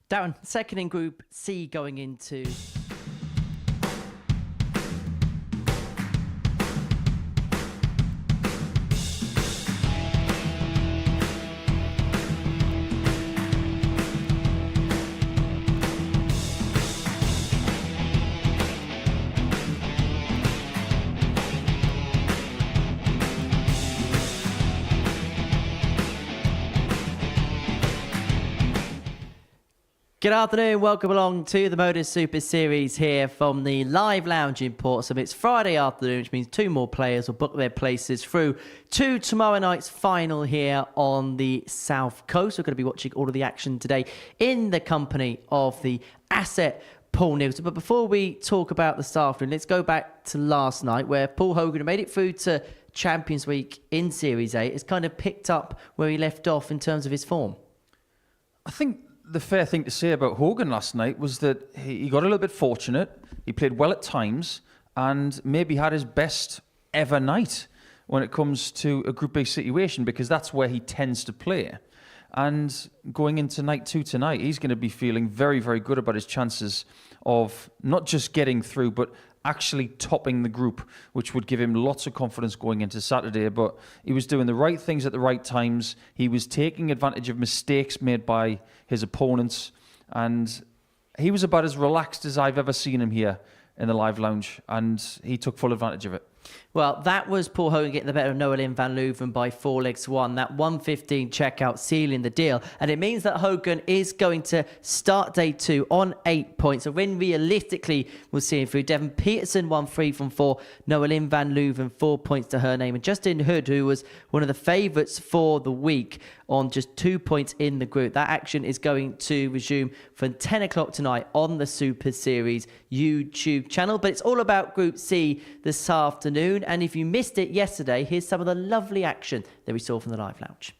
Darren, second in Group C going into... Good afternoon, welcome along to the Modus Super Series here from the live lounge in Portsmouth. It's Friday afternoon, which means two more players will book their places through to tomorrow night's final here on the South Coast. We're going to be watching all of the action today in the company of the Asset Paul Nicholson. But before we talk about this afternoon, let's go back to last night where Paul Hogan, who made it through to Champions Week in Series A, has kind of picked up where he left off in terms of his form. I think the fair thing to say about Hogan last night was that he got a little bit fortunate. He played well at times and maybe had his best ever night when it comes to a Group B situation, because that's where he tends to play. And going into night two tonight, he's going to be feeling very, very good about his chances of not just getting through, but actually topping the group, which would give him lots of confidence going into Saturday. But he was doing the right things at the right times. He was taking advantage of mistakes made by his opponents, and he was about as relaxed as I've ever seen him here in the live lounge, and he took full advantage of it. Well, that was Paul Hogan getting the better of Noah van Leuven by 4-1. That 1:15 checkout sealing the deal. And it means that Hogan is going to start day two on 8 points. So when realistically we'll see him through, Devon Peterson won 3 from 4. Noah van Leuven 4 points to her name. And Justin Hood, who was one of the favourites for the week, on just 2 points in the group. That action is going to resume from 10 o'clock tonight on the Super Series YouTube channel. But it's all about Group C this afternoon. And if you missed it yesterday, here's some of the lovely action that we saw from the live lounge.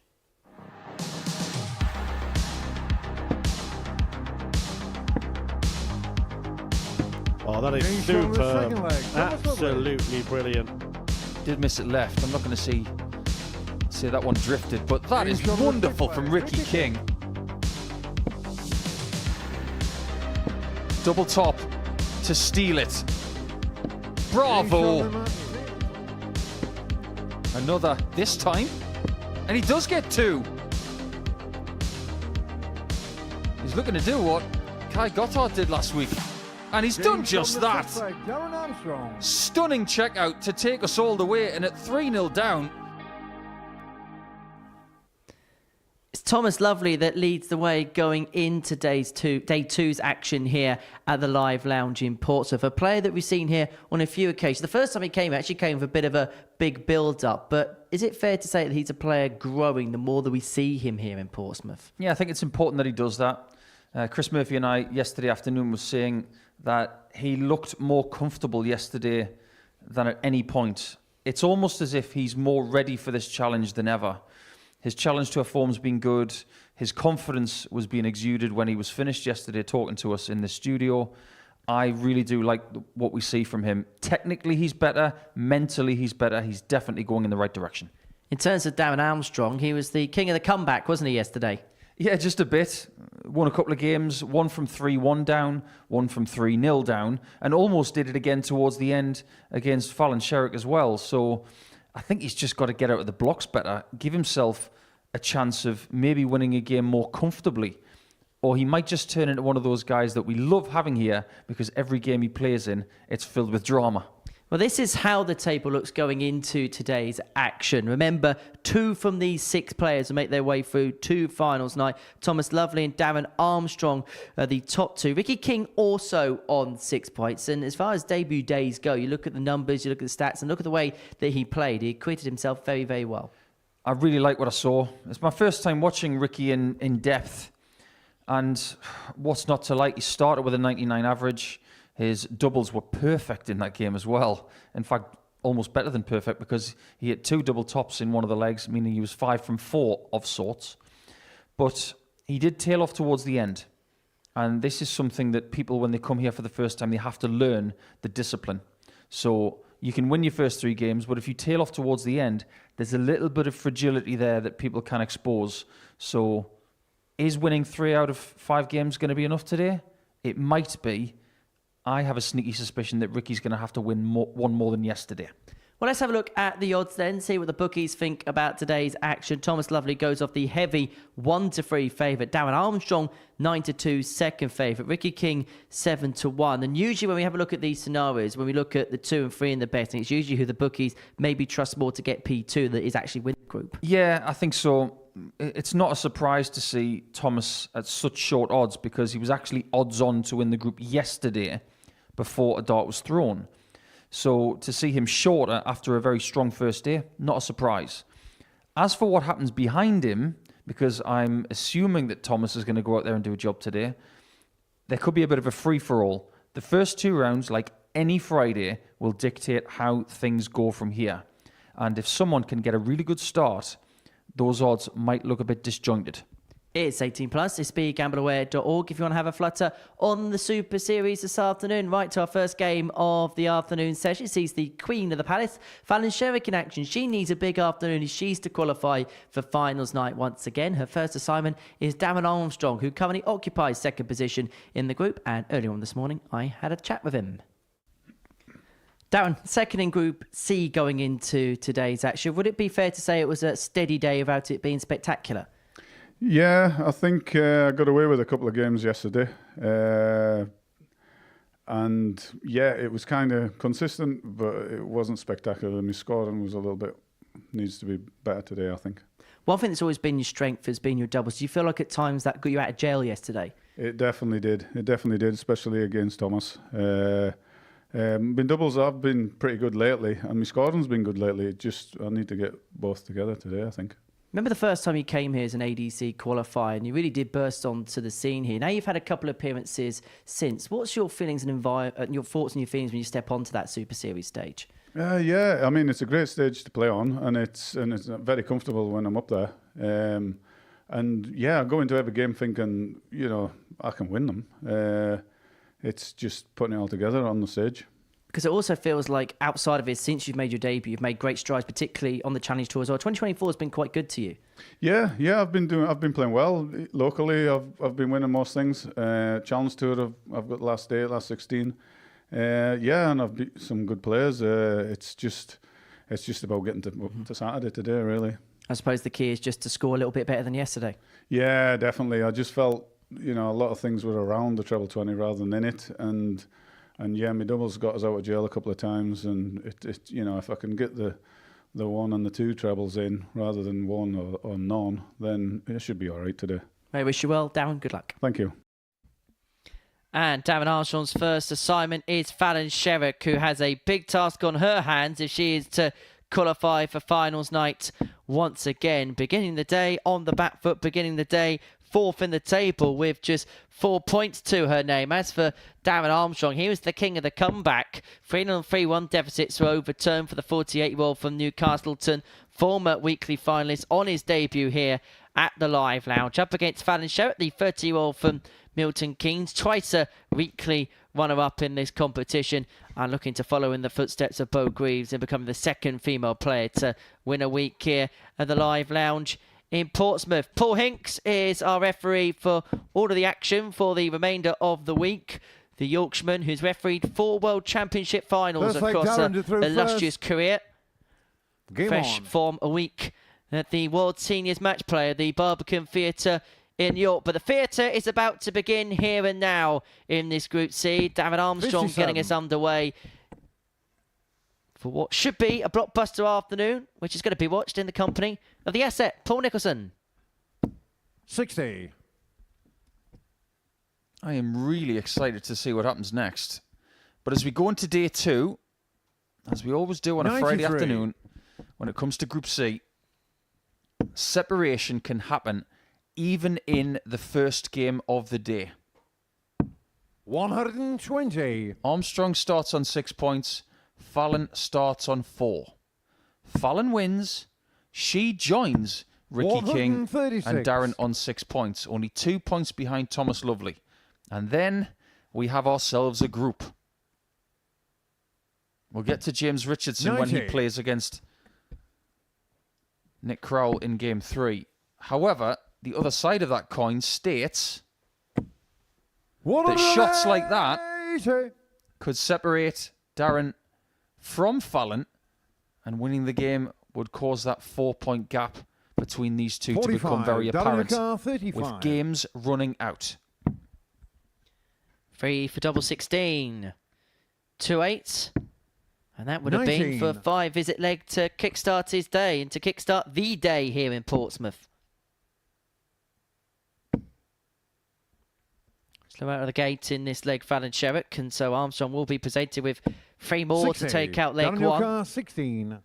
Oh, that is super. Absolutely brilliant. Did miss it left. I'm not going to say that one drifted, but that is wonderful from Ricky King. Double top to steal it. Bravo. Another this time, and he does get 2. He's looking to do what Kai Gotthard did last week, and he's done just that. Stunning check out to take us all the way, and at 3-0 down. It's Thomas Lovely that leads the way going into day two's action here at the Live Lounge in Portsmouth. A player that we've seen here on a few occasions. The first time he came with a bit of a big build-up. But is it fair to say that he's a player growing the more that we see him here in Portsmouth? Yeah, I think it's important that he does that. Chris Murphy and I yesterday afternoon was saying that he looked more comfortable yesterday than at any point. It's almost as if he's more ready for this challenge than ever. His challenge to our form's been good. His confidence was being exuded when he was finished yesterday talking to us in the studio. I really do like what we see from him. Technically, he's better. Mentally, he's better. He's definitely going in the right direction. In terms of Darren Armstrong, he was the king of the comeback, wasn't he, yesterday? Yeah, just a bit. Won a couple of games, 1 from 3-1 down, 1 from 3-0 down, and almost did it again towards the end against Fallon Sherrock as well. So I think he's just got to get out of the blocks better, give himself a chance of maybe winning a game more comfortably. Or he might just turn into one of those guys that we love having here because every game he plays in, it's filled with drama. Well, this is how the table looks going into today's action. Remember, 2 from these 6 players will make their way through to finals night. Thomas Lovely and Darren Armstrong are the top 2. Ricky King also on 6 points. And as far as debut days go, you look at the numbers, you look at the stats, and look at the way that he played. He acquitted himself very, very well. I really like what I saw. It's my first time watching Ricky in depth. And what's not to like? He started with a 99 average. His doubles were perfect in that game as well. In fact, almost better than perfect because he hit 2 double tops in one of the legs, meaning he was 5 from 4 of sorts. But he did tail off towards the end. And this is something that people, when they come here for the first time, they have to learn the discipline. So you can win your first 3 games, but if you tail off towards the end, there's a little bit of fragility there that people can expose. So Is winning 3 out of 5 games going to be enough today? It might be. I have a sneaky suspicion that Ricky's going to have to win one more than yesterday. Well, let's have a look at the odds then, see what the bookies think about today's action. Thomas Lovely goes off the heavy 1-3 favourite. Darren Armstrong, 9-2 second favourite. Ricky King, 7-1. And usually when we have a look at these scenarios, when we look at the 2 and 3 in the betting, it's usually who the bookies maybe trust more to get P2 that is actually winning the group. Yeah, I think so. It's not a surprise to see Thomas at such short odds because he was actually odds on to win the group yesterday before a dart was thrown. So to see him shorter after a very strong first day, not a surprise. As for what happens behind him, because I'm assuming that Thomas is going to go out there and do a job today, there could be a bit of a free-for-all. The first 2 rounds, like any Friday, will dictate how things go from here. And if someone can get a really good start, those odds might look a bit disjointed. It's 18 plus. It's begambleaware.org if you want to have a flutter on the Super Series this afternoon. Right to our first game of the afternoon session. It sees the Queen of the Palace, Fallon Sherrock, in action. She needs a big afternoon if she's to qualify for finals night once again. Her first assignment is Darren Armstrong, who currently occupies second position in the group. And earlier on this morning, I had a chat with him. Darren, second in Group C going into today's action. Would it be fair to say it was a steady day without it being spectacular? Yeah, I think I got away with a couple of games yesterday. And yeah, it was kind of consistent, but it wasn't spectacular. My scoring was needs to be better today, I think. One thing that's always been your strength has been your doubles. Do you feel like at times that got you out of jail yesterday? It definitely did. It definitely did, especially against Thomas. My doubles have been pretty good lately, and my scoring's been good lately. I need to get both together today, I think. Remember the first time you came here as an ADC qualifier and you really did burst onto the scene here. Now you've had a couple of appearances since. What's your feelings and your thoughts and your feelings when you step onto that Super Series stage? Yeah, I mean, it's a great stage to play on, and it's very comfortable when I'm up there. And yeah, I go into every game thinking, I can win them. It's just putting it all together on the stage. Because it also feels like outside of it, since you've made your debut, you've made great strides, particularly on the Challenge Tour as well. 2024 has been quite good to you. Yeah, I've been playing well locally. I've been winning most things. Challenge Tour, I've got last 16. And I've beat some good players. It's just about getting to Saturday today, really. I suppose the key is just to score a little bit better than yesterday. Yeah, definitely. I just felt a lot of things were around the treble 20 rather than in it, and yeah, my doubles got us out of jail a couple of times, and it if I can get the 1 and the 2 trebles in rather than 1 or none, then it should be all right today. I wish you well, Darren. Good luck. Thank you. And Darren Armstrong's first assignment is Fallon Sherrock, who has a big task on her hands if she is to qualify for finals night once again. Beginning the day on the back foot, beginning the day 4th in the table with just 4 points to her name. As for Darren Armstrong, he was the king of the comeback. 3-3-1 deficits were overturned for the 48-year-old from Newcastleton, former weekly finalist on his debut here at the Live Lounge. Up against Fallon Sherrock, the 30-year-old from Milton Keynes, twice a weekly runner-up in this competition, and looking to follow in the footsteps of Bo Greaves and become the second female player to win a week here at the Live Lounge in Portsmouth. Paul Hinks is our referee for all of the action for the remainder of the week. The Yorkshireman who's refereed 4 World Championship finals across an illustrious career. Fresh from a week at the World Seniors Match Play at the Barbican Theatre in York. But the theatre is about to begin here and now in this Group C. Darren Armstrong getting us underway for what should be a blockbuster afternoon, which is going to be watched in the company of the asset, Paul Nicholson. 60. I am really excited to see what happens next. But as we go into day 2, as we always do on a 93. Friday afternoon, when it comes to Group C, separation can happen even in the first game of the day. 120. Armstrong starts on 6 points. Fallon starts on 4. Fallon wins. She joins Ricky King and Darren on 6 points. Only 2 points behind Thomas Lovely. And then we have ourselves a group. We'll get to James Richardson 90. when he plays against Nick Crowell in Game 3. However, the other side of that coin states that shots like that could separate Darren from Fallon, and winning the game would cause that 4-point gap between these two to become very apparent, with games running out. 3 for double 16. 2-8. And that would have been for 5 visit leg to kickstart his day and to kickstart the day here in Portsmouth. Slow out of the gate in this leg, Fallon Sherrock, and so Armstrong will be presented with 3 more to take out leg 1. 16.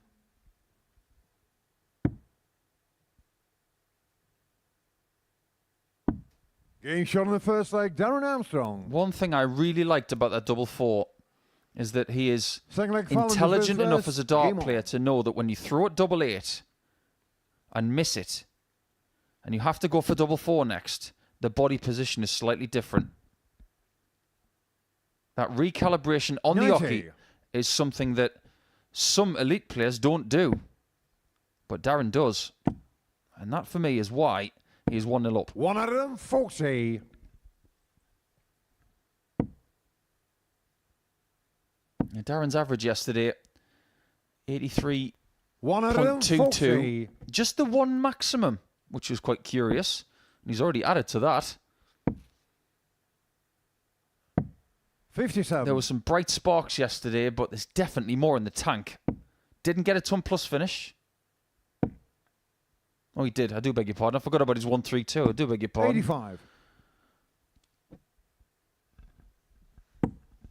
Game shot on the first leg, Darren Armstrong. One thing I really liked about that double 4 is that he is Second leg, Fallon, intelligent enough as a dart Game on. player to know that when you throw at double 8 and miss it, and you have to go for double 4 next, the body position is slightly different. That recalibration on the 90. hockey is something that some elite players don't do, but Darren does. And that, for me, is why he's 1-0 up. 140. Darren's average yesterday, 83.22. 140. Just the one maximum, which was quite curious. And he's already added to that. 57. There were some bright sparks yesterday, but there's definitely more in the tank. Didn't get a ton plus finish. Oh, he did. I do beg your pardon. I forgot about his 1-3-2. I do beg your pardon. 85.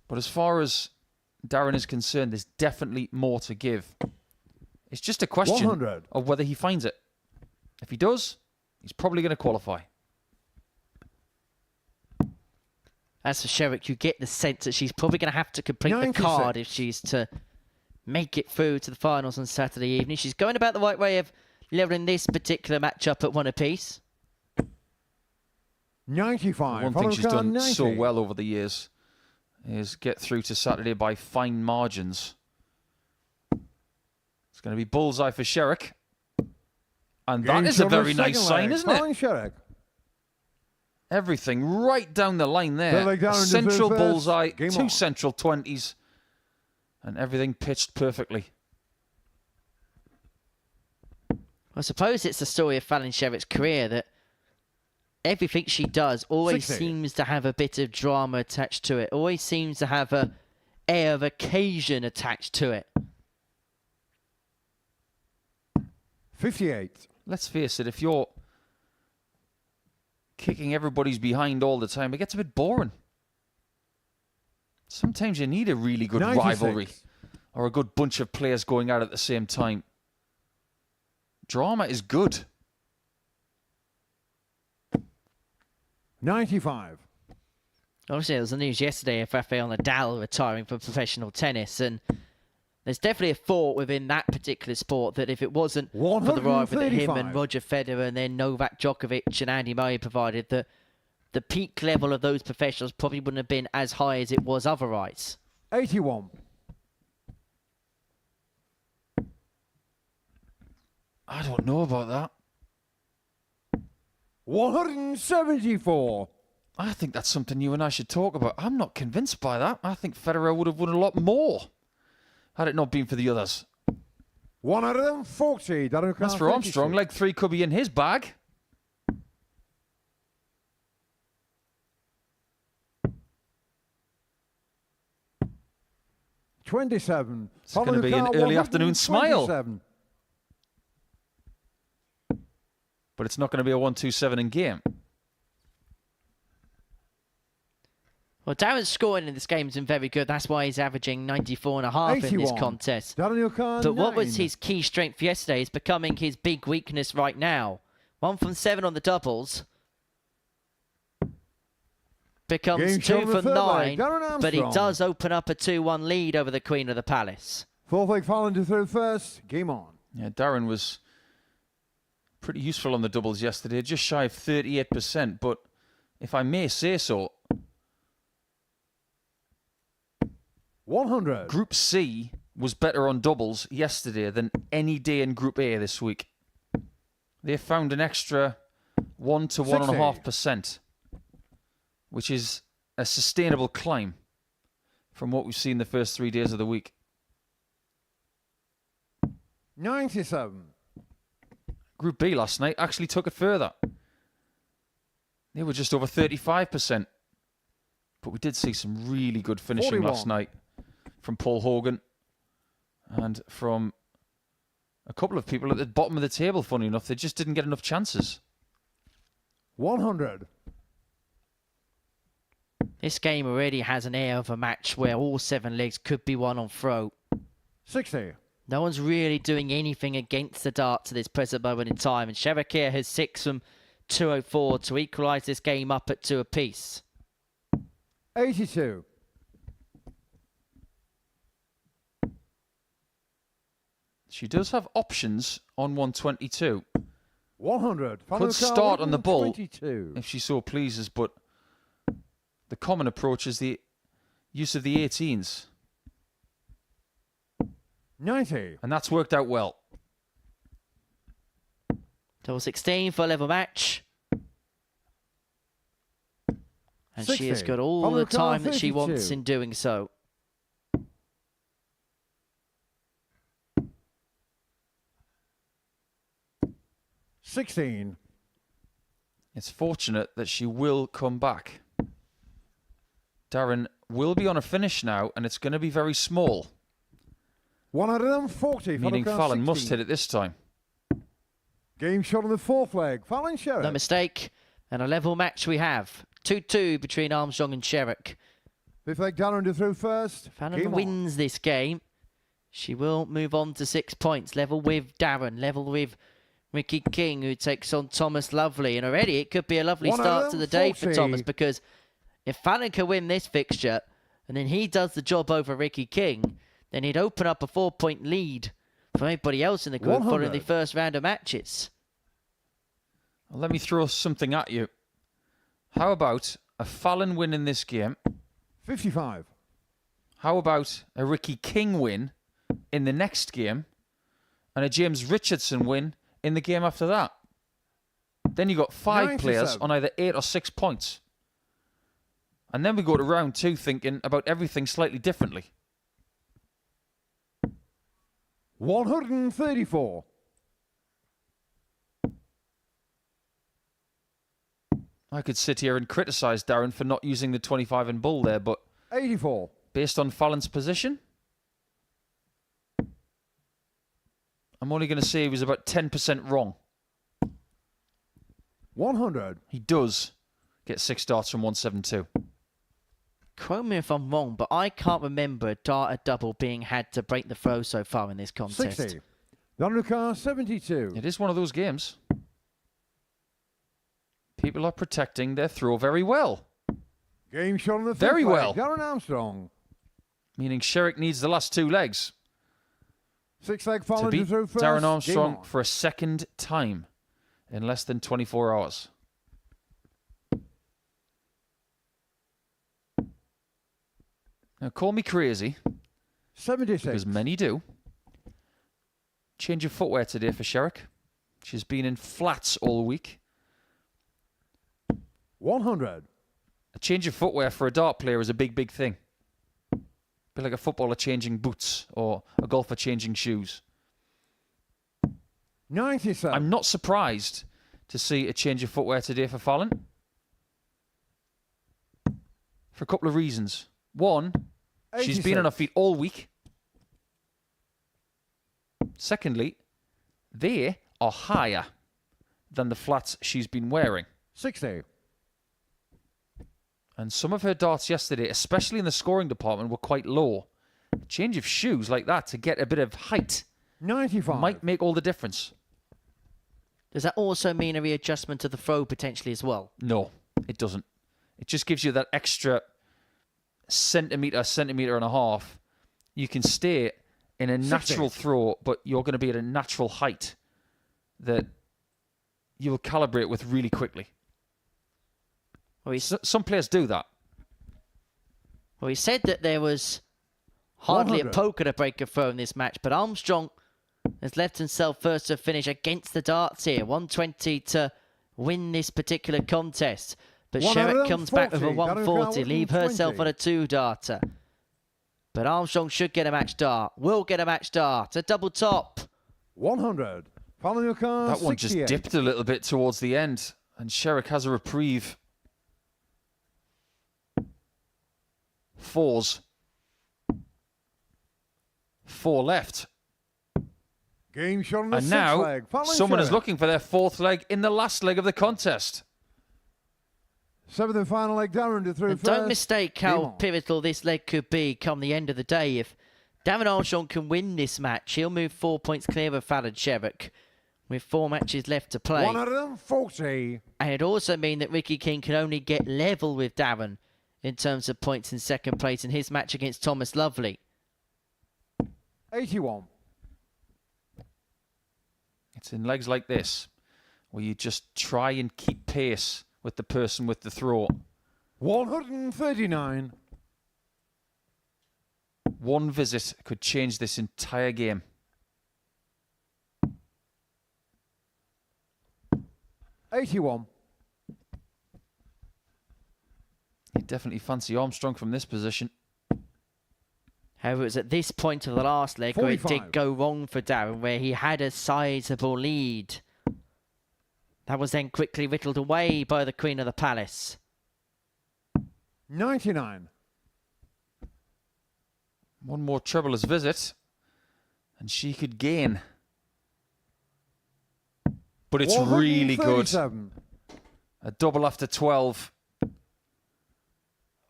But as far as Darren is concerned, there's definitely more to give. It's just a question 100. of whether he finds it. If he does, he's probably going to qualify. As for Sherrock, you get the sense that she's probably going to have to complete 96. the card if she's to make it through to the finals on Saturday evening. She's going about the right way of levelling this particular matchup at 1 apiece. 95. One thing she's Follow done card so 90. well over the years is get through to Saturday by fine margins. It's going to be bullseye for Sherrock. And that Game is a shot on the very nice second sign, leg, isn't it? Fallon Sherrock. Everything right down the line there. Third leg down A in the central first. bullseye, Game 2 on. central 20s, and everything pitched perfectly. I suppose it's the story of Fallon Sherrock's career that everything she does always 60. seems to have a bit of drama attached to it. Always seems to have a air of occasion attached to it. 58. Let's face it, if you're kicking everybody's behind all the time, it gets a bit boring. Sometimes you need a really good 96. rivalry or a good bunch of players going out at the same time. Drama is good. 95. Obviously, there was the news yesterday of Rafael Nadal retiring from professional tennis, and there's definitely a thought within that particular sport that if it wasn't for the rivalry that him and 135. Roger Federer and then Novak Djokovic and Andy Murray provided, that the peak level of those professionals probably wouldn't have been as high as it was otherwise. 81. I don't know about that. 174. I think that's something you and I should talk about. I'm not convinced by that. I think Federer would have won a lot more had it not been for the others. 140. That's for Armstrong. Leg 3 could be in his bag. $27. It's going to be an early afternoon smile. But it's not going to be a 1-2-7 in game. Well, Darren's scoring in this game has been very good. That's why he's averaging 94.5 in this 81. contest. But But what was his key strength yesterday is becoming his big weakness right now. 1 from 7 on the doubles. Becomes Game 2 shot on the from third leg, 9. Darren But he Armstrong. does open up a 2-1 lead over the Queen of the Palace. Fourth leg Fallon to third first. Game on. Yeah, Darren was pretty useful on the doubles yesterday, just shy of 38%. But if I may say so, 100. Group C was better on doubles yesterday than any day in Group A this week. They found an extra 1 to 1.5%, which is a sustainable climb from what we've seen the first 3 days of the week. 97. Group B last night actually took it further. They were just over 35%. But we did see some really good finishing 41. last night from Paul Hogan and from a couple of people at the bottom of the table, funny enough. They just didn't get enough chances. 100. This game already has an air of a match where all 7 legs could be won on throw. 60. No one's really doing anything against the darts at this present moment in time, and SHERROCK here has 6 from 204 to equalise this game up at 2 apiece. 82. She does have options on 122. 100. Could start on the bull 22. if she so pleases, but the common approach is the use of the 18s. 90. And that's worked out well. Double 16 for a level match. And she has 60. got all Follow the the car, time that she 32. wants in doing so. $16. It's fortunate that she will come back. Darren will be on a finish now, and it's going to be very small, 140. meaning Follow car Fallon must 16. hit it this time. Game shot on the 4th leg. Fallon Sherrock. No mistake. And a level match we have. 2-2 between Armstrong and SHERROCK. 5th leg Darren to through first. Fallon Game on. wins this game. She will move on to 6 points. Level with Darren. Level with Ricky King, who takes on Thomas Lovely. And already it could be a lovely start to the day for 140. Thomas, because if Fallon can win this fixture and then he does the job over Ricky King, then he'd open up a 4-point lead for anybody else in the group following the 100. first round of matches. Well, let me throw something at you. How about a Fallon win in this game? 55. How about a Ricky King win in the next game and a James Richardson win in the game after that? Then you got 5 players 97. on either 8 or 6 points. And then we go to round 2 thinking about everything slightly differently. 134. I could sit here and criticise Darren for not using the 25 in bull there, but 84. based on Fallon's position, I'm only going to say he was about 10% wrong. 100. He does get 6 darts from 172. Quote me if I'm wrong, but I can't remember a dart at double being had to break the throw so far in this contest. 60. Donruka 72. It is one of those games. People are protecting their throw very well, Game shot on the 5th Very leg. well. Darren Armstrong. meaning Sherrock needs the last 2 legs 6th leg to Fallon to beat through first. Darren Game Armstrong on. for a second time in less than 24 hours. Now, call me crazy, 76. because many do. Change of footwear today for Sherrock. She's been in flats all week. 100. A change of footwear for a dart player is a big, big thing. Be like a footballer changing boots or a golfer changing shoes. 97. I'm not surprised to see a change of footwear today for Fallon. For a couple of reasons. One, she's been on her 86. feet all week. Secondly, they are higher than the flats she's been wearing. 60. And some of her darts yesterday, especially in the scoring department, were quite low. A change of shoes like that to get a bit of height 95. might make all the difference. Does that also mean a readjustment to the throw potentially as well? No, it doesn't. It just gives you that extra centimetre and a half. You can stay in a 60. natural throw, but you're going to be at a natural height that you'll calibrate with really quickly. Well, Some players do that. he said that there was hardly a 100. poker to break a throw in this match, but Armstrong has left himself first to finish against the darts here. 120 to win this particular contest. But Sherrock comes back with a 140, leave herself on a 2-darter. But Armstrong should get a match dart. Will get a match dart. A double top. 100. Following your car, That one just 68. dipped a little bit towards the end, and Sherrock has a reprieve. 4s. 4 left. Game shot on the And 6th now leg. Following someone is Sherrock. looking for their 4th leg in the last leg of the contest. 7th and final leg, Darren to through And first. don't mistake how Game on. pivotal this leg could be come the end of the day. If Darren Armstrong can win this match, he'll move 4 points clear of Fallon Sherrock with 4 matches left to play. 140. And it'd also mean that Ricky King can only get level with Darren in terms of points in second place in his match against Thomas Lovely. 81. It's in legs like this where you just try and keep pace with the person with the throw. 139. One visit could change this entire game. 81. You definitely fancy Armstrong from this position. However, it was at this point of the last leg where it 45. did go wrong for Darren, where he had a sizable lead. That was then quickly whittled away by the Queen of the Palace. 99. One more troublous visit, and she could gain. But it's really good. 137. A double after 12.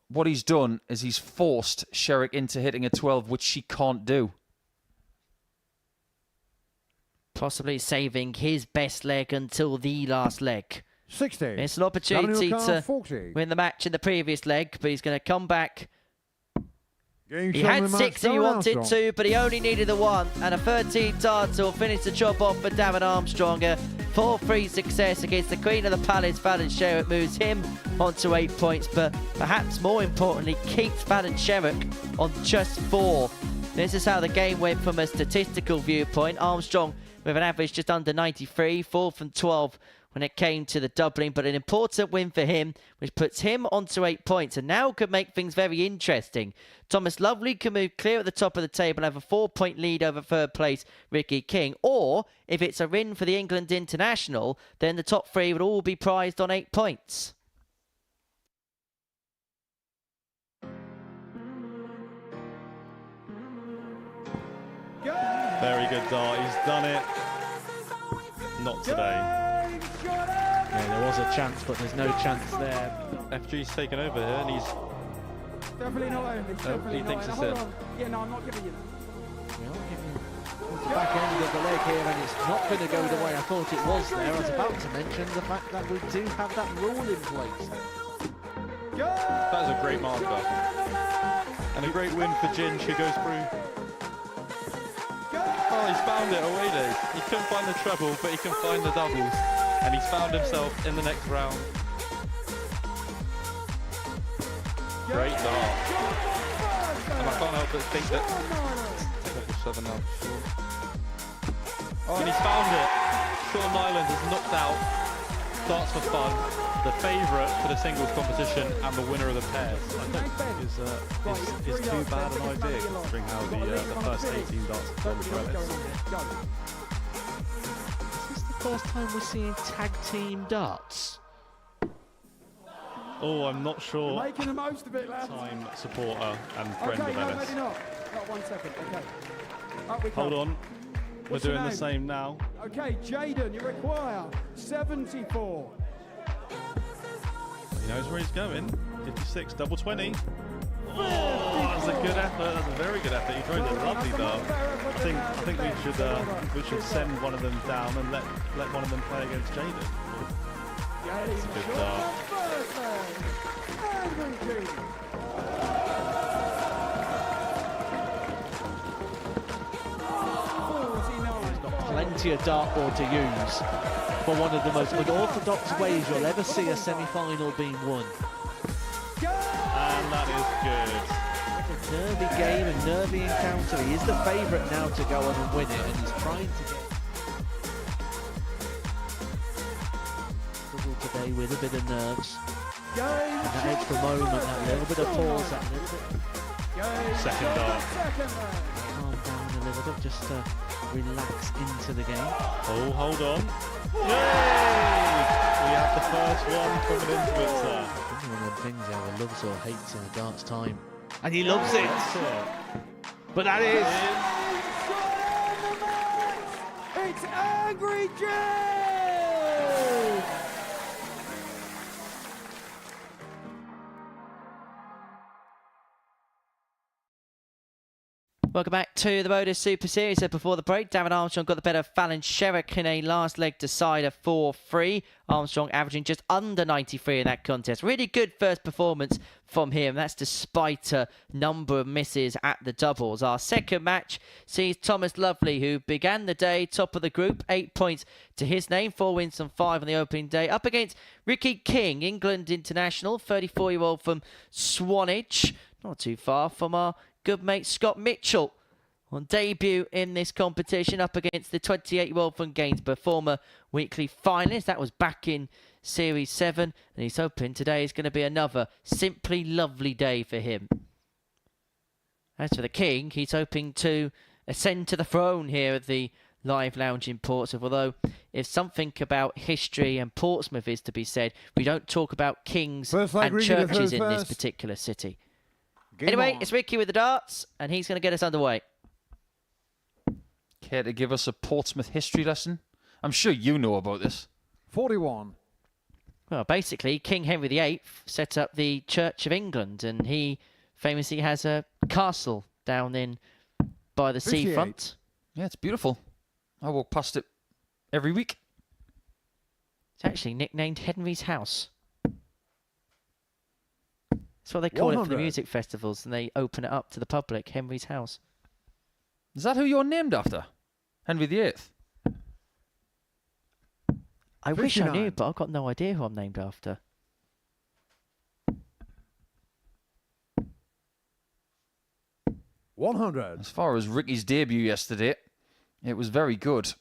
What he's done is he's forced Sherrock into hitting a 12, which she can't do. Possibly saving his best leg until the last leg. 60. It's an opportunity Daniel to Carr, 40. win the match in the previous leg, but he's going to come back. Game He shot on had the match, 6 if he Darren wanted Armstrong. to, but he only needed the 1. And a 13 darter will finish the job off for Darren Armstrong. A 4-3 success against the Queen of the Palace. Fallon Sherrock moves him onto 8 points, but perhaps more importantly, keeps Fallon Sherrock on just 4. This is how the game went from a statistical viewpoint. Armstrong with an average just under 93, 4 from 12 when it came to the doubling, but an important win for him, which puts him onto 8 points, and now could make things very interesting. Thomas Lovely can move clear at the top of the table and have a 4-point lead over third place Ricky King, or if it's a win for the England International, then the top 3 would all be prized on 8 points. Very good dart. He's done it. Not today. Yeah, there was a chance, but there's no chance there. FG's taken over here, and he's. Definitely not only. Definitely he thinks not. it's Hold it. on. Yeah, no, I'm not giving you that. We are giving the back end of the leg here, and it's not going to go the way I thought it was there. I was about to mention the fact that we do have that rule in place. That is a great marker. And a great win for Ginge, who goes through. Oh, he's found it already. He couldn't find the treble, but he can find the doubles. And he's found himself in the next round. Great dart. And I can't help but think that... Take off the 7 now. Oh, and he's found it. Sean Nyland has knocked out Darts for Fun, the favourite for the singles competition and the winner of the pairs. I don't think is too bad an idea, considering how the first 18 darts have gone for Ellis. Is this the first time we're seeing tag team darts? Oh, I'm not sure. Making the most of it, lads. Time supporter and friend Okay, of no, Ellis. maybe not. Not 1 second. Okay. Up we come. Hold on. What's We're doing your the name? same now. Okay, Jaden, you require 74. He knows where he's going. 56, double 20. Oh, that's a good effort. That's a very good effort. He throws a lovely dart. I think we should send one of them down and let one of them play against Jaden. That's a good dart. Plenty of dartboard to use for one of the most unorthodox ways you'll ever see a semi-final being won. And that is good. It's a nervy game, a nervy encounter. He is the favourite now to go on and win it, and he's trying to get... today with a bit of nerves. And that extra moment, that little bit of pause, that little bit Second dart. calm down a little bit, just to relax into the game. Oh, hold on. Yay! We have the first one from an influencer. It's one of them things either loves or hates in a darts time. And he loves it! But that is... It's Angry Joe! Welcome back to the Modus Super Series. So before the break, David Armstrong got the better of Fallon Sherrock in a last leg decider 4-3. Armstrong averaging just under 93 in that contest. Really good first performance from him. That's despite a number of misses at the doubles. Our second match sees Thomas Lovely, who began the day top of the group, 8 points to his name, 4 wins and 5 on the opening day, up against Ricky King, England international, 34-year-old from Swanage, not too far from our good mate Scott Mitchell on debut in this competition, up against the 28-year-old from Gainsborough, former weekly finalist. That was back in Series 7, and he's hoping today is going to be another simply lovely day for him. As for the King, he's hoping to ascend to the throne here at the Live Lounge in Portsmouth, although if something about history and Portsmouth is to be said, we don't talk about kings and churches in this particular city. Anyway, it's Ricky with the darts, and he's going to get us underway. Care to give us a Portsmouth history lesson? I'm sure you know about this. 41. Well, basically, King Henry VIII set up the Church of England, and he famously has a castle down in by the seafront. Yeah, it's beautiful. I walk past it every week. It's actually nicknamed Henry's House. That's what they call it for the music festivals, and they open it up to the public, Henry's House. Is that who you're named after? Henry VIII? I wish I knew, but I've got no idea who I'm named after. $100. As far as Ricky's debut yesterday, it was very good.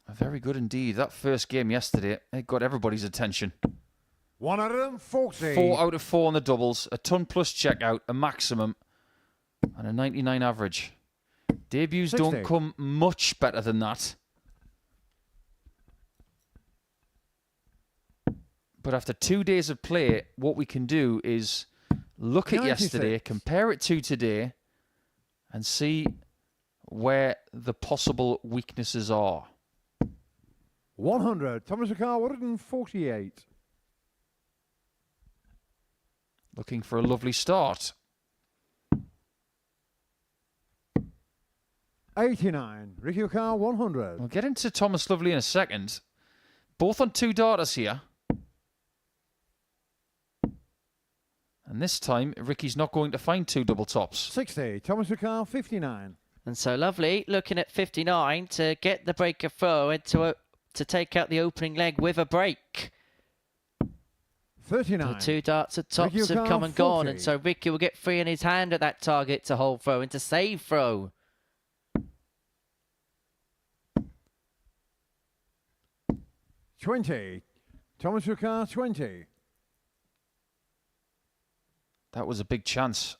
Very good indeed. That first game yesterday, it got everybody's attention. 140. 4 out of 4 on the doubles, a ton plus checkout, a maximum, and a 99 average. Debuts 60. don't come much better than that. But after 2 days of play, what we can do is look at 96. yesterday, compare it to today, and see where the possible weaknesses are. 100. Thomas McCarr, 148. Looking for a lovely start. 89. Ricky McCarr, 100. We'll get into Thomas Lovely in a second. Both on 2 darters here. And this time, Ricky's not going to find 2 double tops. 60. Thomas McCarr, 59. And so Lovely looking at 59 to get the breaker throw and to take out the opening leg with a break. 39. The 2 darts at tops Ricky have come and gone, 40. and so Ricky will get 3 in his hand at that target to hold throw and to save throw. 20. Thomas McCarr, 20. That was a big chance.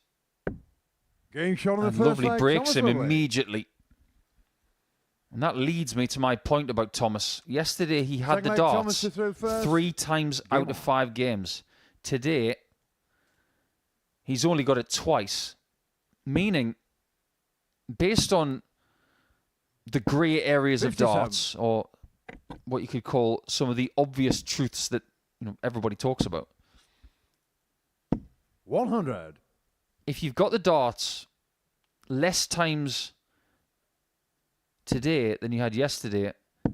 Game shot on the And first Lovely leg, breaks Thomas him Lovely. immediately. And that leads me to my point about Thomas. Yesterday, he had Second the leg, darts Thomas to throw first. 3 times out of 5 games. Today, he's only got it twice. Meaning, based on the grey areas of 57. darts, or what you could call some of the obvious truths that everybody talks about. 100. If you've got the darts less times today than you had yesterday,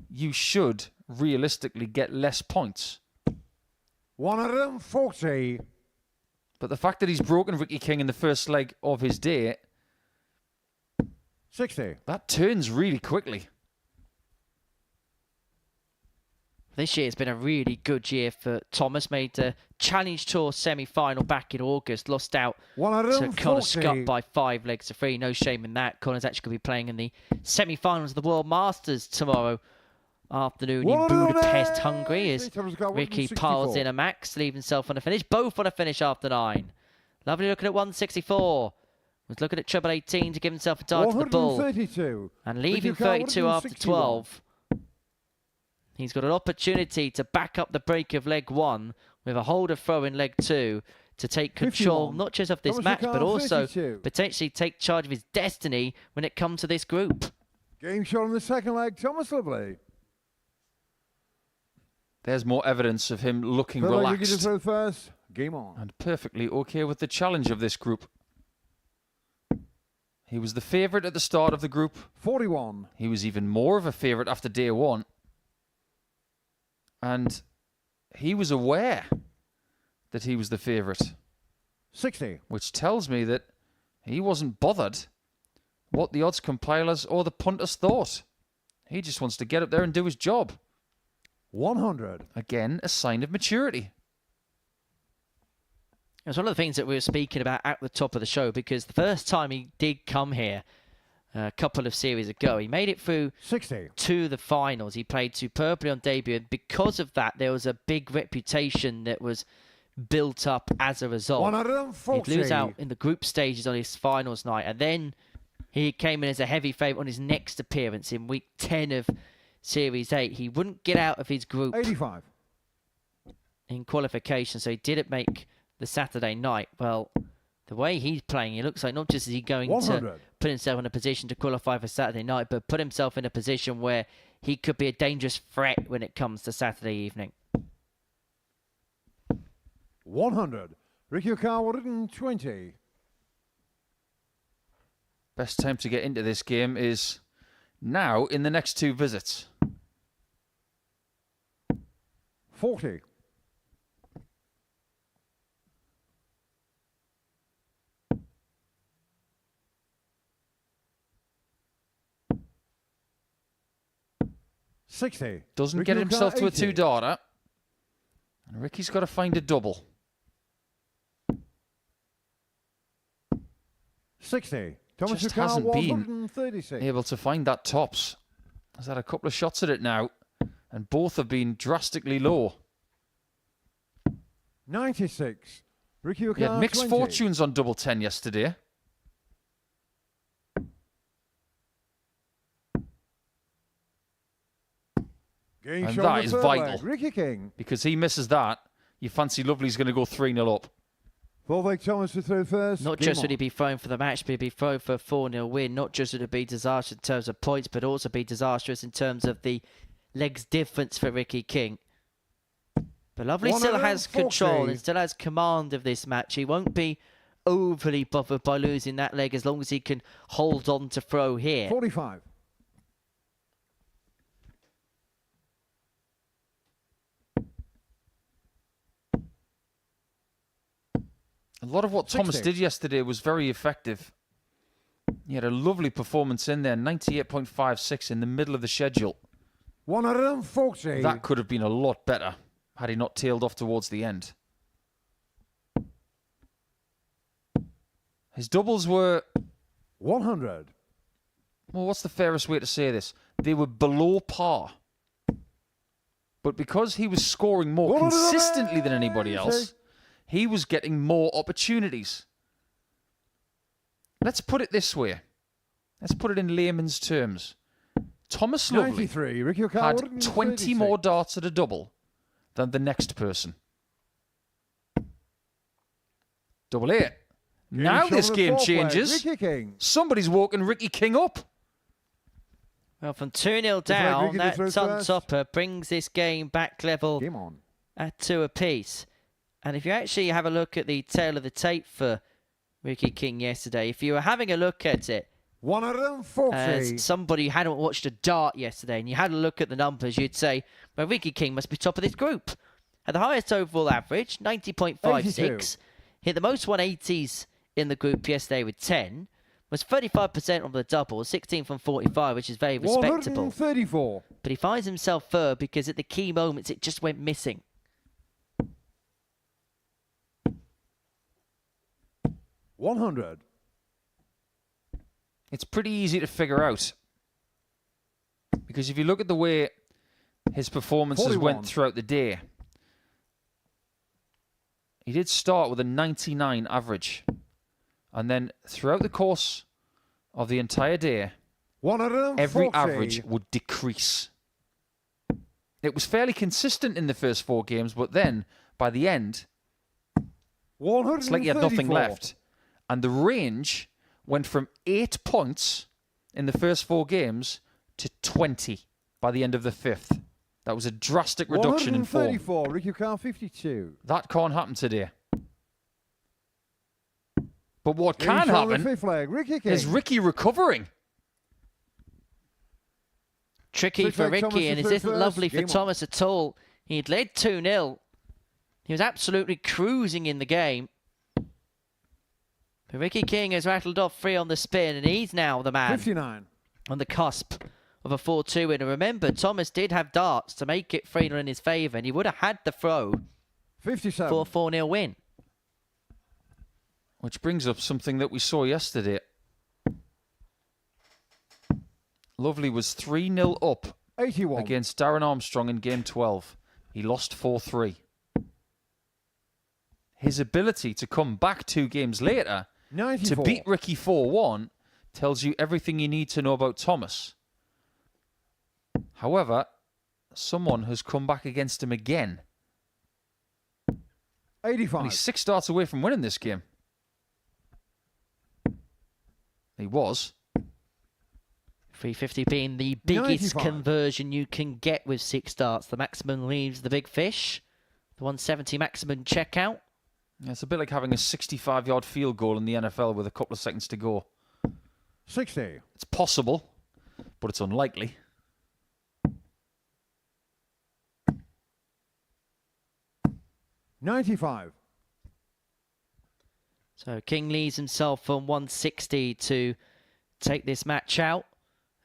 you should realistically get less points. 140. But the fact that he's broken Ricky King in the first leg of his day, 60. that turns really quickly. This year has been a really good year for Thomas. Made the Challenge Tour semi-final back in August. Lost out to 140. Connor Scott by 5 legs to 3. No shame in that. Connor's actually going to be playing in the semi-finals of the World Masters tomorrow afternoon in Budapest, Hungary, as Thomas got Ricky 164. piles in a max, leave himself on a finish. Both on a finish after 9. Lovely looking at 164. Was looking at treble 18 to give himself a dart to the bull. 132. And leaving Ricky Carr, 32 after 161. 12. He's got an opportunity to back up the break of leg 1 with a holder throw in leg 2 to take control 51. not just of this Thomas match, but Ricardo, also 32. potentially take charge of his destiny when it comes to this group. Game shot on the second leg, Thomas Lovely. There's more evidence of him looking Third leg, Ricky to relaxed throw first. Game on. and perfectly okay with the challenge of this group. He was the favourite at the start of the group. 41. He was even more of a favourite after day 1. And he was aware that he was the favourite, 60. which tells me that he wasn't bothered what the odds compilers or the punters thought. He just wants to get up there and do his job. 100. Again, a sign of maturity. It was one of the things that we were speaking about at the top of the show, because the first time he did come here a couple of series ago, he made it through 60. to the finals. He played superbly on debut, and because of that, there was a big reputation that was built up as a result. 140. He'd lose out in the group stages on his finals night, and then he came in as a heavy favourite on his next appearance in week 10 of Series 8. He wouldn't get out of his group 85. in qualification, so he didn't make the Saturday night. Well, the way he's playing, it looks like not just is he going 100. to put himself in a position to qualify for Saturday night, but put himself in a position where he could be a dangerous threat when it comes to Saturday evening. 100. Ricky Carr, 120. Best time to get into this game is now in the next 2 visits. 40. 60. Doesn't Ricky get Carr, himself to a 80. 2-darter. And Ricky's got to find a double. 60. Thomas Just Ricardo, hasn't been 136. able to find that tops. He's had a couple of shots at it now, and both have been drastically low. 96. Ricky He had Ricardo, mixed 20. fortunes on double 10 yesterday. Game And shot that on the is third vital. leg. Ricky King. Because he misses that, you fancy Lovely's going to go 3-0 up. Full leg Thomas to throw first. Not Game just would on. he be thrown for the match, but he'd be thrown for a 4-0 win. Not just would it be disastrous in terms of points, but also be disastrous in terms of the legs difference for Ricky King. But Lovely still has 140. control and still has command of this match. He won't be overly bothered by losing that leg as long as he can hold on to throw here. 45. A lot of what Thomas 60. did yesterday was very effective. He had a lovely performance in there, 98.56 in the middle of the schedule. 140. That could have been a lot better had he not tailed off towards the end. His doubles were, 100. well, what's the fairest way to say this? They were below par. But because he was scoring more consistently than anybody else, he was getting more opportunities. Let's put it this way. Let's put it in layman's terms. Thomas Lovely 93. Ricky Ricardo, had 20 more darts at a double than the next person. Double 8. Now this game changes. Ricky King. Somebody's woken Ricky King up. Well, from 2-0 like down, Ricky to that throw Sun first. Topper brings this game back level Game on. at 2 apiece. And if you actually have a look at the tail of the tape for Ricky King yesterday, if you were having a look at it 140. as somebody who hadn't watched a dart yesterday and you had a look at the numbers, you'd say, well, Ricky King must be top of this group. Had the highest overall average, 90.56. 82. Hit the most 180s in the group yesterday with 10. Was 35% on the double, 16 from 45, which is very respectable. 134. But he finds himself third because at the key moments it just went missing. 100. It's pretty easy to figure out. Because if you look at the way his performances 41. went throughout the day. He did start with a 99 average. And then throughout the course of the entire day, 140. every average would decrease. It was fairly consistent in the first 4 games, but then by the end, it's like he had nothing 134. left. And the range went from 8 points in the first 4 games to 20 by the end of the 5th. That was a drastic reduction in form. 134. Ricky Carr 52. That can't happen today. But what Game can shot on the happen 5th leg. Ricky King. is Ricky recovering. Tricky Six for leg, Thomas Ricky, and is this through isn't first. lovely for Game on. Thomas at all. He'd led 2-0. He was absolutely cruising in the game. But Ricky King has rattled off 3 on the spin, and he's now the man 59. on the cusp of a 4-2 win. And remember, Thomas did have darts to make it 3-0 in his favour, and he would have had the throw 57. for a 4-0 win. Which brings up something that we saw yesterday. Lovely was 3-0 up 81. against Darren Armstrong in game 12. He lost 4-3. His ability to come back 2 games later 94. to beat Ricky 4-1 tells you everything you need to know about Thomas. However, someone has come back against him again. 85. And he's 6 starts away from winning this game. He was. 350 being the biggest 95. conversion you can get with 6 starts. The maximum leaves the big fish. The 170 maximum checkout. It's a bit like having a 65-yard field goal in the NFL with a couple of seconds to go. 60. It's possible, but it's unlikely. $95. So King leaves himself on 160 to take this match out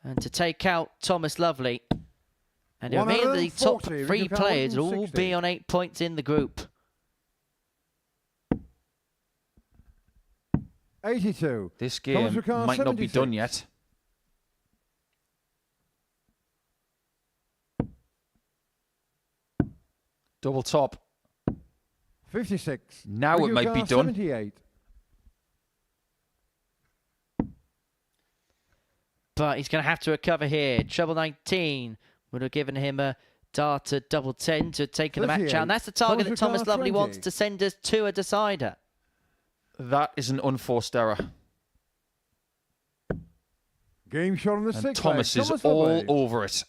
and to take out Thomas Lovely. And it'll mean the top 140, 3 Ricky players will all 160. be on 8 points in the group. 82. This Thomas game Ricard, might not be 76. done yet. Double top. 56. Now it Ricky might be Ricard, done. 78. But he's going to have to recover here. Treble 19 would have given him a dart at double 10 to have taken the match 38. out. And that's the target that Thomas Thomas Ricard, Lovely 20. wants to send us to a decider. That is an unforced error. Game shot on the And 6th Thomas leg. is Thomas all Lovely. over it.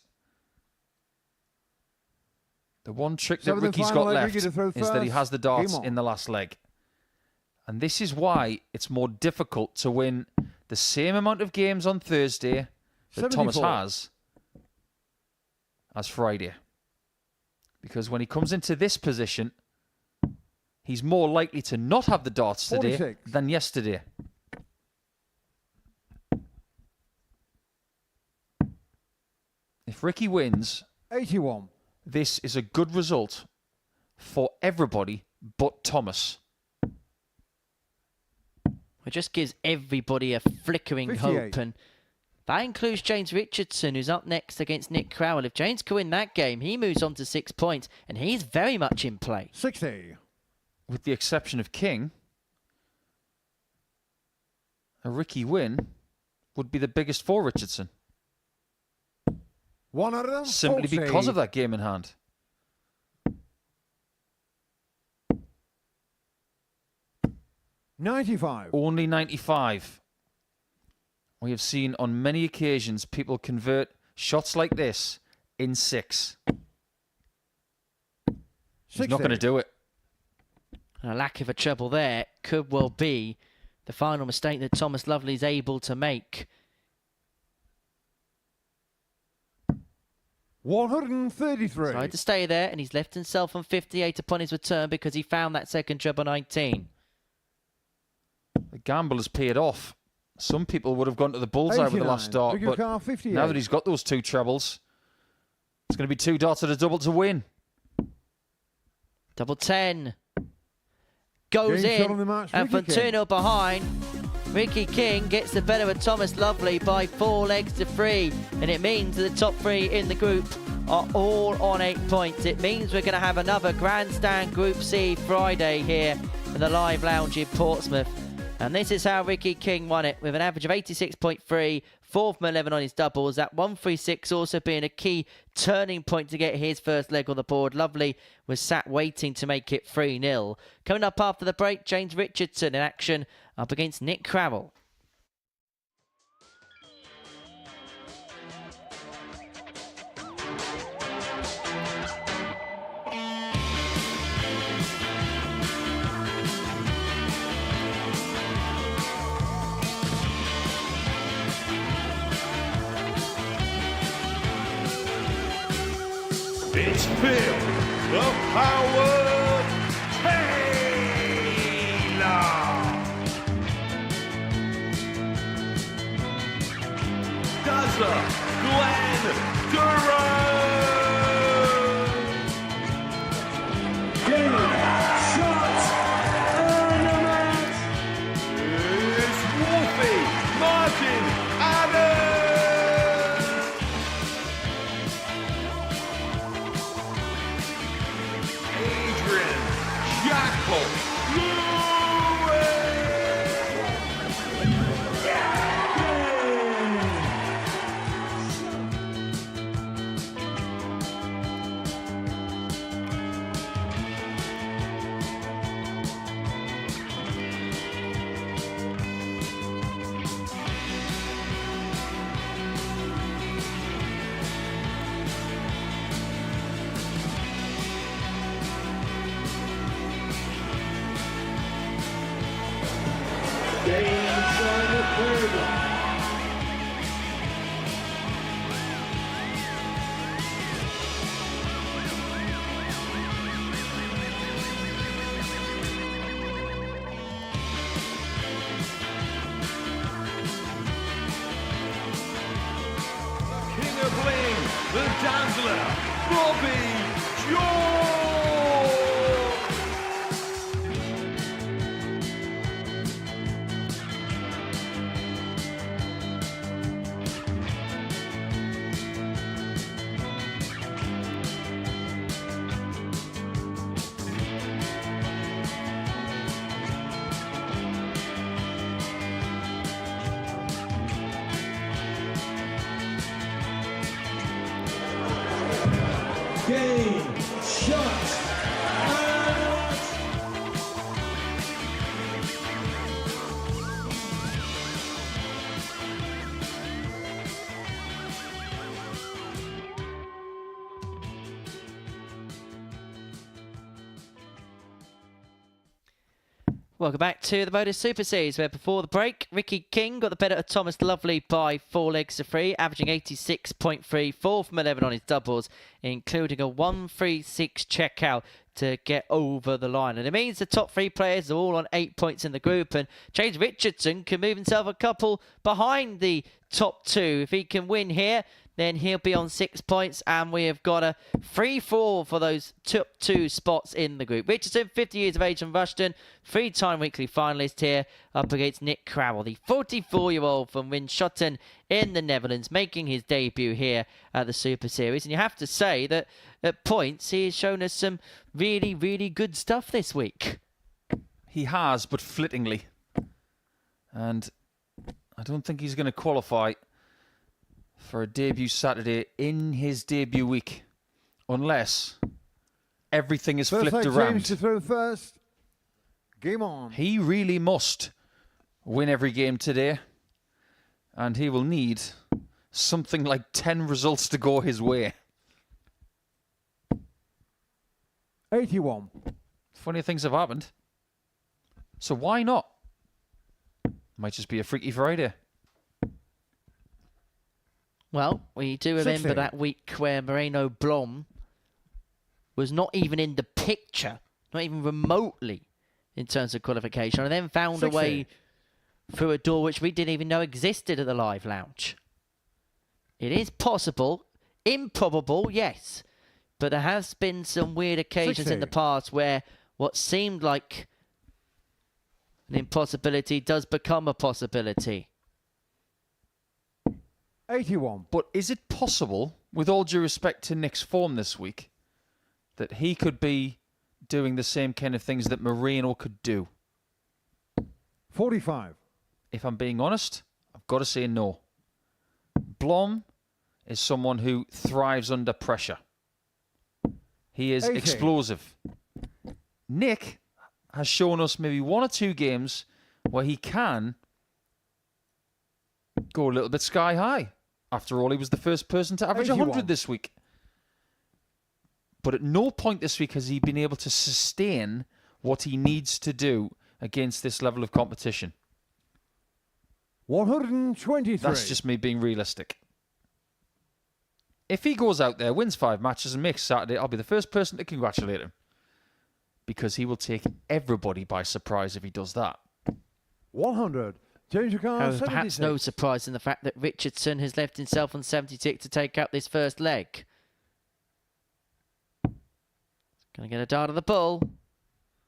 The one trick that 7th and Ricky's final got leg, left Ricky to throw is that he first. has the darts Game on. in the last leg. And this is why it's more difficult to win the same amount of games on Thursday that Thomas 74. has as Friday. Because when he comes into this position, he's more likely to not have the darts today 46. than yesterday. If Ricky wins, 81. this is a good result for everybody but Thomas. It just gives everybody a flickering 58. hope. And that includes James Richardson, who's up next against Nick Crowell. If James can win that game, he moves on to 6 points, and he's very much in play. 60. With the exception of King, a Ricky win would be the biggest for Richardson. 140. Simply because of that game in hand. $95. Only 95. We have seen on many occasions people convert shots like this in 6. He's not going to do it. And a lack of a treble there could well be the final mistake that Thomas Lovely is able to make. 133. Tried to stay there, and he's left himself on 58 upon his return because he found that second treble 19. The gamble has paid off. Some people would have gone to the bullseye with the last 89. dart, Ricky but Ricard, 58. now that he's got those 2 trebles, it's going to be 2 darts at a double to win. Double 10. Goes Game shot on in, the match, and Ricky from King. 2-0 behind, Ricky King gets the better of Thomas Lovely by 4 legs to 3, and it means that the top 3 in the group are all on 8 points. It means we're going to have another Grandstand Group C Friday here in the Live Lounge in Portsmouth. And this is how Ricky King won it, with an average of 86.3, 4 from 11 on his doubles. That 136 also being a key turning point to get his first leg on the board. Lovely was sat waiting to make it 3-0. Coming up after the break, James Richardson in action up against Nick Cravell. It's Phil, the Power Taylor. Dazzler, Glenn Durant. Shots and a match. It's Wolfie, Martin, Adam. Adrian, Jackal, King of Bling, the Dazzler, Bobby George. Game, shot, and Welcome back to the Modus Super Series, where before the break, Ricky King got the better of Thomas Lovely by 4 legs to 3, averaging 86.3, 4 from 11 on his doubles, including a 136 checkout to get over the line. And it means the top 3 players are all on 8 points in the group, and James Richardson can move himself a couple behind the top 2. If he can win here, then he'll be on 6 points, and we have got a free-for-all for those top 2 spots in the group. Richardson, 50 years of age from Rushden, 3-time weekly finalist here, up against Nick Cravell, the 44-year-old from Winschoten in the Netherlands, making his debut here at the Super Series. And you have to say that at points, he has shown us some really, really good stuff this week. He has, but flittingly. And I don't think he's going to qualify for a debut Saturday in his debut week, unless everything is First flipped leg, around. James to throw first. Game on. He really must win every game today, and he will need something like 10 results to go his way. 81. Funny things have happened. So why not? Might just be a Freaky Friday. Well, we do remember 60. that week where Moreno Blom was not even in the picture, not even remotely, in terms of qualification, and then found 60. a way through a door which we didn't even know existed at the Live Lounge. It is possible, improbable, yes, but there has been some weird occasions 60. in the past where what seemed like an impossibility does become a possibility. 81. But is it possible with all due respect to Nick's form this week, that he could be doing the same kind of things that Moreno could do? 45. If I'm being honest, I've got to say no. Blom is someone who thrives under pressure. He is 80. explosive. Nick has shown us maybe 1 or 2 games where he can go a little bit sky high. After all, he was the first person to average 81. 100 this week. But at no point this week has he been able to sustain what he needs to do against this level of competition. 123. That's just me being realistic. If he goes out there, wins 5 matches and makes Saturday, I'll be the first person to congratulate him. Because he will take everybody by surprise if he does that. 100. Change your car. Perhaps 76. no surprise in the fact that Richardson has left himself on 76 to take out this first leg. Going to get a dart of the bull.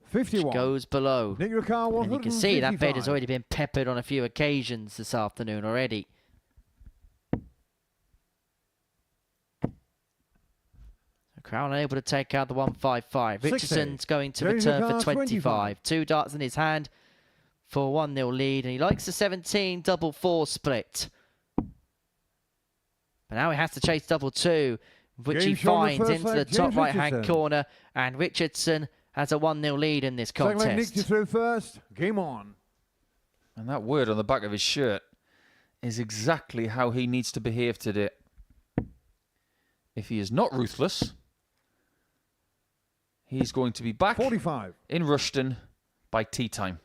51. Which goes below. Nick your car. And you can see that bed has 155. already been peppered on a few occasions this afternoon already. Crown unable to take out the 155. 60. Richardson's going to Change your return for car, 25. 2 darts in his hand for 1-0 lead. And he likes the 17 double 4 split. But now he has to chase double 2, which Game he shot on the finds first into the leg, top James right-hand Richardson. corner. And Richardson has a 1-0 lead in this Second leg, Nick contest. you through first. Game on. And that word on the back of his shirt is exactly how he needs to behave today. If he is not ruthless, he's going to be back 45. in Rushden by tea time.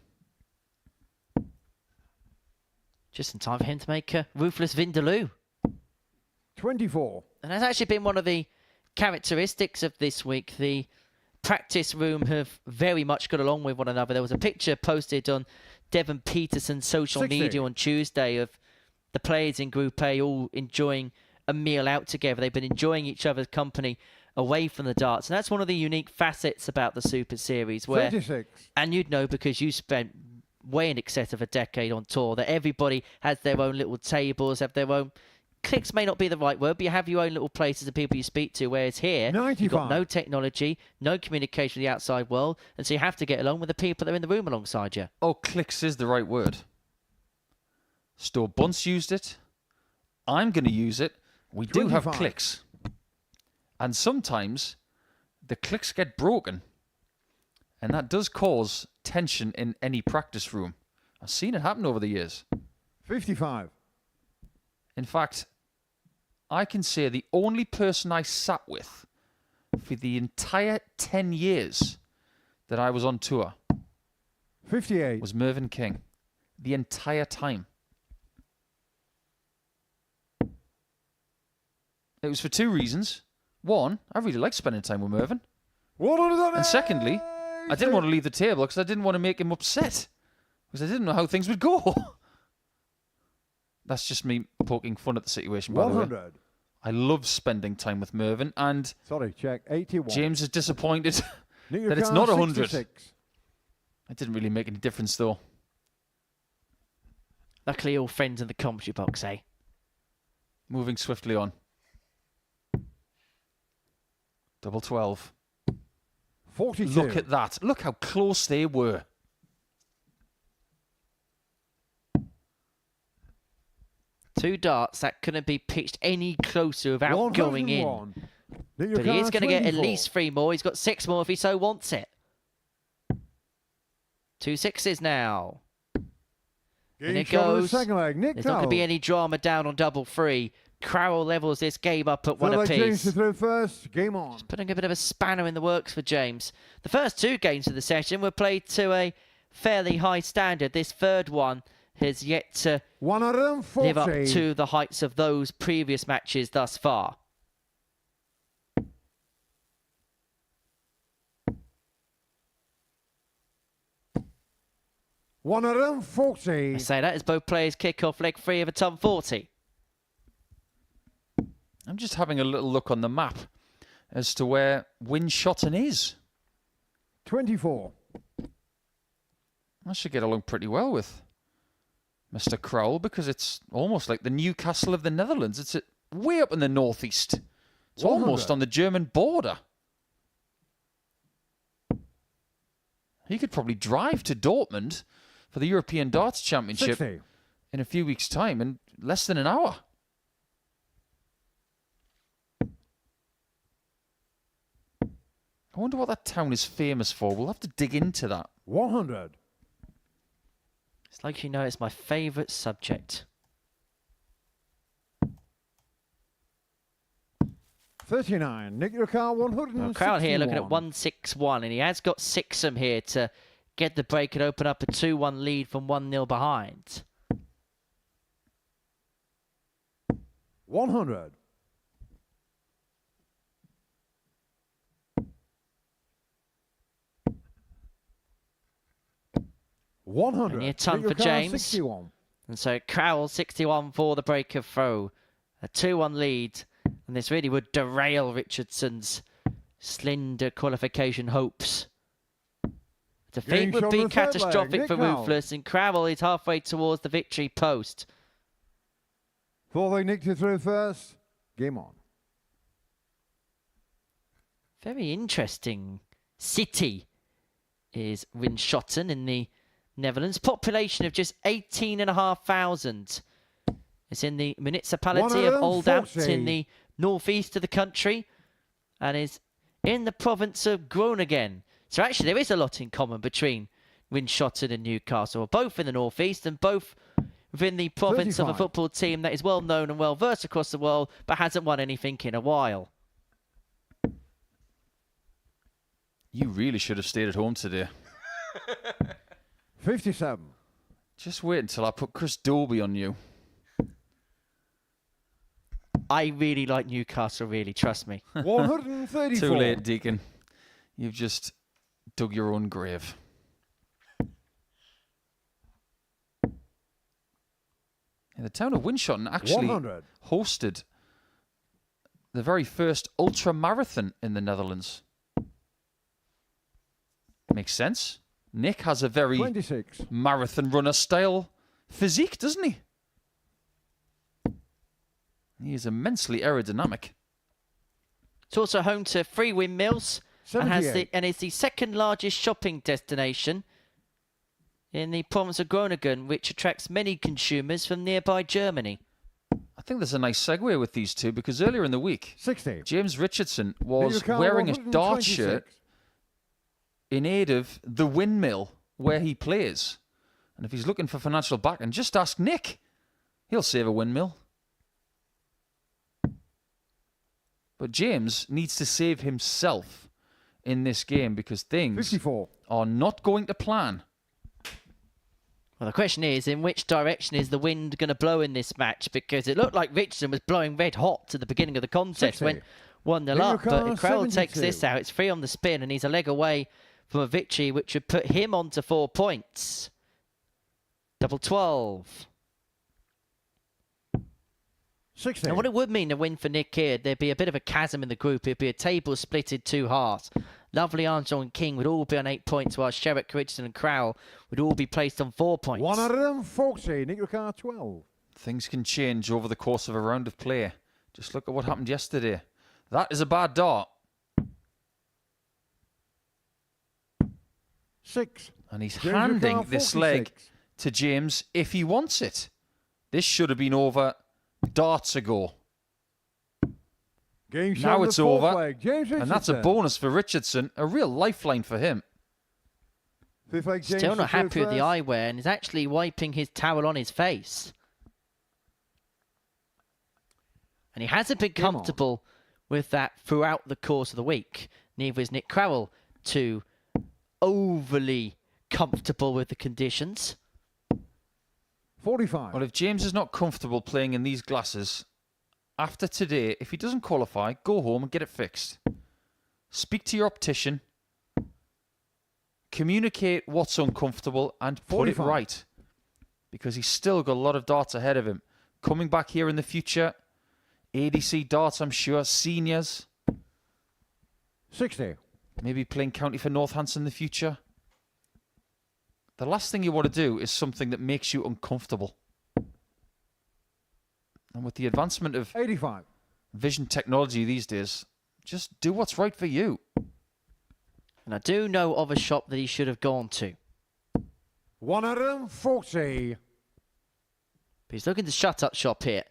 Just in time for him to make a ruthless Vindaloo. 24. And that's actually been one of the characteristics of this week. The practice room have very much got along with one another. There was a picture posted on Devon Peterson's social 60. media on Tuesday of the players in Group A all enjoying a meal out together. They've been enjoying each other's company away from the darts. And that's one of the unique facets about the Super Series where, 36. and you'd know because you spent way in excess of a decade on tour, that everybody has their own little tables, have their own... Cliques may not be the right word, but you have your own little places of people you speak to, whereas here, you've got 95. no technology, no communication with the outside world, and so you have to get along with the people that are in the room alongside you. Oh, clicks is the right word. Sto Bunce used it. I'm going to use it. We do have 25. clicks. And sometimes the clicks get broken. And that does cause tension in any practice room. I've seen it happen over the years. 55. In fact, I can say the only person I sat with for the entire 10 years that I was on tour 58. was Mervyn King. The entire time. It was for 2 reasons. One, I really liked spending time with Mervyn. And secondly, I didn't want to leave the table because I didn't want to make him upset. Because I didn't know how things would go. That's just me poking fun at the situation, by the way. 100. I love spending time with Mervyn, and Sorry, check. 81. James is disappointed Nick your that it's car, not 100. 66. It didn't really make any difference, though. Luckily, all friends in the commentary box, eh? Moving swiftly on. Double 12. 42. Look at that. Look how close they were. Two darts that couldn't be pitched any closer without going in. 101. Nick your But he car, is going to get at 24. least 3 more. He's got 6 more if he so wants it. 2 6s now. Game And it shot on the goes. second leg. Nick There's not going to be any drama down on double 3. Crowell levels this game up at 1 James apiece. to throw first. Game on. Putting a bit of a spanner in the works for James. The first 2 games of the session were played to a fairly high standard. This third one has yet to 140. live up to the heights of those previous matches thus far. I 140. say that as both players kick off leg 3 of a top 40. I'm just having a little look on the map as to where Winshotten is. 24. I should get along pretty well with Mr. Crowell because it's almost like the Newcastle of the Netherlands. It's way up in the northeast. It's 100. almost on the German border. He could probably drive to Dortmund for the European Darts Championship 60. in a few weeks' time in less than an hour. I wonder what that town is famous for. We'll have to dig into that. 100. It's like you know it's my favourite subject. 39. Nick your car 161. Well, Crowell here looking at 161, and he has got Sixham here to get the break and open up a 2-1 lead from 1-0 behind. 100. 100. And a ton Nick for your car James. 61. And so Crowell 61 for the break of throw. A 2-1 lead. And this really would derail Richardson's slender qualification hopes. Defeat Game would shot be on the third leg. catastrophic Nick for Crowell. Ruthless, and Crowell is halfway towards the victory post. Fourth leg Nick to throw first. Game on. Very interesting city is Winschoten in the Netherlands. Population of just 18,500. It's in the municipality of Oldambt in the northeast of the country and is in the province of Groningen. So actually there is a lot in common between Winschoten and Newcastle, both in the northeast and both within the province of a 35. football team that is well known and well versed across the world but hasn't won anything in a while. You really should have stayed at home today. 57. Just wait until I put Chris Dolby on you. I really like Newcastle, really, trust me. 134. Too late, Deacon. You've just dug your own grave. Yeah, the town of Winschoten actually 100. hosted the very first ultra marathon in the Netherlands. Makes sense. Nick has a very 26. marathon runner style physique, doesn't he? He is immensely aerodynamic. It's also home to 3 windmills and is the second largest shopping destination in the province of Groningen, which attracts many consumers from nearby Germany. I think there's a nice segue with these two because earlier in the week, 60. James Richardson was Newcastle wearing a dart 126. shirt in aid of the windmill where he plays. And if he's looking for financial backing, just ask Nick. He'll save a windmill. But James needs to save himself in this game because things 54. are not going to plan. Well, the question is, in which direction is the wind going to blow in this match? Because it looked like Richardson was blowing red hot to the beginning of the contest 60. when 1-0 up. But if Crowell takes this out, it's 3 on the spin and he's a leg away from a victory, which would put him on to 4 points. Double 12. 60. And what it would mean to win for Nick here, there'd be a bit of a chasm in the group. It'd be a table split in 2 halves. Lovely Armstrong and King would all be on 8 points, while Sherrock, Richardson and Crowell would all be placed on 4 points. 140. Nick your car 12. Things can change over the course of a round of play. Just look at what happened yesterday. That is a bad dart. 6. And he's James handing Ricard, this 46. leg to James if he wants it. This should have been over darts ago. Game shot Now on the it's fourth over. leg. James And that's a Richardson. bonus for Richardson. A real lifeline for him. Fifth leg, James Still not to throw happy with the first. eyewear and is actually wiping his towel on his face. And he hasn't been Game on. comfortable with that throughout the course of the week. Neither is Nick Crowell too overly comfortable with the conditions. 45. Well, if James is not comfortable playing in these glasses, after today, if he doesn't qualify, go home and get it fixed. Speak to your optician. Communicate what's uncomfortable and put it 45. right. Because he's still got a lot of darts ahead of him. Coming back here in the future, ADC darts, I'm sure, seniors. 60. Maybe playing county for Northampton in the future. The last thing you want to do is something that makes you uncomfortable. And with the advancement of 85. vision technology these days, just do what's right for you. And I do know of a shop that he should have gone to. 140. But he's looking to shut up shop here.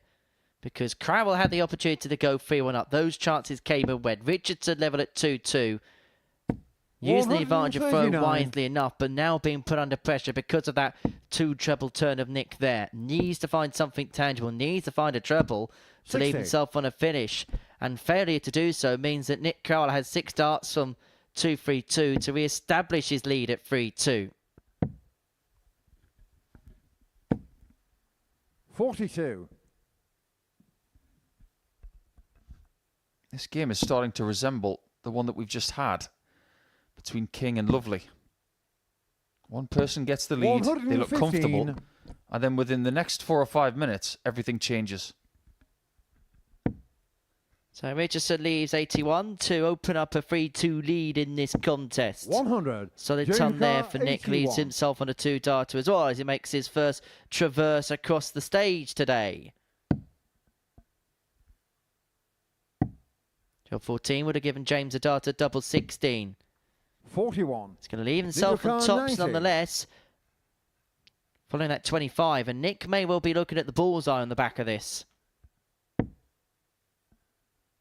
Because Crowell had the opportunity to go 3-1 up. Those chances came and went. Richardson level at 2-2. Using the advantage of throw 139. wisely enough, but now being put under pressure because of that 2-treble turn of Nick there. Needs to find something tangible. Needs to find a treble to leave 60. himself on a finish. And failure to do so means that Nick Crowell has 6 darts from 2-3-2 to re-establish his lead at 3-2. 42. This game is starting to resemble the one that we've just had between King and Lovely. One person gets the lead, they look comfortable, 115. and then within the next 4 or 5 minutes, everything changes. So Richardson leaves 81 to open up a 3-2 lead in this contest. 100. Solid ton there Jennifer, for Nick. 81. Leads himself on a 2-darter as well as he makes his first traverse across the stage today. Job 14 would have given James a darter double 16. 41. He's going to leave himself on Car tops 90. nonetheless. Following that 25. And Nick may well be looking at the bullseye on the back of this.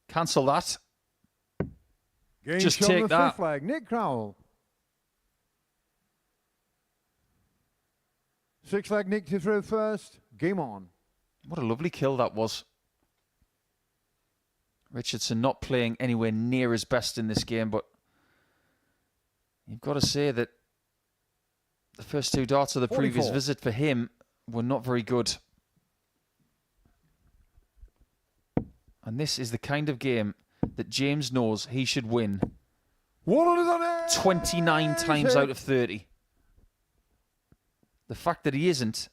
Cancel that. Game Just shot on take the that. fifth flag. Nick Crowell. 6 flag Nick to throw first. Game on. What a lovely kill that was. Richardson not playing anywhere near his best in this game, but you've got to say that the first 2 darts of the previous 44. visit for him were not very good. And this is the kind of game that James knows he should win 100 on it. 29 times out of 30. The fact that he isn't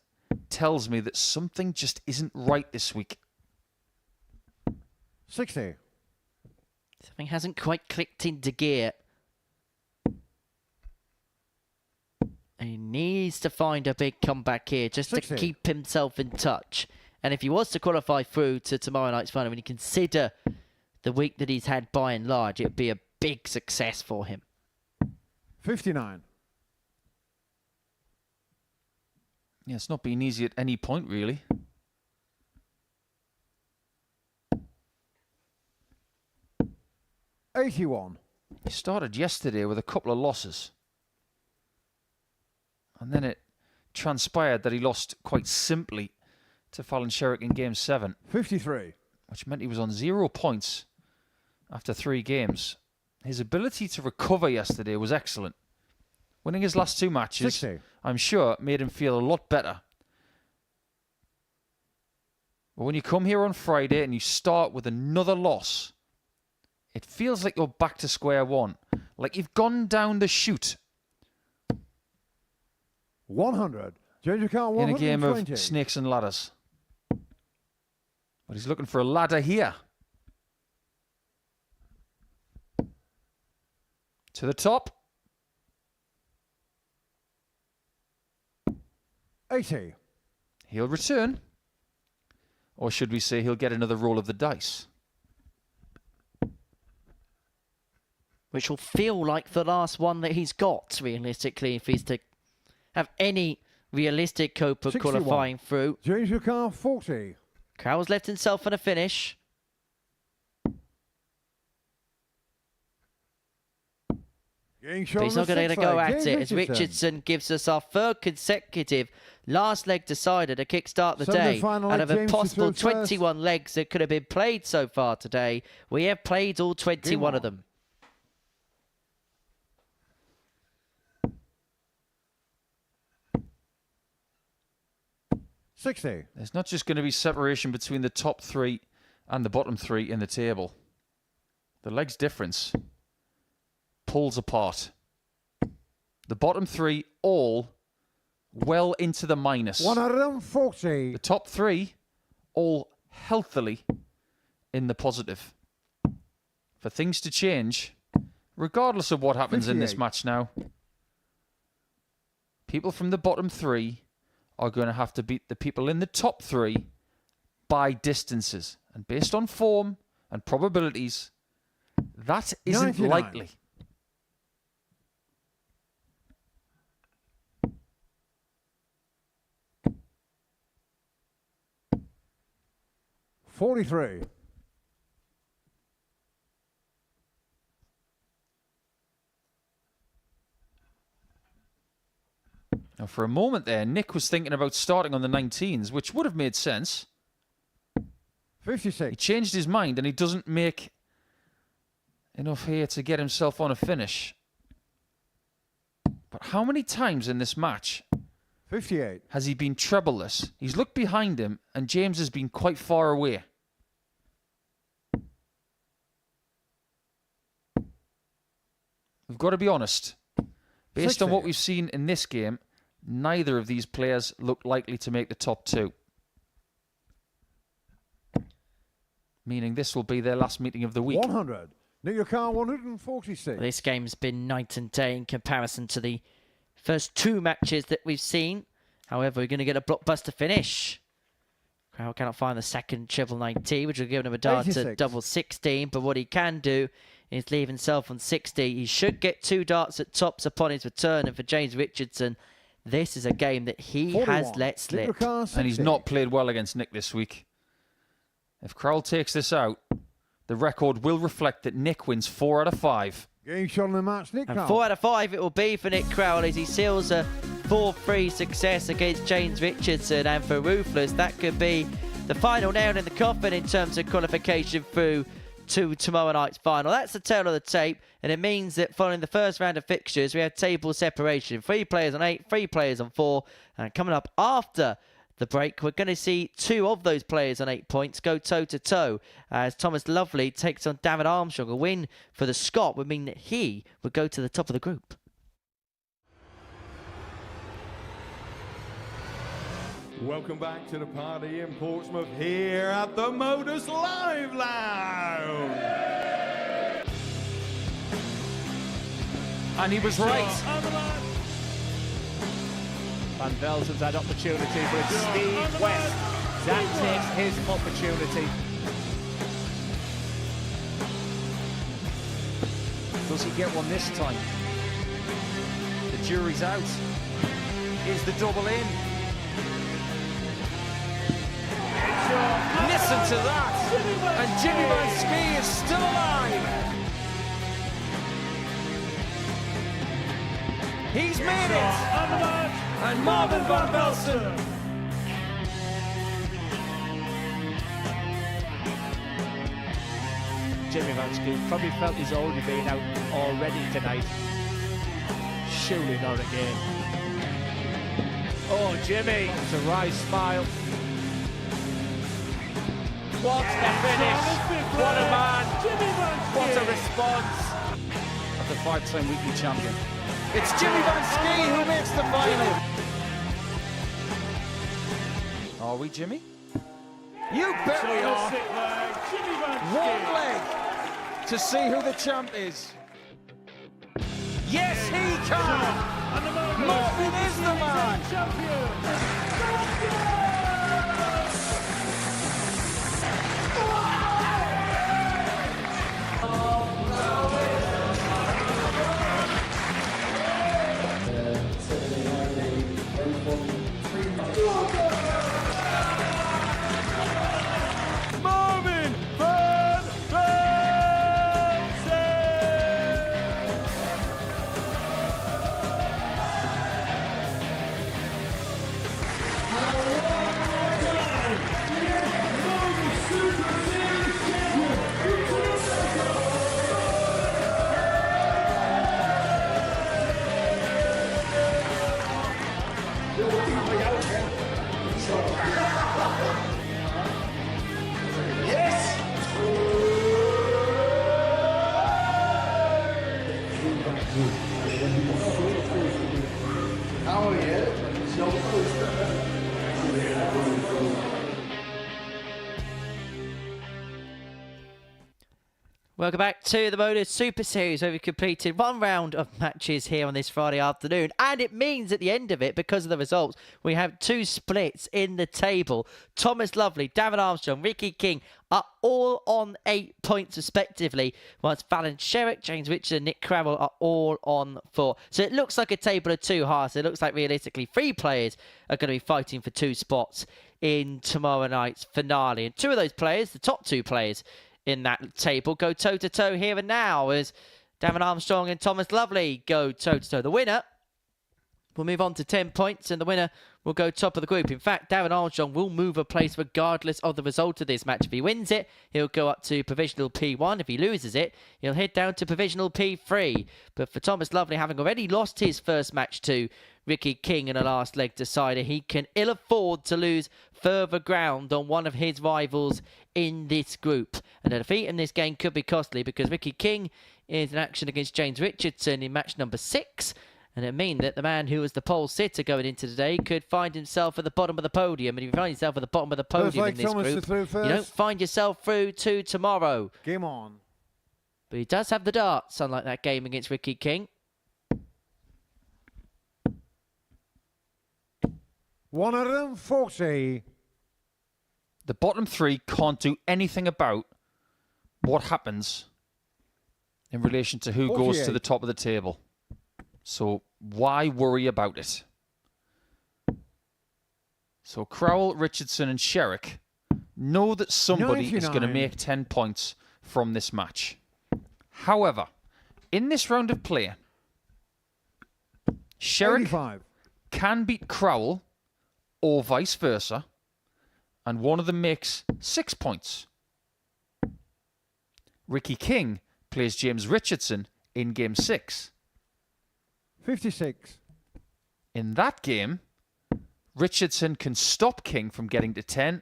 tells me that something just isn't right this week. 60. Something hasn't quite clicked into gear. And he needs to find a big comeback here just 60. to keep himself in touch. And if he was to qualify through to tomorrow night's final, when you consider the week that he's had by and large, it would be a big success for him. 59. Yeah, it's not been easy at any point, really. $81. He started yesterday with a couple of losses. And then it transpired that he lost quite simply to Fallon Sherrock in Game 7, 53. which meant he was on 0 points after 3 games. His ability to recover yesterday was excellent. Winning his last 2 matches, 60. I'm sure, made him feel a lot better. But when you come here on Friday and you start with another loss, it feels like you're back to square one. Like you've gone down the chute 100. Change your count. in a 120. game of snakes and ladders. But he's looking for a ladder here. To the top. 80. He'll return. Or should we say he'll get another roll of the dice? Which will feel like the last one that he's got, realistically, if he's to have any realistic hope of 61. qualifying through. Change your car. 40. Crowell's left himself on a finish. Game shot But he's on not the going to sixth go flag. at James it as Richardson gives us our third consecutive last leg decider to kickstart the day. Semi-final Out leg, of a James to possible throw first. 21 legs that could have been played so far today, we have played all 21 of them. $60. There's not just going to be separation between the top 3 and the bottom 3 in the table. The legs difference pulls apart. The bottom 3 all well into the minus. 140. The top 3 all healthily in the positive. For things to change, regardless of what happens in this 58. match now, people from the bottom 3 are going to have to beat the people in the top 3 by distances. And based on form and probabilities, that isn't 99. likely. $43. Now, for a moment there, Nick was thinking about starting on the 19s, which would have made sense. 56. He changed his mind, and he doesn't make enough here to get himself on a finish. But how many times in this match 58. has he been trebleless? He's looked behind him, and James has been quite far away. We've got to be honest. Based on what we've seen in this game, neither of these players look likely to make the top two. Meaning this will be their last meeting of the week. 100. Nick your car 146. This game's been night and day in comparison to the first two matches that we've seen. However, we're going to get a blockbuster finish. Crowd cannot find the second triple 90, which will give him a dart to 86. double 16. But what he can do is leave himself on 60. He should get 2 darts at tops upon his return. And for James Richardson, this is a game that he 41. has let Nick slip. your car 60. And he's not played well against Nick this week. If Crowell takes this out, the record will reflect that Nick wins 4 out of 5. Game shot on the match, Nick And Crowell. 4 out of 5 it will be for Nick Crowell as he seals a 4-3 success against James Richardson. And for Ruthless, that could be the final nail in the coffin in terms of qualification through to tomorrow night's final. That's the tail of the tape, and it means that following the first round of fixtures, we have table separation. 3 players on 8, 3 players on 4, and coming up after the break, we're going to see 2 of those players on 8 points go toe-to-toe as Thomas Lovely takes on David Armstrong. A win for the Scot would mean that he would go to the top of the group. Welcome back to the party in Portsmouth here at the Modus Live Lounge. And he was right. Van Velzen's had opportunity, but it's Steve West that takes his opportunity. Does he get one this time? The jury's out. Is the double in? Listen to that! And Jimmy Van Ski is still alive! He's made it! And Marvin Van Velsen! Jimmy Van Ski probably felt he's already been out already tonight. Surely not again. Oh, Jimmy! It's a wry smile. What a finish! What a man! What a response! Of the 5-time weekly champion. It's Jimmy Van Ski who makes the final! Are we, Jimmy? You bet we are! One leg to see who the champ is. Yes, he can! Marvin is the man! Marvin Van Velzen! Welcome back to the Modus Super Series, where we completed one round of matches here on this Friday afternoon. And it means at the end of it, because of the results, we have 2 splits in the table. Thomas Lovely, Darren Armstrong, Ricky King are all on 8 points respectively, whilst Fallon Sherrock, James Richard and Nick Crowell are all on 4. So it looks like a table of 2 halves. It looks like realistically 3 players are going to be fighting for 2 spots in tomorrow night's finale. And 2 of those players, the top 2 players in that table, go toe-to-toe here and now as Darren Armstrong and Thomas Lovely go toe-to-toe. The winner will move on to 10 points and the winner will go top of the group. In fact, Darren Armstrong will move a place regardless of the result of this match. If he wins it, he'll go up to Provisional P1. If he loses it, he'll head down to Provisional P3. But for Thomas Lovely, having already lost his first match to Ricky King in a last leg decider, he can ill afford to lose further ground on one of his rivals in this group. And a defeat in this game could be costly because Ricky King is in action against James Richardson in match number 6. And it means that the man who was the pole sitter going into today could find himself at the bottom of the podium. And if you find yourself at the bottom of the podium in this group, you don't find yourself through to tomorrow. Game on. But he does have the darts, unlike that game against Ricky King. 140. The bottom 3 can't do anything about what happens in relation to who goes to the top of the table. So why worry about it? So Crowell, Richardson and Sherrock know that somebody is going to make 10 points from this match. However, in this round of play, Sherrock 85. can beat Crowell or vice versa, and one of them makes 6 points. Ricky King plays James Richardson in game 6. 56. In that game, Richardson can stop King from getting to 10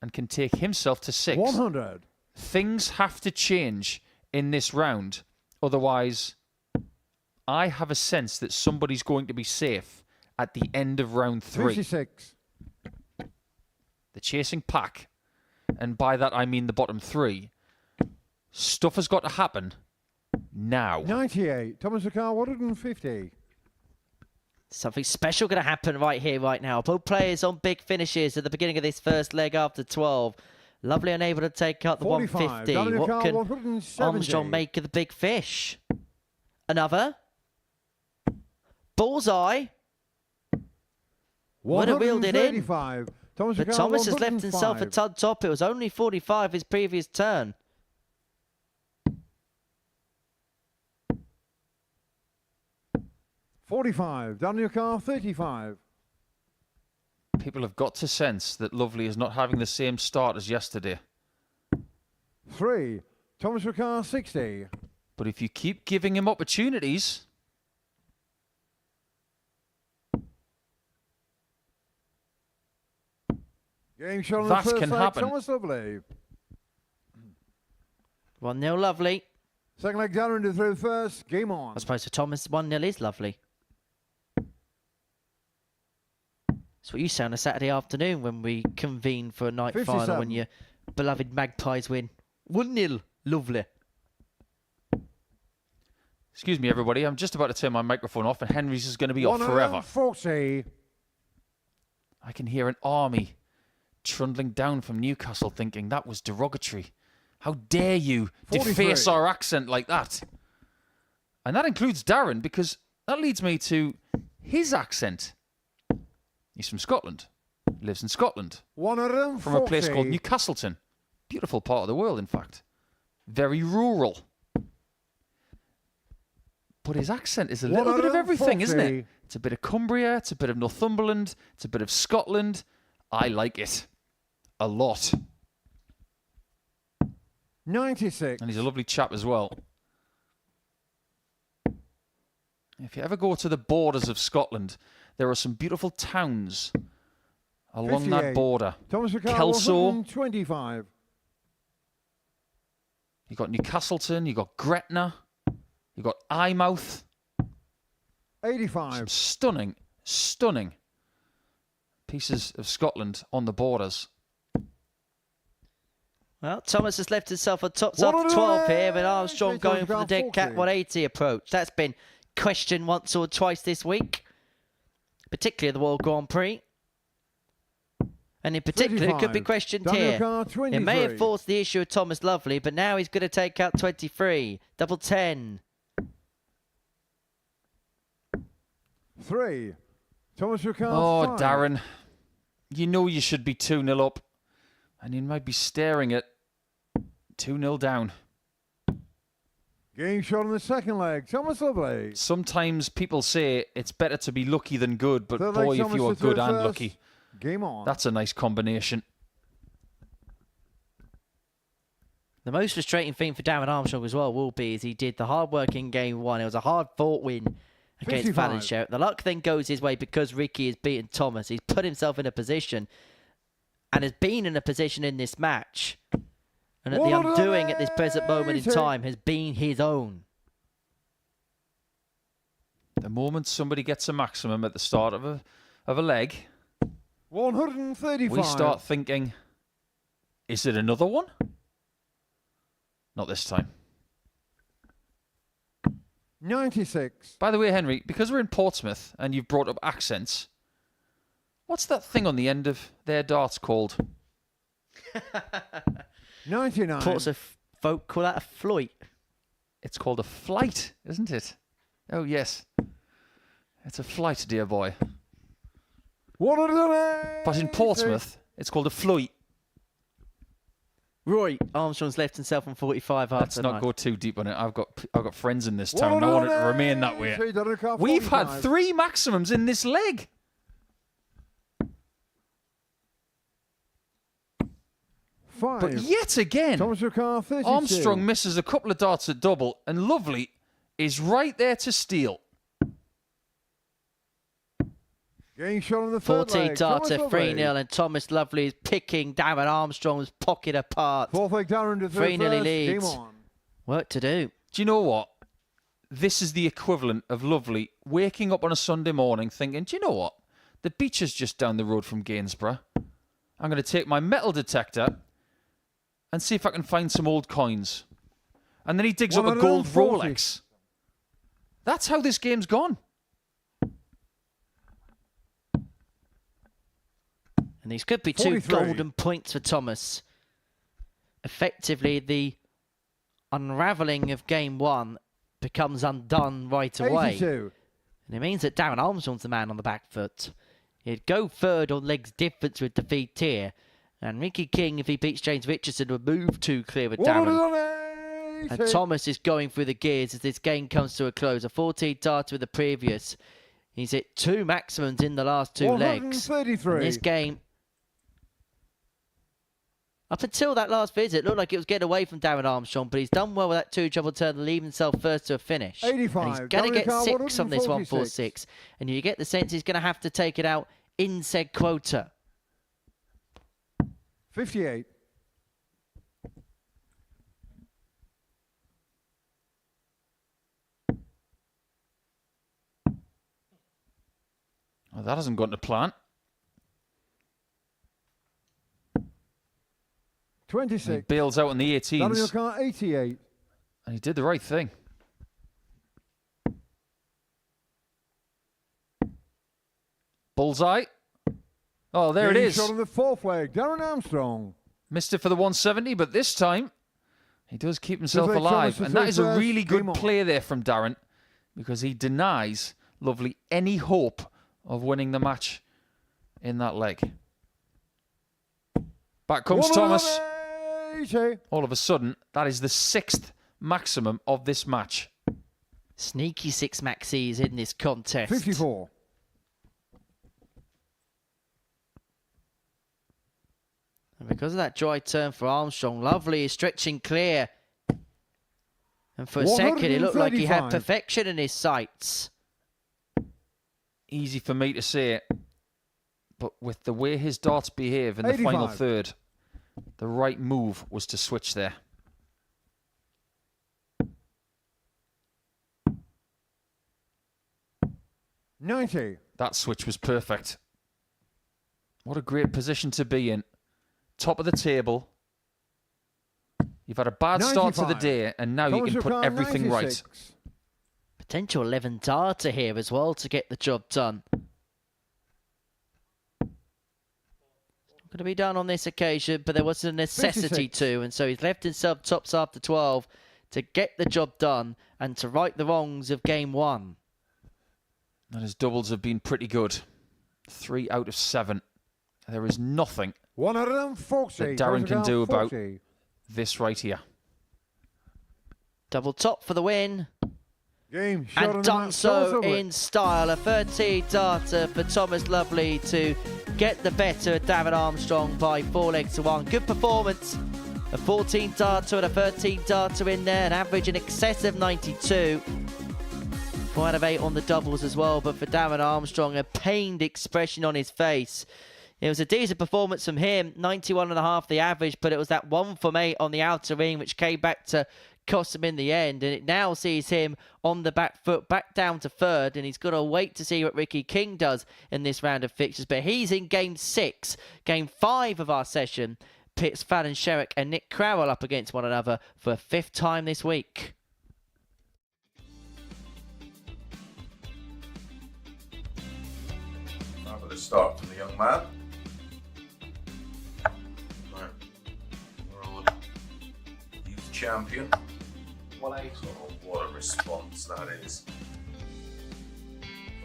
and can take himself to 6. 100. Things have to change in this round. Otherwise, I have a sense that somebody's going to be safe at the end of round 3. 56. The chasing pack, and by that I mean the bottom 3. Stuff has got to happen now. 98. Thomas McCarr, 150. Something special going to happen right here, right now. Both players on big finishes at the beginning of this first leg after 12. Lovely unable to take out the 150. What can 170. Armstrong make of the big fish? Another. Bullseye. Would have wheeled it in. But Thomas has left himself a tud top. It was only 45 his previous turn. $45. Down your car, 35. People have got to sense that Lovely is not having the same start as yesterday. 3. Thomas McCarr, 60. But if you keep giving him opportunities, Game shot on that the first can leg, happen. Thomas Lovely. 1-0 Lovely. Second leg down into through first. Game on. I suppose for Thomas, 1-0 is Lovely. That's what you say on a Saturday afternoon when we convene for a night 57. final when your beloved Magpies win. 1-0 Lovely. excuse me everybody, I'm just about to turn my microphone off and Henry's is going to be off forever. 140. I can hear an army trundling down from Newcastle thinking that was derogatory. How dare you 43. deface our accent like that? And that includes Darren, because that leads me to his accent. He's from Scotland. Lives in Scotland. 140. From a place called Newcastleton. Beautiful part of the world, in fact. Very rural. But his accent is a little bit of everything, isn't it? It's a bit of Cumbria, it's a bit of Northumberland, it's a bit of Scotland. I like it. A lot. 96. And he's a lovely chap as well. If you ever go to the borders of Scotland, there are some beautiful towns along 58. that border. Thomas McCarr, Kelso. 125. You've got Newcastleton, you've got Gretna, you've got Eyemouth. 85. Some stunning, stunning pieces of Scotland on the borders. Well, Thomas has left himself on top of 12 here, and Armstrong going for the dead cat 180 approach. That's been questioned once or twice this week, particularly at the World Grand Prix. And in particular, it could be questioned here. It may have forced the issue of Thomas Lovely, but now he's going to take out 23. Double 10. 3. Thomas Ricard. Oh, 5. Darren. You know you should be 2-0 up. And you might be staring at 2-0 down. Game shot in the second leg. Thomas Lovely. Sometimes people say it's better to be lucky than good, but Third boy, leg, if Thomas you are to good third and first. lucky, Game on. that's a nice combination. The most frustrating thing for Darren Armstrong as well will be is he did the hard work in game 1. It was a hard-fought win against 55. Fallon Sherrock. The luck then goes his way because Ricky has beaten Thomas. He's put himself in a position and has been in a position in this match. And that the undoing at this present moment in time has been his own. The moment somebody gets a maximum at the start of a leg, 135. we start thinking, is it another one? Not this time. 96. By the way, Henry, because we're in Portsmouth and you've brought up accents, what's that thing on the end of their darts called? 99. Portsmouth folk call that a floit. It's called a flight, isn't it? Oh, yes. It's a flight, dear boy. 180. But in Portsmouth, it's called a flight. Roy Armstrong's left himself on 45 after Let's not tonight. go too deep on it. I've got friends in this town. I want it to remain that way. We've had 3 maximums in this leg. 5. But yet again, Thomas Ricard, 32. Armstrong misses a couple of darts at double, and Lovely is right there to steal. Game shot on the third 14 leg. darts Thomas at 3-0, Lovely. and Thomas Lovely is picking Darren Armstrong's pocket apart. Fourth leg, Darren to third 3-0 first. leads. Game on. Work to do. Do you know what? This is the equivalent of Lovely waking up on a Sunday morning thinking, do you know what? The beach is just down the road from Gainsborough. I'm going to take my metal detector and see if I can find some old coins. And then he digs up a gold 140. Rolex. That's how this game's gone. And these could be 2 43. golden points for Thomas. Effectively, the unravelling of game 1 becomes undone right away. 82. And it means that Darren Armstrong's the man on the back foot. He'd go third on legs difference with defeat here. And Ricky King, if he beats James Richardson, would move 2 clear of Darren. 180. And Thomas is going through the gears as this game comes to a close. A 14 dart with the previous. He's hit 2 maximums in the last 2 legs. 133. And this game, up until that last visit, looked like it was getting away from Darren Armstrong, but he's done well with that 2 double turn to leave himself first to a finish. 85. And he's going to get Dominic 6 on this 146. 146. And you get the sense he's going to have to take it out in said quota. 58. Well, that hasn't gone to plan. 26. He bails out on the Daniel 18s, Carr, 88. and he did the right thing. Bullseye. Oh, there it Game is. shot on the fourth leg. Darren Armstrong. Missed it for the 170, but this time he does keep himself Fifth leg, alive. Thomas And that is a first. really good Game on. play there from Darren, because he denies Lovely any hope of winning the match in that leg. Back comes Thomas. 180. All of a sudden, that is the 6th maximum of this match. Sneaky 6 maxis in this contest. 54. And because of that dry turn for Armstrong, Lovely is stretching clear. And for a second, it looked like he had 135. perfection in his sights. Easy for me to say, but with the way his darts behave in the final 85. third, the right move was to switch there. $90. That switch was perfect. What a great position to be in. Top of the table. You've had a bad start to the 95. day, and now you can put everything right. Potential 11 darter here as well to get the job done. Going to be done on this occasion, but there was a necessity 56. to, and so he's left himself tops after 12 to get the job done and to right the wrongs of game 1. And his doubles have been pretty good. 3 out of 7. There is nothing 140. that Darren can do about 40. this right here. Double top for the win. Game shot on And the done mat. so Thomas in style. A 13 darter for Thomas Lovely to get the better of David Armstrong by 4 legs to 1. Good performance. A 14 darter and a 13 darter in there, an average in excess of 92. 4 out of 8 on the doubles as well, but for David Armstrong, a pained expression on his face. It was a decent performance from him, 91.5 the average, but it was that 1 from 8 on the outer ring which came back to cost him in the end, and it now sees him on the back foot, back down to 3rd, and he's got to wait to see what Ricky King does in this round of fixtures. But he's in game 6. Game 5 of our session pits Fallon Sherrock and Nick Crowell up against one another for a 5th time this week. Fabulous start from the young man. Right. World Youth Champion. Oh, what a response that is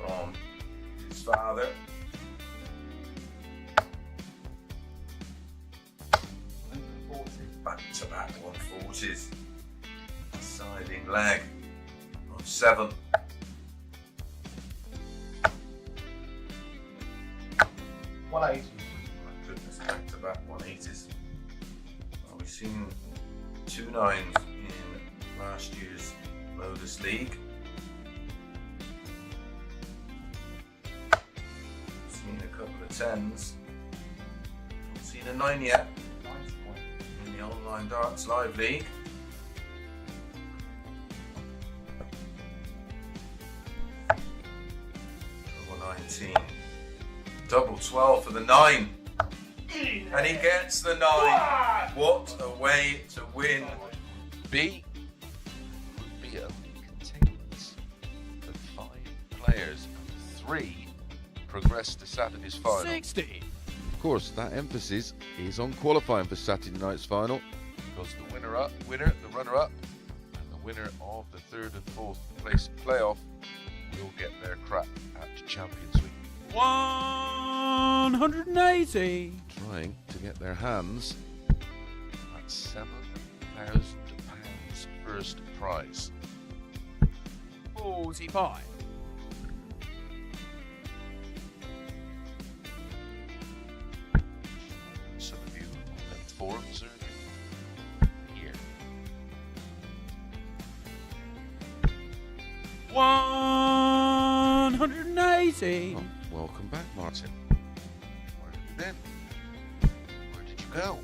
from his father. Back-to-back 140s. Siding leg of 7. My goodness, back-to-back 180s. Well, we've seen 2 9s in last year's Modus League. Seen a couple of 10s. Not seen a 9 yet in the Online Darts Live League. Double 19. Double 12 for the 9. And he gets the 9. What a way to win. B. Rubio contains the 5 players. 3 progress to Saturday's final. 60. Of course, that emphasis is on qualifying for Saturday night's final, because the winner, the runner-up, and the winner of the 3rd and 4th place playoff will get their crack at Champions League. 180. Trying to get their hands at £7,000 first prize. 45. Some of you on the forums are here. 180. Oh, welcome back, Martin. Where have you been? Where did you go?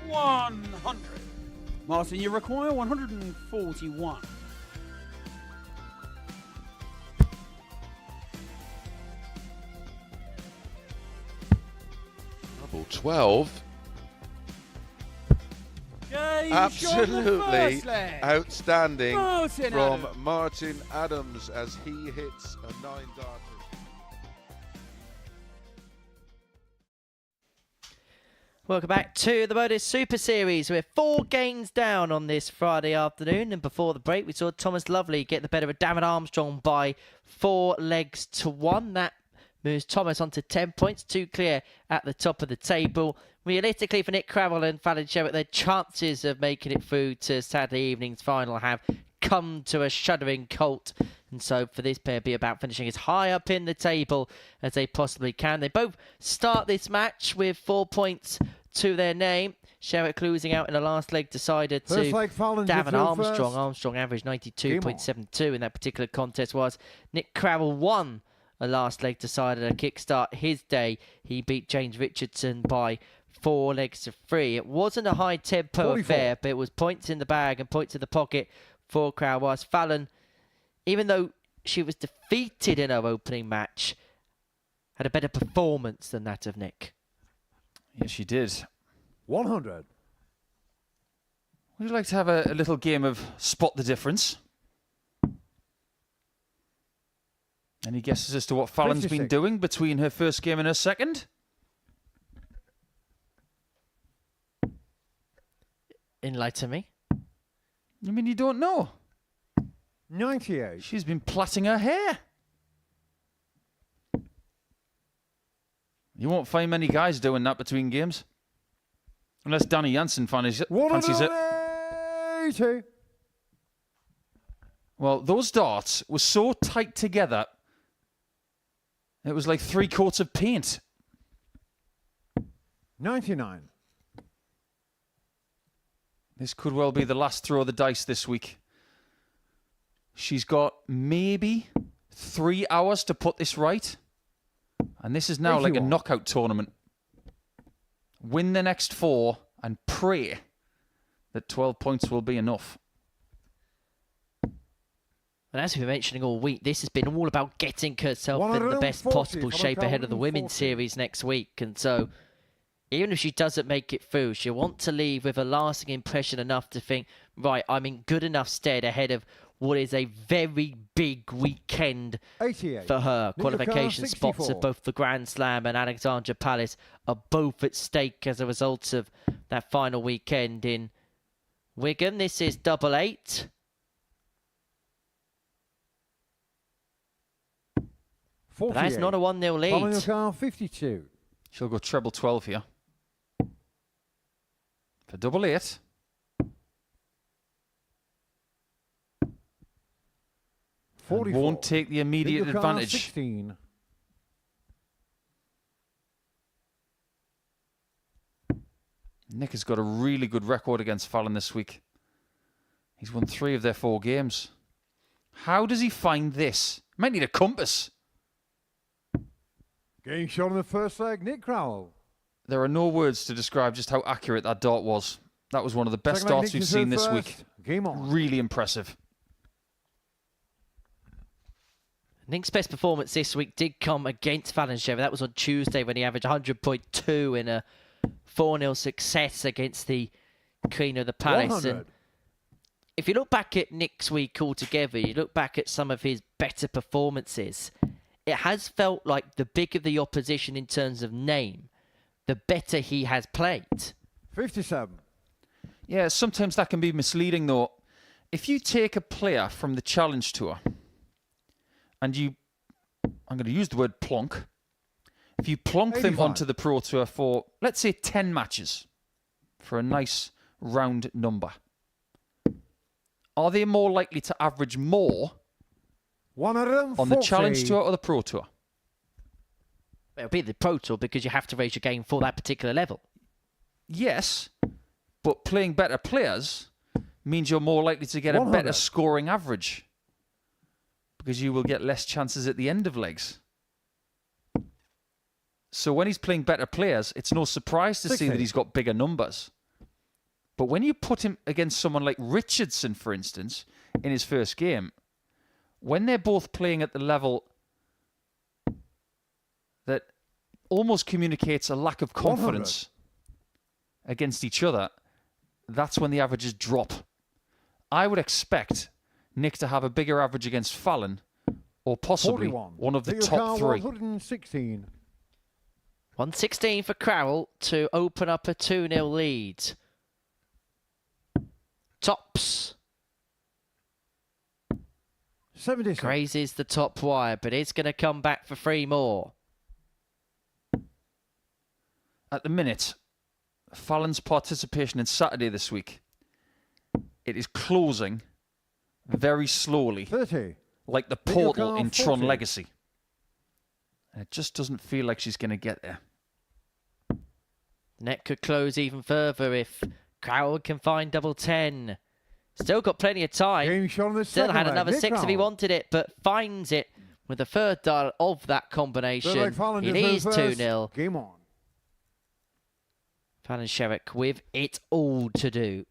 100. Martin, you require 141. Double 12. Game Absolutely outstanding Martin from Adams. Martin Adams as he hits a 9-darter. Welcome back to the Modus Super Series. We're 4 games down on this Friday afternoon, and before the break we saw Thomas Lovely get the better of David Armstrong by 4 legs to 1. That moves Thomas on to 10 points, 2 clear at the top of the table. Realistically, for Nick Crowell and Fallon Sherrock, their chances of making it through to Saturday evening's final have come to a shuddering halt. And so for this pair, be about finishing as high up in the table as they possibly can. They both start this match with 4 points to their name. Sherrock losing out in the last leg decider to David Armstrong. Armstrong averaged 92.72 in that particular contest, was Nick Crowell won a last leg decider to kickstart his day. He beat James Richardson by 4 legs to 3. It wasn't a high tempo affair, but it was points in the bag and points in the pocket for Crowell. Whilst Fallon, even though she was defeated in her opening match, had a better performance than that of Nick. Yes, she did. 100. Would you like to have a little game of spot the difference? Any guesses as to what Fallon's been 56. doing between her first game and her second? Enlighten me. You mean you don't know? 98. She's been plaiting her hair. You won't find many guys doing that between games. Unless Danny Jansen fancies it. 180. Well, those darts were so tight together, it was like 3 coats of paint. 99. This could well be the last throw of the dice this week. She's got maybe 3 hours to put this right. And this is now like a 81. knockout tournament. Win the next 4 and pray that 12 points will be enough. And as we've been mentioning all week, this has been all about getting herself in the best 140 possible for shape ahead of the 140. women's series next week. And so, even if she doesn't make it through, she'll want to leave with a lasting impression enough to think, right, I'm in good enough stead ahead of what is a very big weekend 88. for her. Nicola, Qualification spots 64. of both the Grand Slam and Alexandra Palace are both at stake as a result of that final weekend in Wigan. This is double 8. 48. But that's not a 1-0 Following lead. the car, 52. She'll go treble 12 here. For double 8. And 44. won't take the immediate Nicola, advantage. 16. Nick has got a really good record against Fallon this week. He's won 3 of their 4 games. How does he find this? Might need a compass. Game shot in the first leg, Nick Crowell. There are no words to describe just how accurate that dart was. That was one of the best Second leg, darts Nick we've to seen serve this first. week. Game on. Really impressive. Nick's best performance this week did come against Fallon Sherry. That was on Tuesday when he averaged 100.2 in a 4-0 success against the Queen of the Palace. 100. And if you look back at Nick's week altogether, you look back at some of his better performances, it has felt like the bigger the opposition in terms of name, the better he has played. 57. Yeah, sometimes that can be misleading though. If you take a player from the Challenge Tour and I'm going to use the word plonk, if you plonk them 85. onto the Pro Tour for, let's say, 10 matches for a nice round number, are they more likely to average more 140. on the Challenge Tour or the Pro Tour? It'll be the Pro Tour because you have to raise your game for that particular level. Yes, but playing better players means you're more likely to get a 100. better scoring average because you will get less chances at the end of legs. So when he's playing better players, it's no surprise to see 60. that he's got bigger numbers. But when you put him against someone like Richardson, for instance, in his first game, when they're both playing at the level that almost communicates a lack of confidence against each other, that's when the averages drop. I would expect Nick to have a bigger average against Fallon or possibly 41. one of the Nicola, top 3. 116. 116 for Crowell to open up a 2-0 lead. Tops. 76. Grazes the top wire, but it's going to come back for 3 more. At the minute, Fallon's participation in Saturday this week, it is closing very slowly, 30. like the Nicola, portal in Tron 40. Legacy. And it just doesn't feel like she's going to get there. Net could close even further if Crowell can find double 10. Still got plenty of time. Game shot in the Still second had leg, another Nick 6 if he Crowell. wanted it, but finds it with the third dial of that Third combination. leg, Fallon It to serve is first. 2-0. Game on. Fallon Sherrock with it all to do.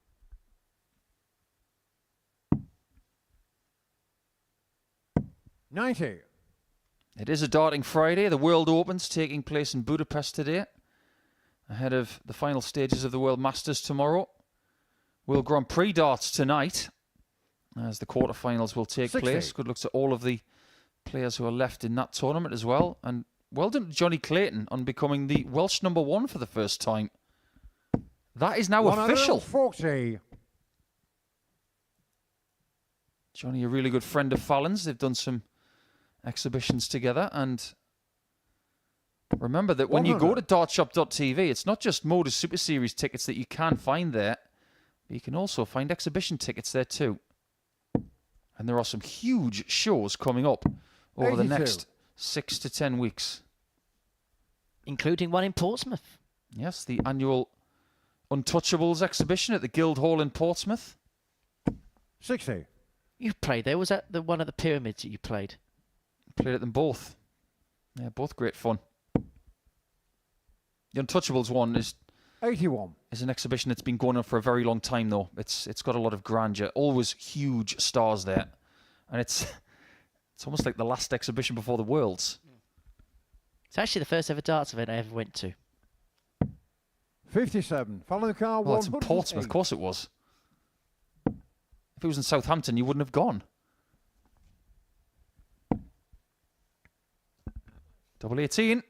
$90. It is a darting Friday. The World Open's taking place in Budapest today, ahead of the final stages of the World Masters tomorrow. World Grand Prix darts tonight as the quarterfinals will take 60. place. Good luck to all of the players who are left in that tournament as well. And well done to Johnny Clayton on becoming the Welsh #1 for the first time. That is now official. 140. Johnny, a really good friend of Fallon's. They've done some exhibitions together. And remember that when you go to dartshop.tv, it's not just Modus Super Series tickets that you can find there. But you can also find exhibition tickets there too. And there are some huge shows coming up over the 82. next 6 to 10 weeks. Including one in Portsmouth. Yes, the annual Untouchables exhibition at the Guildhall in Portsmouth. 60. You played there. Was that the one at the Pyramids that you played? Played at them both. Yeah, both great fun. The Untouchables one is 81. Is an exhibition that's been going on for a very long time, though. It's got a lot of grandeur. Always huge stars there. And it's almost like the last exhibition before the Worlds. It's actually the first ever darts event I ever went to. 57. Following the car, Well, it's in 108. Portsmouth. Of course it was. If it was in Southampton, you wouldn't have gone. Double 18.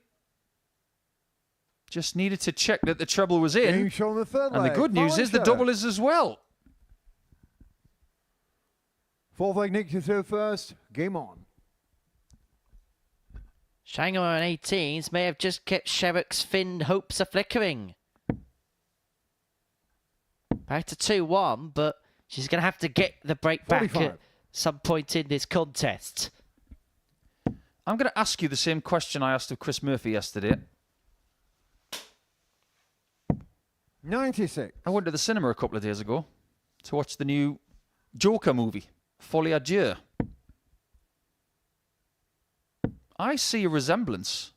Just needed to check that the treble was in. Game show on the third And the leg. good news is the double is as well. Fourth leg, Nick, you through first. Game on. Shanghai on 18s may have just kept Sherrock's Finn hopes a flickering. Back to 2-1, but she's going to have to get the break back 45. at some point in this contest. I'm going to ask you the same question I asked of Chris Murphy yesterday. 96. I went to the cinema a couple of days ago to watch the new Joker movie, Folie à Dieu. I see a resemblance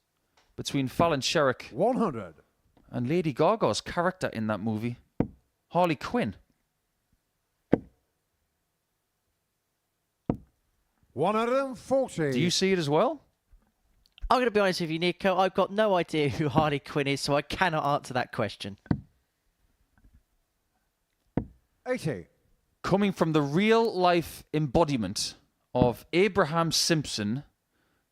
between Fallon Sherrock 100. and Lady Gaga's character in that movie, Harley Quinn. 140. Do you see it as well? I'm going to be honest with you, Nico. I've got no idea who Harley Quinn is, so I cannot answer that question. 80. Coming from the real-life embodiment of Abraham Simpson,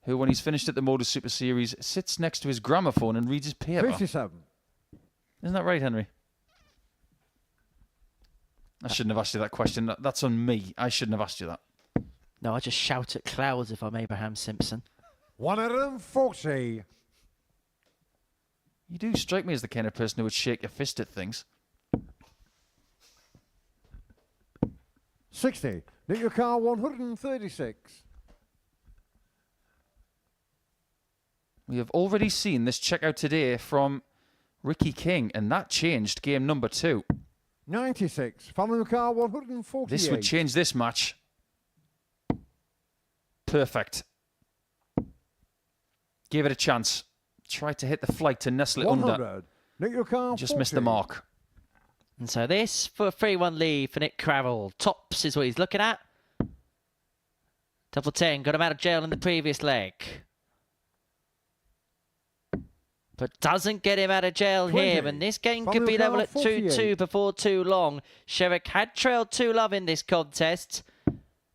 who, when he's finished at the Modus Super Series, sits next to his gramophone and reads his paper. 57. Isn't that right, Henry? I shouldn't have asked you that question. That's on me. I shouldn't have asked you that. No, I just shout at clouds if I'm Abraham Simpson. 140. You do strike me as the kind of person who would shake your fist at things. 60. Nick your car, 136. We have already seen this checkout today from Ricky King, and that changed game number 2. 96. Following the car, 148. This would change this match. Perfect. Gave it a chance. Tried to hit the flight to nestle it 100. under. Nick your car, Just 40. missed the mark. And so this for a 3-1 lead for Nick Cravell. Tops is what he's looking at. Double 10, got him out of jail in the previous leg. But doesn't get him out of jail 20. here. And this game could Final be level car, at 2-2 48. before too long. Sherrock had trailed 2-love in this contest.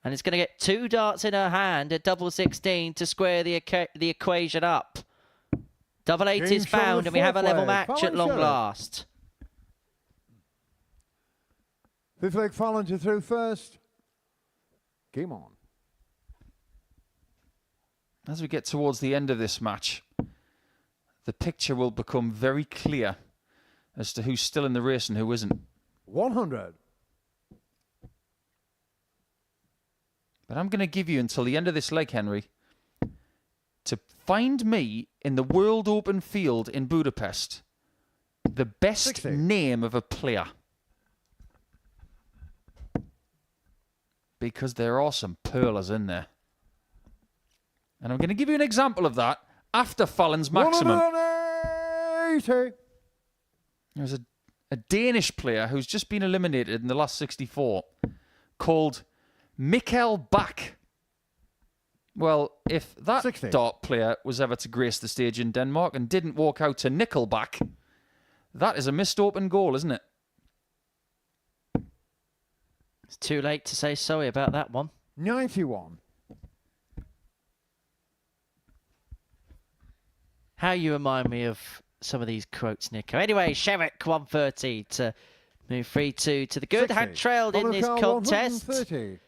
And it's going to get 2 darts in her hand at double 16 to square the equation up. Double 8 Game is show on found the and we have a fourth level leg. match at Fallon long Sherrock. last. Fifth leg, Fallon to through first. Game on. As we get towards the end of this match, the picture will become very clear as to who's still in the race and who isn't. 100. But I'm going to give you until the end of this leg, Henry, to find me in the World Open field in Budapest the best 60. name of a player. Because there are some pearlers in there. And I'm going to give you an example of that after Fallon's maximum. 180. There's a Danish player who's just been eliminated in the last 64 called Mikkel Bak. Well, if that 60. dart player was ever to grace the stage in Denmark and didn't walk out to Nickelback, that is a missed open goal, isn't it? It's too late to say sorry about that one. 91. How you remind me of some of these quotes, Nico. Anyway, Sherrock 130 to move 3-2 to the good. 60. Had trailed in this Volunteer contest. 130.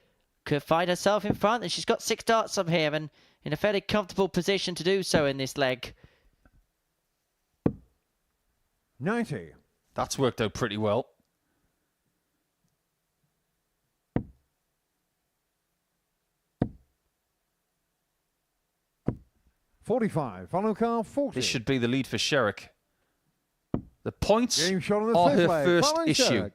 Could find herself in front, and she's got 6 darts from here and in a fairly comfortable position to do so in this leg. 90. That's worked out pretty well. $45. Final car 40. This should be the lead for Sherrock. The points Game shot on the are fifth her leg. first Fallon issue. Sherrock.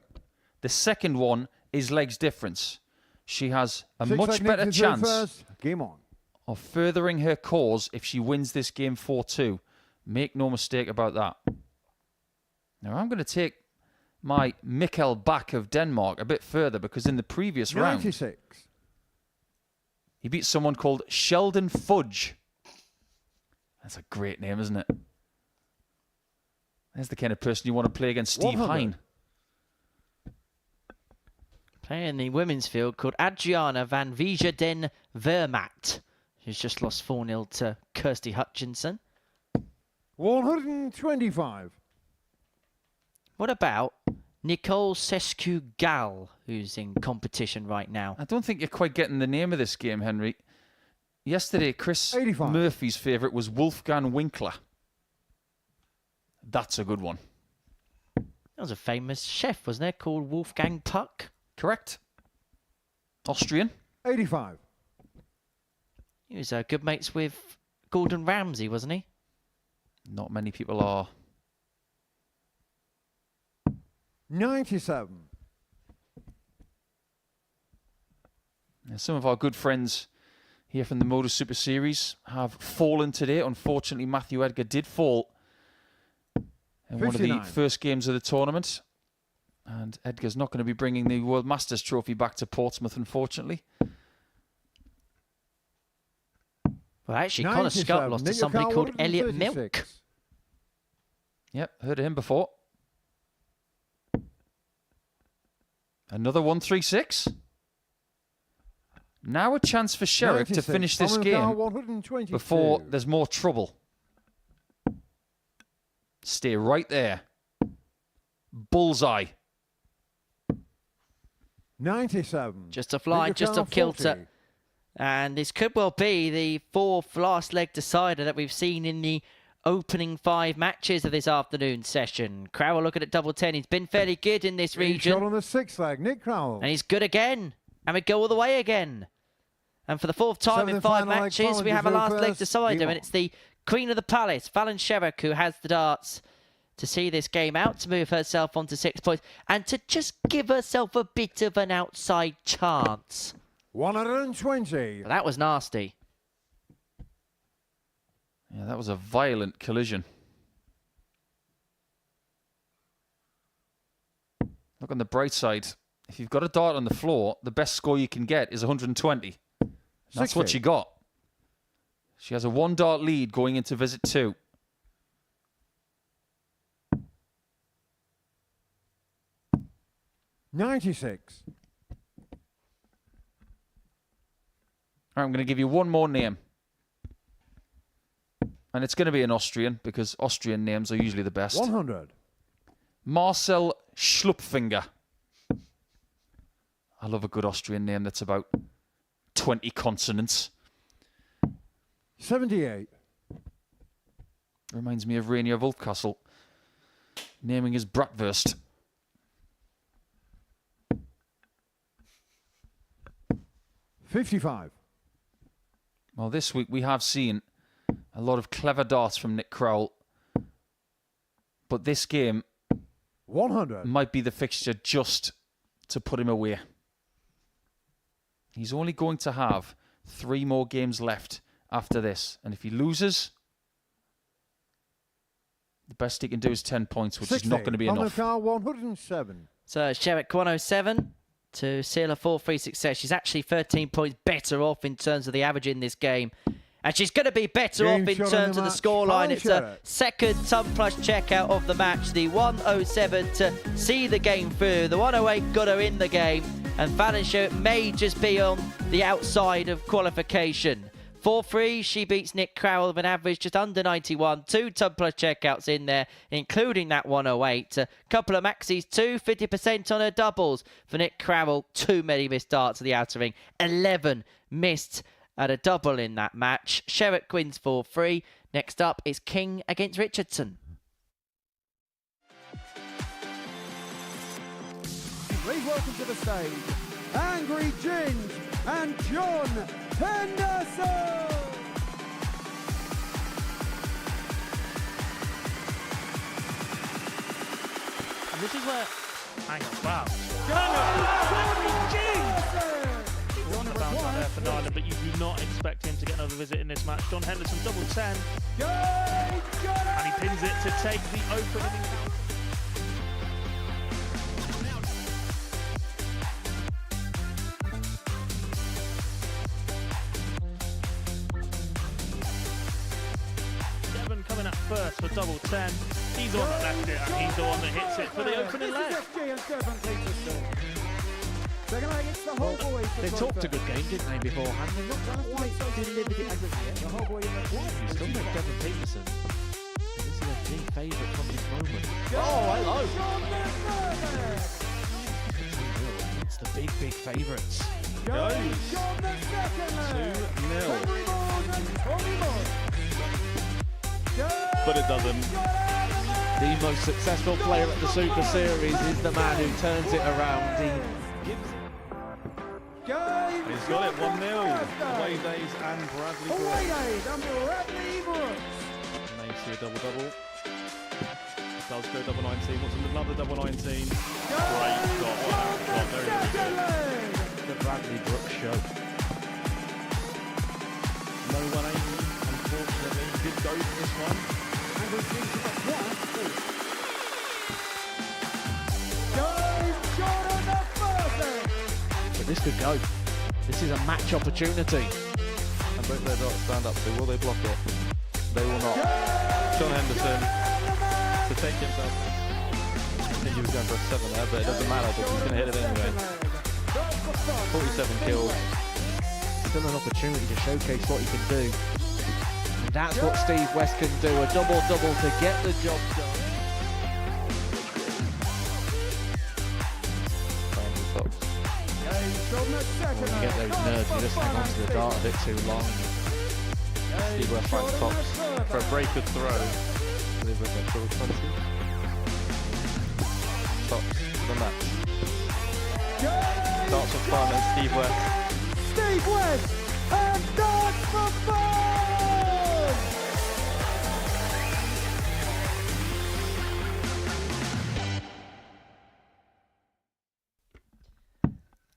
The second one is legs difference. She has a Six much leg better Nick to through chance first. Game on. of furthering her cause if she wins this game 4-2. Make no mistake about that. Now I'm going to take my Mikkel back of Denmark a bit further because in the previous round 96. he beat someone called Sheldon Fudge. That's a great name, isn't it? There's the kind of person you want to play against Steve 100. Hine. Player in the women's field called Adriana van Vierden Vermaat, who's just lost 4-0 to Kirsty Hutchinson. 125. What about Nicole Sescu-Gal, who's in competition right now? I don't think you're quite getting the name of this game, Henry. Yesterday, Chris 85. Murphy's favourite was Wolfgang Winkler. That's a good one. That was a famous chef, wasn't there, called Wolfgang Puck? Correct. Austrian. 85. He was good mates with Gordon Ramsay, wasn't he? Not many people are. 97. Now, some of our good friends here from the Modus Super Series have fallen today. Unfortunately, Matthew Edgar did fall in one of the 59. first games of the tournament. And Edgar's not going to be bringing the World Masters trophy back to Portsmouth, unfortunately. Well, actually, Connor Scott lost to somebody called Elliot Milk. Yep, heard of him before. Another 136. Now a chance for Sherrock to 96. finish this Final car game 122. before there's more trouble. Stay right there. Bullseye. 97. Just off line, just off kilter. And this could well be the 4th last leg decider that we've seen in the opening 5 matches of this afternoon session. Crowell looking at double 10. He's been fairly good in this region. Shot on the 6th leg, Nick Crowell. And he's good again. And we go all the way again. And for the 4th time in 5 final leg, matches, we Fallon have a last leg first. decider. Game And it's the Queen of the Palace, Fallon Sherrock, who has the darts to see this game out, to move herself on to 6 points, and to just give herself a bit of an outside chance. 120. That was nasty. Yeah, that was a violent collision. Look on the bright side. If you've got a dart on the floor, the best score you can get is 120. That's what 60. she got. She has a 1 dart lead going into visit 2. $96. All right, I'm going to give you one more name. And it's going to be an Austrian, because Austrian names are usually the best. 100. Marcel Schlupfinger. I love a good Austrian name that's about 20 consonants. 78. Reminds me of Rainier Wolfcastle naming his Bratwurst. $55. Well, this week we have seen a lot of clever darts from Nick Crowell. But this game 100. might be the fixture just to put him away. He's only going to have 3 more games left after this. And if he loses, the best he can do is 10 points, which 60. is not going to be On enough. the car 107. So Sherrock 107 to seal a 4-3 success. She's actually 13 points better off in terms of the average in this game. And she's going to be better Game off in shot in terms the of the match. scoreline. Fallon It's a Sherrock. second ton plus checkout of the match. The 107 to see the game through. The 108 got her in the game. and Fallon Sherrock may just be on the outside of qualification. 4-3, she beats Nick Crowell with an average just under 91. 2 ton plus checkouts in there, including that 108. A couple of maxis too, 50% on her doubles for Nick Crowell. Too many missed darts at the outer ring. 11 missed at a double in that match. Sherrock wins 4-3. Next up is King against Richardson. Please welcome to the stage, Angry Ginge and John Henderson. And this is where... Hang on, wow. John Bounce out there for Nyland, but you do not expect him to get another visit in this match. John Henderson, double 10. And he pins it to take the opening. Devon coming up first for double 10. He's the one that left it, and he's the one that hits it for the opening leg. They talked a good game, didn't they, beforehand? They're not quite delivered it as of yet. You still make Devon Peterson. This is a big favourite from this moment. Oh, hello! It's the big favourites. Goes 2-0. But it doesn't. The most successful player at the Super Series is the man who turns it around. He's got it 1-0. Away days and Bradley Brooks. May see a double-double. Does go double 19. Wants another double 19. Great shot. Wow. Very, very good. The Bradley Brooks show. No 180, unfortunately. Did go for this one. But this could go. This is a match opportunity. And both their dots stand up, so will they block it? They will not. John Henderson to take himself. I think he was going for a 7 there, but it doesn't matter because he's going to hit it anyway. 47 kills. Still an opportunity to showcase what he can do. And that's what Steve West can do. A double-double to get the job done. When you get those nerves, you just hang on to the dart a bit too long. Steve West finds tops For a breaker throw. Steve West at 20. Tops for the match. Darts for fun and Steve West. Steve West and Darts for Fun!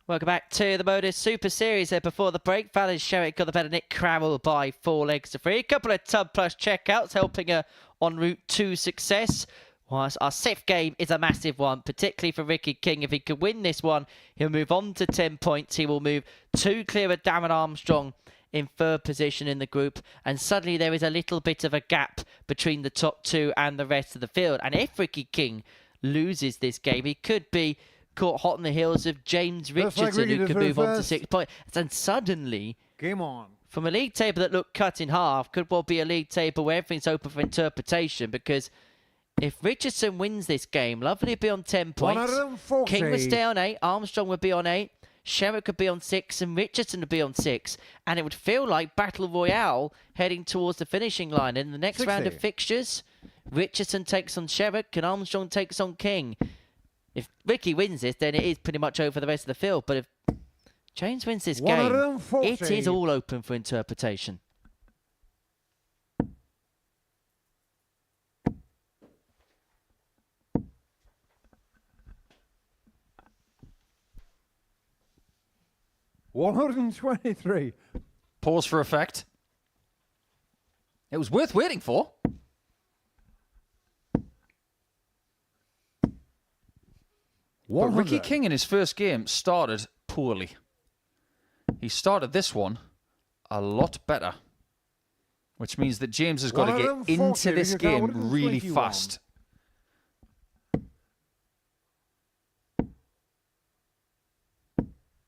Welcome back to the Modus Super Series there before the break. Fallon Sherrock got the better Nick Crowell by 4 legs to 3. A couple of tub plus checkouts helping her en route to success. Whilst our 6th game is a massive one, particularly for Ricky King. If he could win this one, he'll move on to 10 points. He will move 2 clear of Darren Armstrong in 3rd position in the group. And suddenly there is a little bit of a gap between the top 2 and the rest of the field. And if Ricky King loses this game, he could be caught hot on the heels of James Richardson, who could move on to 6 points. And suddenly, game on. From a league table that looked cut in half, could well be a league table where everything's open for interpretation, because if Richardson wins this game, Lovely would be on 10 points. King would stay on 8. Armstrong would be on 8. Sherrock could be on 6. And Richardson would be on 6. And it would feel like Battle Royale heading towards the finishing line. In the next round of fixtures, Richardson takes on Sherrock and Armstrong takes on King. If Ricky wins this, then it is pretty much over the rest of the field. But if James wins this game, it is all open for interpretation. $123. Pause for effect. It was worth waiting for. But Ricky King in his first game started poorly. He started this one a lot better, which means that James has got to get into this game really fast.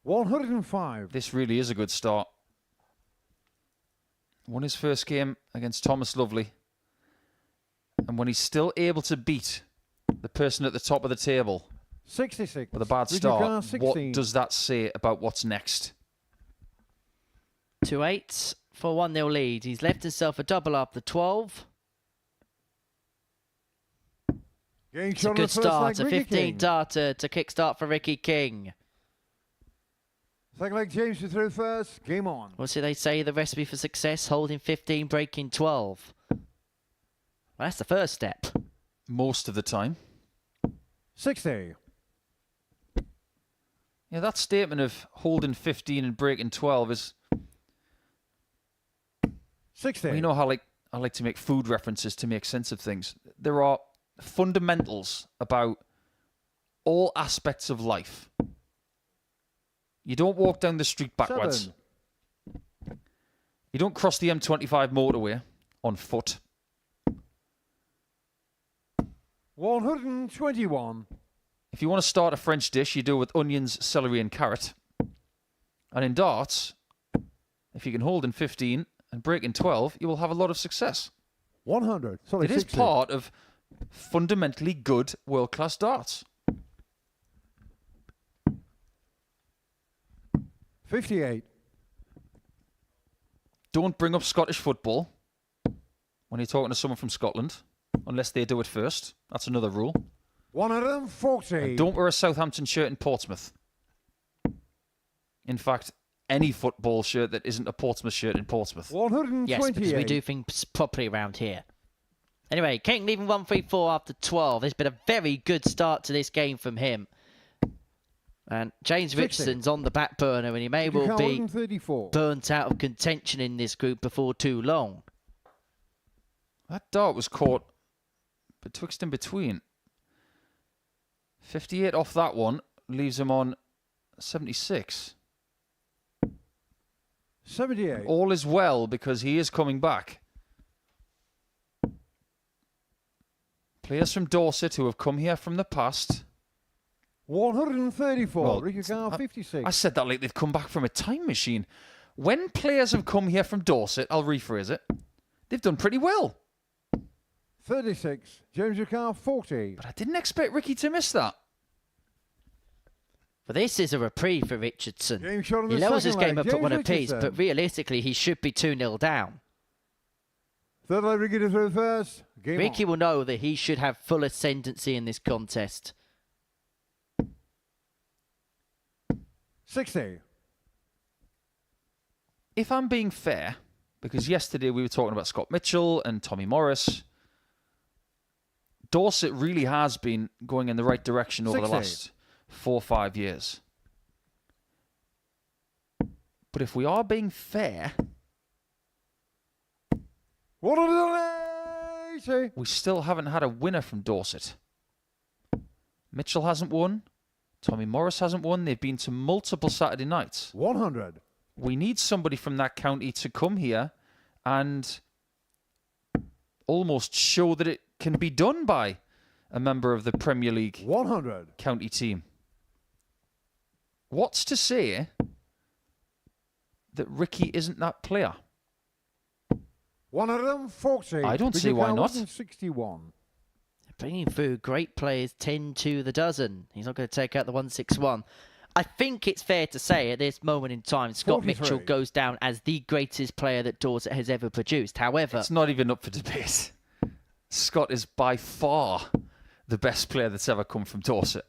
105. This really is a good start. Won his first game against Thomas Lovely. And when he's still able to beat the person at the top of the table 66. with a bad Richard start, Carr, what 16. does that say about what's next? 2-8 for 1-0 lead. He's left himself a double up the 12. Game It's a shot on good the first start. leg, A Ricky 15 King. darter to kickstart for Ricky King. Second leg, James through first. Game on. What's it they say? The recipe for success: holding 15, breaking 12. Well, that's the first step. Most of the time. 60. Yeah, that statement of holding 15 and breaking 12 is... 60. Well, you know how I like to make food references to make sense of things. There are fundamentals about all aspects of life. You don't walk down the street backwards. 7. You don't cross the M25 motorway on foot. 121. If you want to start a French dish, you do it with onions, celery and carrot. And in darts, if you can hold in 15 and break in 12, you will have a lot of success. 100. Sorry, It is 60. part of fundamentally good world-class darts. 58. Don't bring up Scottish football when you're talking to someone from Scotland, unless they do it first. That's another rule. 140. And don't wear a Southampton shirt in Portsmouth. In fact, any football shirt that isn't a Portsmouth shirt in Portsmouth. 128. Yes, because we do things properly around here. Anyway, King leaving 1-3-4 after 12. It's been a very good start to this game from him. And James 60. Richardson's on the back burner, and he may well be 134. burnt out of contention in this group before too long. That dart was caught betwixt and between. 58 off that one leaves him on 76. 78. All is well because he is coming back. Players from Dorset who have come here from the past. 134. Well, Ricky Carr, 56. I said that like they've come back from a time machine. When players have come here from Dorset, I'll rephrase it, they've done pretty well. 36. James Carr, 40. But I didn't expect Ricky to miss that. But this is a reprieve for Richardson. Game shot on He the levels second his game leg, up at James one apiece, Richardson. but realistically, he should be 2-0 down. Third leg, Ricky through first. Game Ricky on. will know that he should have full ascendancy in this contest. 60. If I'm being fair, because yesterday we were talking about Scott Mitchell and Tommy Morris, Dorset really has been going in the right direction over the 60. last 4 or 5 years. But if we are being fair, 180. we still haven't had a winner from Dorset. Mitchell hasn't won. Tommy Morris hasn't won. They've been to multiple Saturday nights. 100. We need somebody from that county to come here and almost show that it can be done by a member of the Premier League 100. county team. What's to say that Ricky isn't that player? 140. I don't Ricky see why Carr, not. 161. Bringing through great players 10 to the dozen. He's not going to take out the 161. I think it's fair to say at this moment in time, Scott 43. Mitchell goes down as the greatest player that Dorset has ever produced. However, It's not even up for debate. Scott is by far the best player that's ever come from Dorset.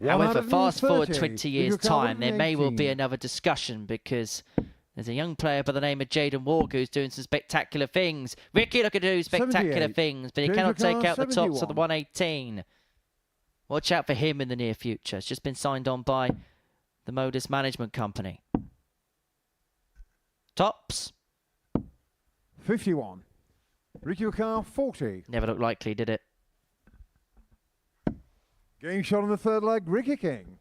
However, fast forward 130. 20 years' Ricky Carr, time, there may well be 118. another discussion because there's a young player by the name of Jaden Walker who's doing some spectacular things. Ricky looking to do spectacular 78. things, but he James cannot take Ricardo, out the tops of the 71. 118. Watch out for him in the near future. It's just been signed on by the Modus Management Company. Tops. 51. Ricky Carr, 40. Never looked likely, did it? Game shot on the third leg, Ricky King.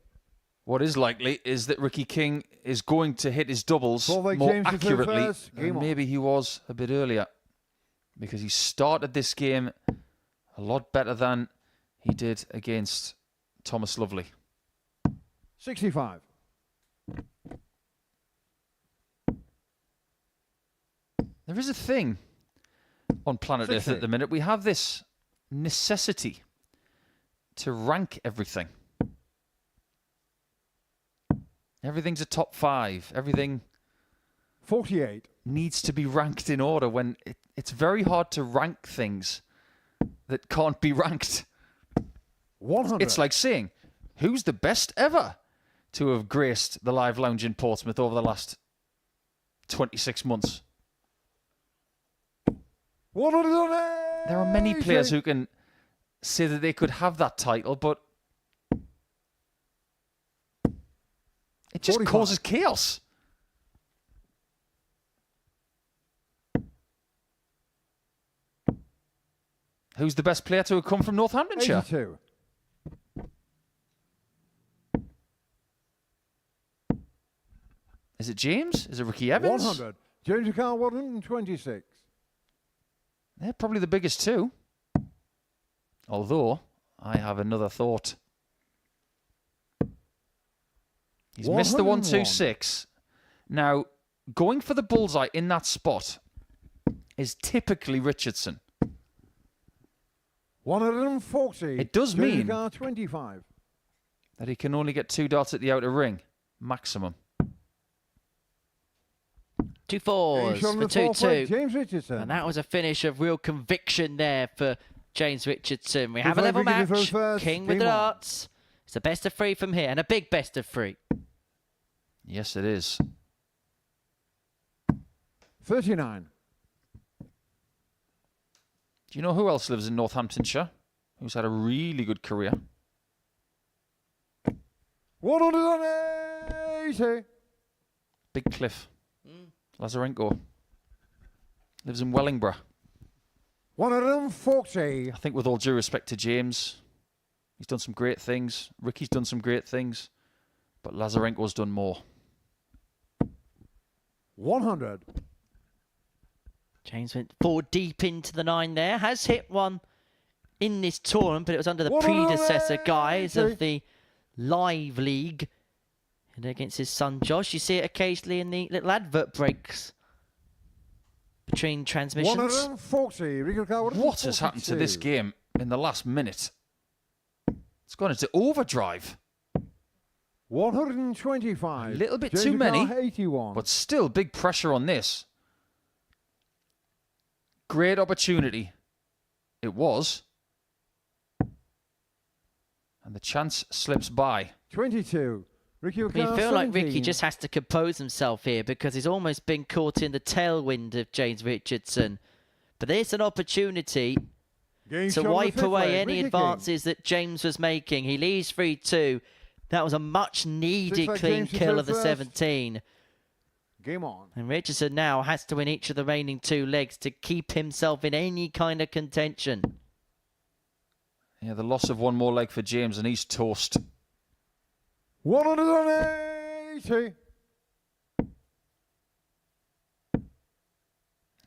What is likely is that Ricky King is going to hit his doubles Ball like more James to third accurately first. Game than on. maybe he was a bit earlier. Because he started this game a lot better than he did against Thomas Lovely. 65. There is a thing on planet Earth at the minute. We have this necessity to rank everything. Everything's a top 5. Everything 48 needs to be ranked in order when it's very hard to rank things that can't be ranked. 100. It's like saying, who's the best ever to have graced the Live Lounge in Portsmouth over the last 26 months? 180. There are many players who can say that they could have that title, but it just 45. causes chaos. Who's the best player to have come from Northamptonshire? 82. Is it James? Is it Ricky Evans? 100. James Carr 126. They're probably the biggest two. Although, I have another thought. He's missed the 126. Now, going for the bullseye in that spot is typically Richardson. 140. It does James mean Carr 25. that he can only get 2 darts at the outer ring, maximum. 2 fours Shot on for the 4 plate, 2-2. James Richardson. And that was a finish of real conviction there for James Richardson. We Good have a play, level Ricky match. first. King with Game the on. darts. It's a best of 3 from here, and a big best of 3. Yes, it is. 39. Do you know who else lives in Northamptonshire who's had a really good career? 180. Big Cliff. Lazarenko. Lives in Wellingborough. 140. I think with all due respect to James, he's done some great things. Ricky's done some great things. But Lazarenko's done more. 100. James went 4 deep into the 9 there. Has hit one in this tournament, but it was under the predecessor guise of the Live League. And against his son Josh. You see it occasionally in the little advert breaks between transmissions. 140. Ricky Carr, What has happened to this game in the last minute? It's gone into overdrive. 125. A little bit James too many, Carr, 81. but still big pressure on this. Great opportunity. It was. And the chance slips by. 22. Ricky You Carr, feel like Ricky 17. just has to compose himself here because he's almost been caught in the tailwind of James Richardson. But there's an opportunity Game to shot on the wipe 5th away leg, any Ricky advances that James was making. He leads 3-2. That was a much needed 6 leg clean James to kill serve of the first. 17. Game on. And Richardson now has to win each of the remaining 2 legs to keep himself in any kind of contention. Yeah, the loss of one more leg for James and he's toast. 180.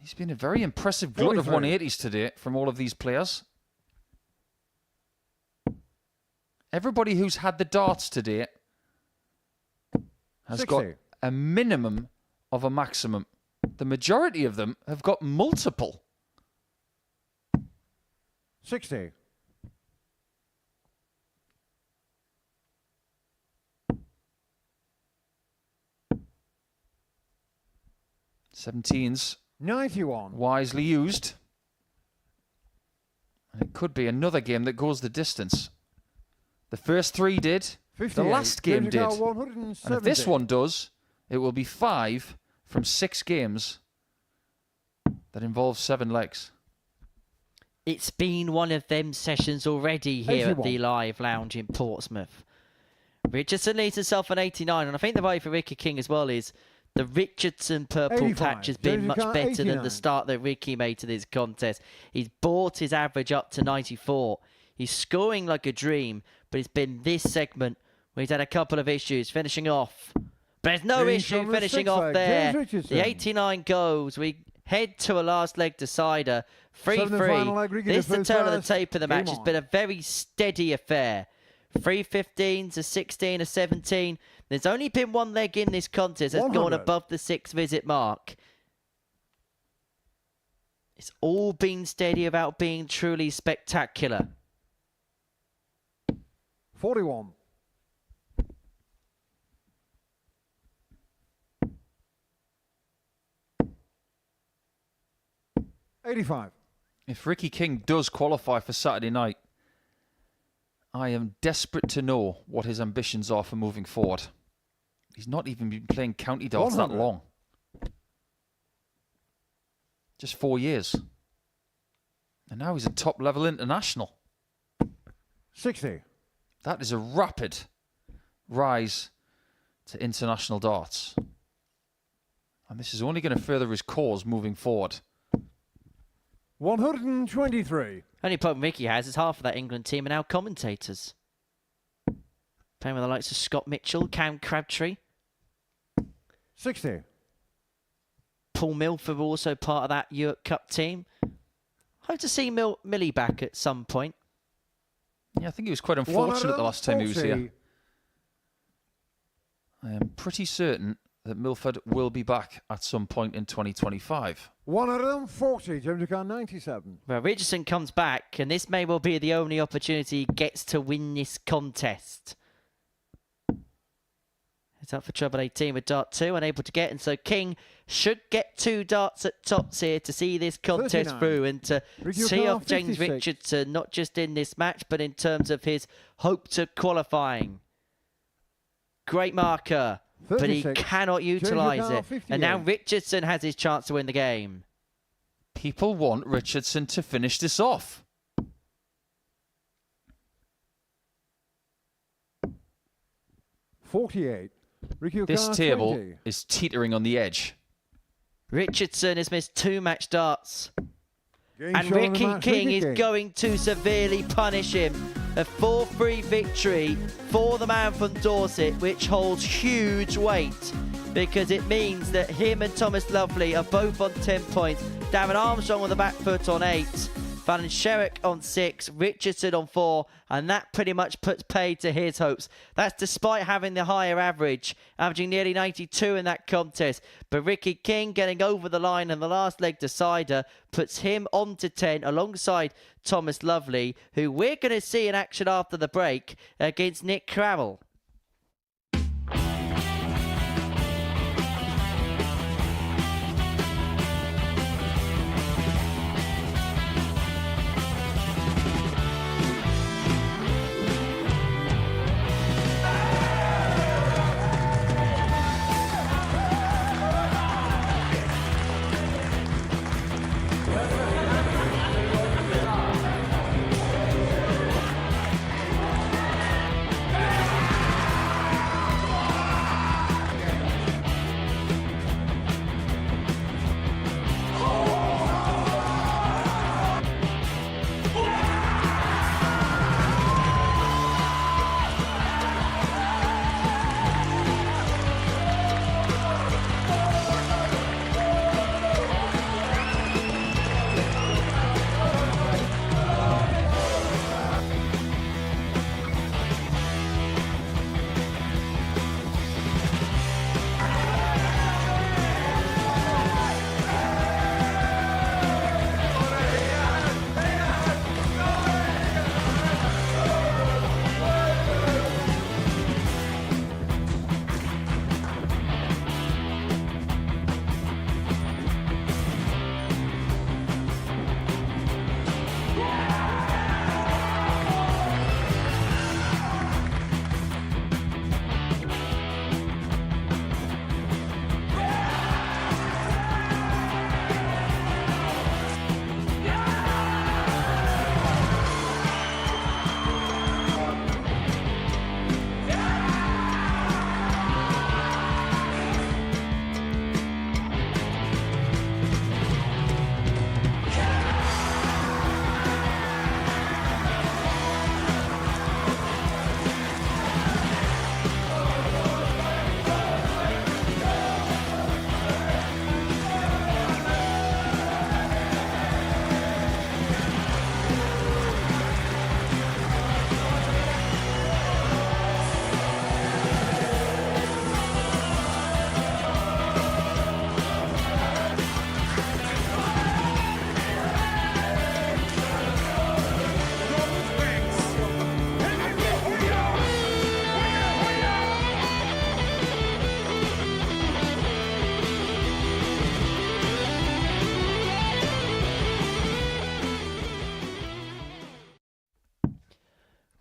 He's been a very impressive glut of 43. 180s today from all of these players. Everybody who's had the darts today has 60. got a minimum of a maximum. The majority of them have got multiple. 60. Seventeens 91. wisely used. And it could be another game that goes the distance. The first 3 did. 58. The last game James did. Carr, And 170. if this one does, it will be 5 from 6 games that involve 7 legs. It's been one of them sessions already here at 81. the Live Lounge in Portsmouth. Richardson leads himself on 89, and I think the value for Ricky King as well is the Richardson purple 85. patch has been James much Carr, better than 89. the start that Ricky made to this contest. He's brought his average up to 94. He's scoring like a dream, but it's been this segment where he's had a couple of issues finishing off. But there's no James issue on the finishing 6th off leg, there. James Richardson. The 89 goes. We head to a last leg decider. 7 and final leg, 3-3. Ricky This is the defends turn of the first. tape of the match. Game It's on. been a very steady affair. 3-15 to 16 to 17. There's only been one leg in this contest that's gone 100. above the 6 visit mark. It's all been steady about being truly spectacular. 41. $85. If Ricky King does qualify for Saturday night, I am desperate to know what his ambitions are for moving forward. He's not even been playing county darts that 100. long. Just 4 years. And now he's a top-level international. 60. That is a rapid rise to international darts. And this is only going to further his cause moving forward. 123. Only problem Ricky has is half of that England team are now commentators. Playing with the likes of Scott Mitchell, Cam Crabtree. 60. Paul Milford also part of that Europe Cup team. Hope to see Millie back at some point. Yeah, I think he was quite unfortunate the last time he was here. 140. I am pretty certain that Milford will be back at some point in 2025. 140. James Khan 97. Well, Richardson comes back, and this may well be the only opportunity he gets to win this contest. It's up for treble 18 with dart 2, unable to get, and so King should get 2 darts at tops here to see this contest 39. through and to Ricky see O'Connor, off James 56. Richardson, not just in this match, but in terms of his hope to qualifying. Great marker, but he 36. cannot utilise O'Connor, it. 58. And now Richardson has his chance to win the game. People want Richardson to finish this off. $48. Ricky This O'Connor, table 20. is teetering on the edge. Richardson has missed 2 match darts. Game And shot of the Ricky match, King Ricky is King. going to severely punish him. A 4-3 victory for the man from Dorset, which holds huge weight because it means that him and Thomas Lovely are both on 10 points. Darren Armstrong on the back foot on 8. Van Sherrock on 6, Richardson on 4, and that pretty much puts paid to his hopes. That's despite having the higher average, averaging nearly 92 in that contest. But Ricky King getting over the line and the last leg decider puts him on to 10 alongside Thomas Lovely, who we're going to see in action after the break against Nick Cravell.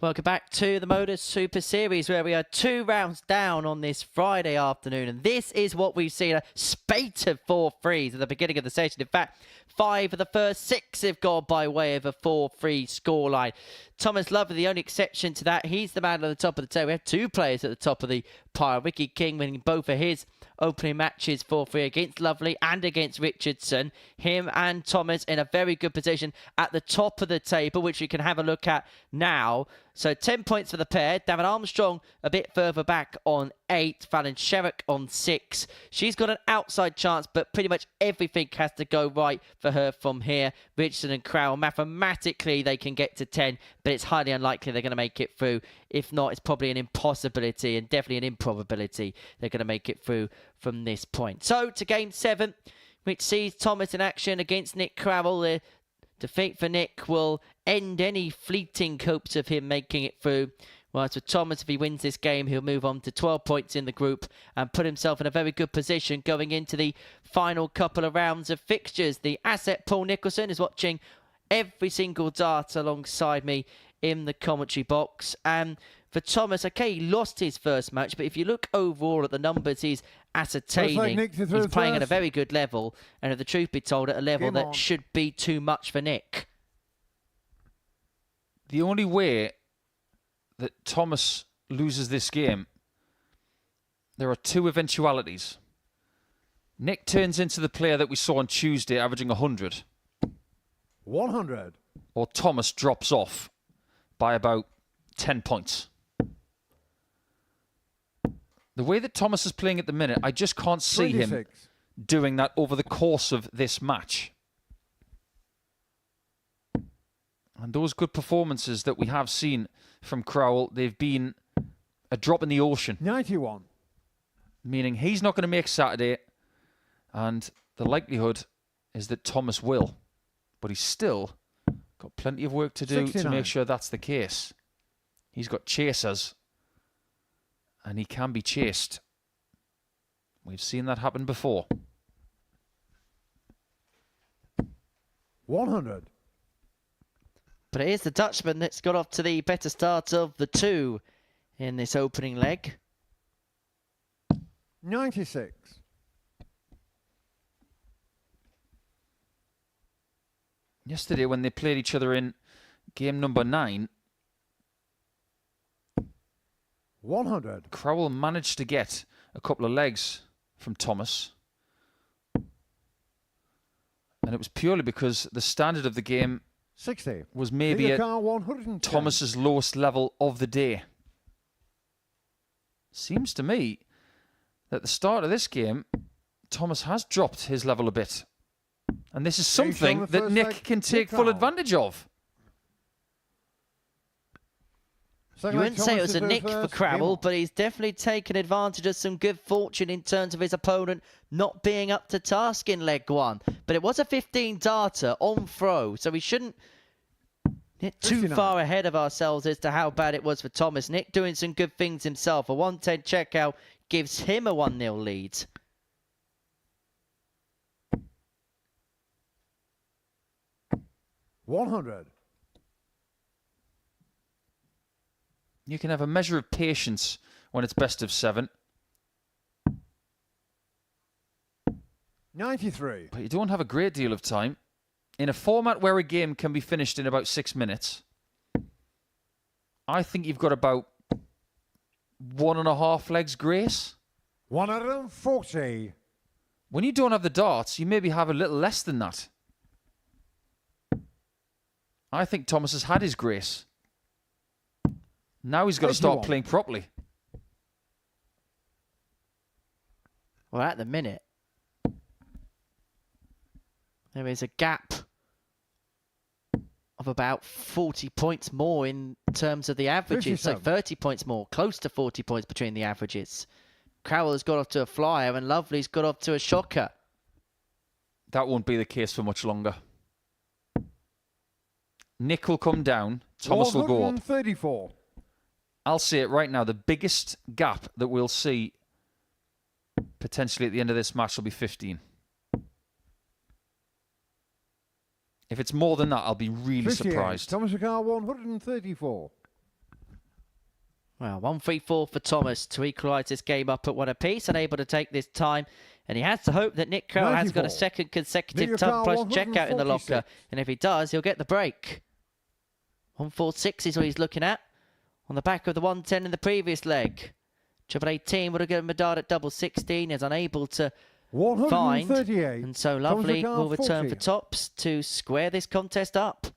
Welcome back to the Modus Super Series, where we are 2 rounds down on this Friday afternoon. And this is what we've seen, a spate of 4-3s at the beginning of the session. In fact, 5 of the first 6 have gone by way of a 4-3 scoreline. Thomas Lovely, the only exception to that. He's the man at the top of the table. We have 2 players at the top of the pile. Ricky King winning both of his opening matches 4-3 against Lovely and against Richardson. Him and Thomas in a very good position at the top of the table, which we can have a look at now. So 10 points for the pair. David Armstrong a bit further back on 8. Fallon Sherrock on 6. She's got an outside chance, but pretty much everything has to go right for her from here. Richardson and Crowell, mathematically, they can get to 10, but it's highly unlikely they're going to make it through. If not, it's probably an impossibility and definitely an improbability they're going to make it through from this point. So to game 7, which sees Thomas in action against Nick Crowell. The defeat for Nick will end any fleeting hopes of him making it through. Whereas for Thomas, if he wins this game, he'll move on to 12 points in the group and put himself in a very good position going into the final couple of rounds of fixtures. The asset Paul Nicholson is watching every single dart alongside me in the commentary box. And for Thomas, okay, he lost his first match, but if you look overall at the numbers he's ascertaining, he's playing at a very good level, and if the truth be told, at a level that should be too much for Nick. The only way that Thomas loses this game, there are 2 eventualities. Nick turns into the player that we saw on Tuesday, averaging 100. 100. Or Thomas drops off by about 10 points. The way that Thomas is playing at the minute, I just can't see 26. him doing that over the course of this match. And those good performances that we have seen from Crowell, they've been a drop in the ocean. 91. Meaning he's not going to make Saturday, and the likelihood is that Thomas will. But he's still got plenty of work to do 69. to make sure that's the case. He's got chasers, and he can be chased. We've seen that happen before. 100. But it is the Dutchman that's got off to the better start of the 2 in this opening leg. 96. Yesterday, when they played each other in game number 9, 100. Crowell managed to get a couple of legs from Thomas. And it was purely because the standard of the game 60. was maybe at 110. Thomas's lowest level of the day. Seems to me that at the start of this game, Thomas has dropped his level a bit. And this is something that Nick can take full advantage of. You wouldn't say it was a nick for Crowell, but he's definitely taken advantage of some good fortune in terms of his opponent not being up to task in leg 1. But it was a 15-darter on throw, so we shouldn't get too 59. far ahead of ourselves as to how bad it was for Thomas. Nick doing some good things himself. A 110 checkout gives him a 1-0 lead. $100. You can have a measure of patience when it's best of 7. 93. But you don't have a great deal of time. In a format where a game can be finished in about 6 minutes, I think you've got about 1.5 legs grace. 140. When you don't have the darts, you maybe have a little less than that. I think Thomas has had his grace. Now he's got to start playing properly. Well, at the minute, there is a gap of about 40 points more in terms of the averages. 57. So 30 points more, close to 40 points between the averages. Crowell's got off to a flyer and Lovely's got off to a shocker. That won't be the case for much longer. Nick will come down. Thomas will go up. 134. I'll say it right now. The biggest gap that we'll see potentially at the end of this match will be 15. If it's more than that, I'll be really 58. surprised. Thomas McCarr, 134. Well, 1-3-4 for Thomas to equalise this game up at 1 apiece, unable to take this time. And he has to hope that Nick Carroll has got a second consecutive ton plus checkout in the locker. And if he does, he'll get the break. 146 is what he's looking at. On the back of the 110 in the previous leg. Triple 18 would have given Medard at double 16. Is unable to find. And so Lovely will return for tops to square this contest up.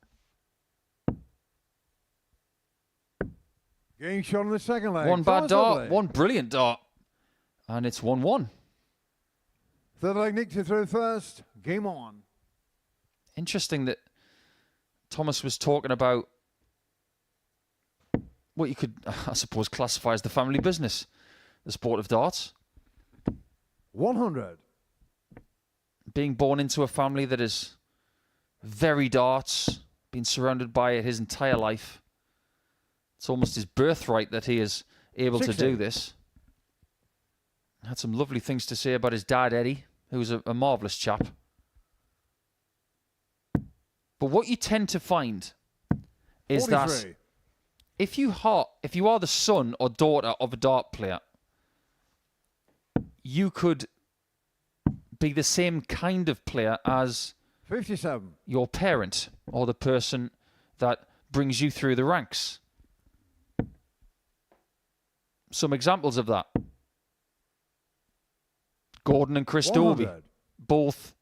Getting shot in the second leg. One bad dart, one brilliant dart. And it's 1-1. Third leg, Nick to throw first. Game on. Interesting that Thomas was talking about what you could, I suppose, classify as the family business, the sport of darts. 100. Being born into a family that is very darts, been surrounded by it his entire life. It's almost his birthright that he is able 60. to do this. Had some lovely things to say about his dad, Eddie, who was a marvellous chap. But what you tend to find is 43. that if you are the son or daughter of a dart player, you could be the same kind of player as 57. your parent or the person that brings you through the ranks. Some examples of that. Gordon and Chris 100. Dobie, both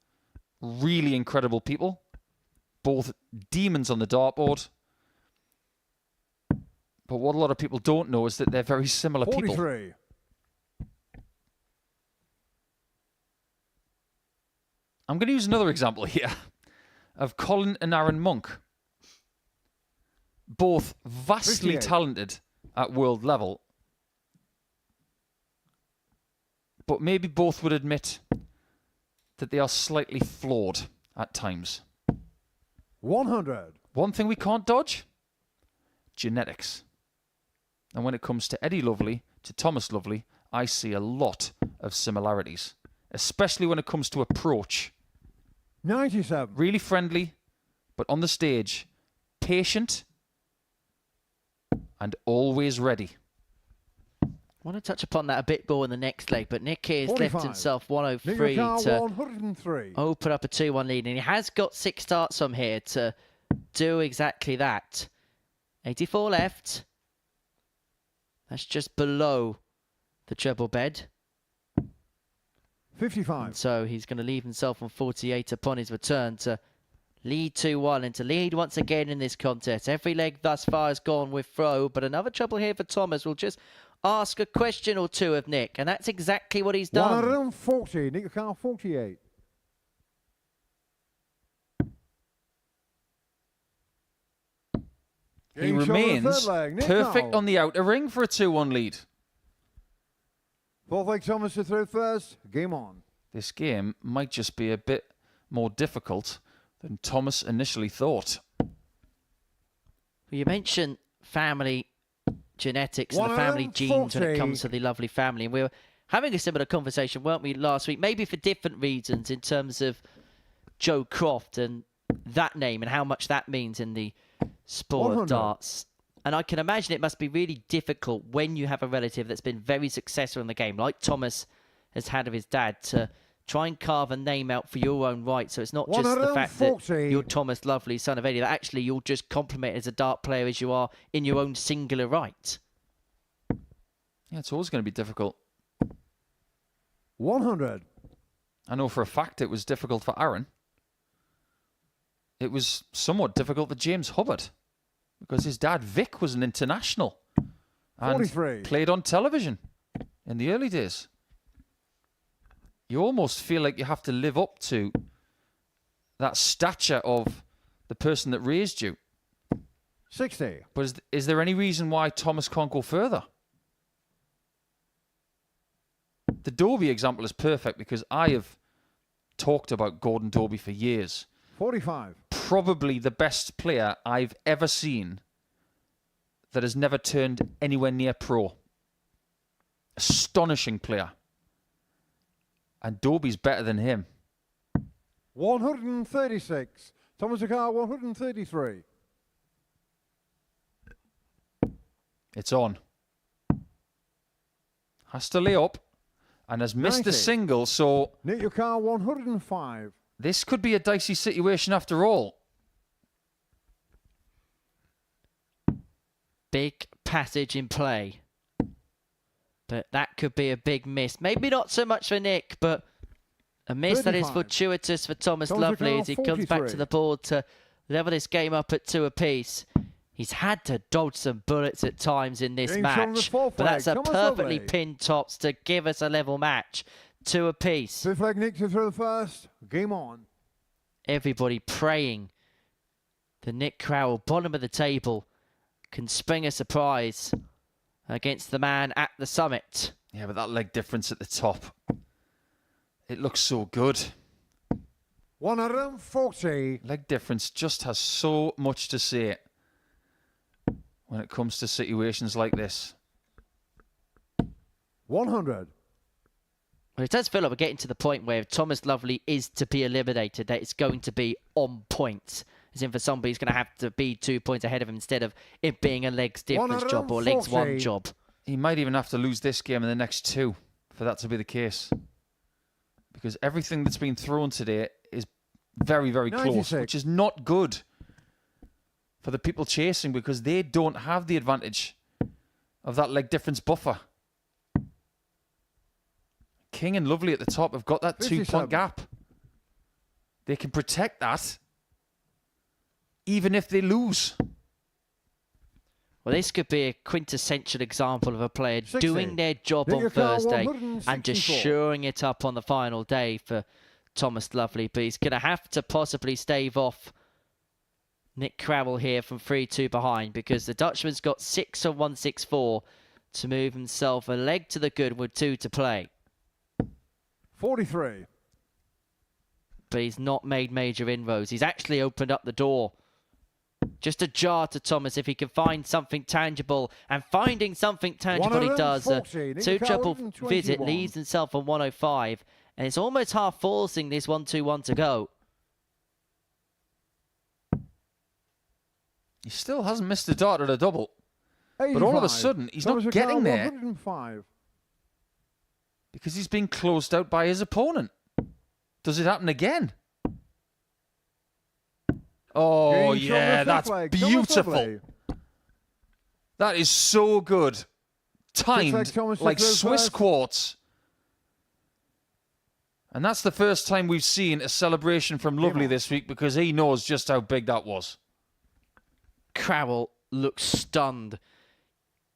really incredible people, both demons on the dartboard. But what a lot of people don't know is that they're very similar 43. people. I'm going to use another example here of Colin and Aaron Monk. Both vastly 58. talented at world level. But maybe both would admit that they are slightly flawed at times. 100. One thing we can't dodge? Genetics. And when it comes to Eddie Lovely, to Thomas Lovely, I see a lot of similarities. Especially when it comes to approach. 97. Really friendly, but on the stage, patient and always ready. I want to touch upon that a bit more in the next leg, but Nick here has 45. left himself Nick 103 Ricard, to 103. open up a 2-1 lead, and he has got 6 starts from here to do exactly that. 84 left. That's just below the treble bed. 55. And so he's going to leave himself on 48 upon his return to lead 2-1 and to lead once again in this contest. Every leg thus far has gone with throw, but another trouble here for Thomas. We'll just ask a question or two of Nick, and that's exactly what he's done. 140. Nick Ricard, 48. He Getting shot on the remains third leg. Nick perfect Carroll. on the outer ring for a 2-1 lead. Fourth leg, Thomas to throw first. Game on. This game might just be a bit more difficult than Thomas initially thought. You mentioned family genetics and the family genes when it comes to the Lovely family. And we were having a similar conversation, weren't we, last week? Maybe for different reasons in terms of Joe Croft and that name and how much that means in the sport 100. of darts. And I can imagine it must be really difficult when you have a relative that's been very successful in the game, like Thomas has had of his dad, to try and carve a name out for your own right. So it's not just the fact that you're Thomas Lovely, son of Eddie, that actually you're just complimented as a dart player as you are in your own singular right. Yeah, it's always going to be difficult. 100. I know for a fact it was difficult for Aaron. It was somewhat difficult for James Hubbard because his dad, Vic, was an international and 43. played on television in the early days. You almost feel like you have to live up to that stature of the person that raised you. 60. But is there any reason why Thomas can't go further? The Dobie example is perfect because I have talked about Gordon Dobie for years. 45. Probably the best player I've ever seen that has never turned anywhere near pro. Astonishing player. And Dobie's better than him. 136. Thomas Ricard, 133. It's on. Has to lay up and has missed the 90. single, so Nick your car 105. this could be a dicey situation after all. Big passage in play. But that could be a big miss. Maybe not so much for Nick, but a miss that is 35. fortuitous for Thomas Thomas Lovely McCall, as he comes back to 43. the board to level this game up at 2 apiece. He's had to dodge some bullets at times in this Game's on the match, fourth but that's leg. a Thomas perfectly Lovely. pinned tops to give us a level match. 2 apiece. Fifth leg Nick to throw the first. Game on. Everybody praying the Nick Crowell, bottom of the table, can spring a surprise against the man at the summit. Yeah, but that leg difference at the top, it looks so good. 140. Leg difference just has so much to say when it comes to situations like this. 100. Well, it does feel like we're getting to the point where if Thomas Lovely is to be eliminated, that it's going to be on point. As in for somebody who's going to have to be 2 points ahead of him instead of it being a legs difference job or legs 1 job. He might even have to lose this game and the next 2 for that to be the case. Because everything that's been thrown today is very, very close, 96. which is not good for the people chasing because they don't have the advantage of that leg difference buffer. King and Lovely at the top have got that 57. 2-point gap. They can protect that even if they lose. Well, this could be a quintessential example of a player 60. doing their job Nick on your car, Thursday and just 164. shoring it up on the final day for Thomas Lovely. But he's going to have to possibly stave off Nick Crowell here from 3-2 behind because the Dutchman's got 6 on 164 to move himself a leg to the good with 2 to play. 43. But he's not made major inroads. He's actually opened up the door. Just a jar to Thomas if he can find something tangible. And finding something tangible he does. 140. Nick 2 your car, triple 121. visit leaves himself on 105. And it's almost half forcing this 1-2-1 to go. He still hasn't missed a dart at a double. 85. But all of a sudden, he's Thomas not McCall, getting there 105. because he's being closed out by his opponent. Does it happen again? Oh, Game's on yeah, the fifth that's leg. Thomas beautiful. Lovely. That is so good. Six Timed leg Thomas to like throw Swiss first. quartz. And that's the first time we've seen a celebration from Lovely this week because he knows just how big that was. Crowell looks stunned.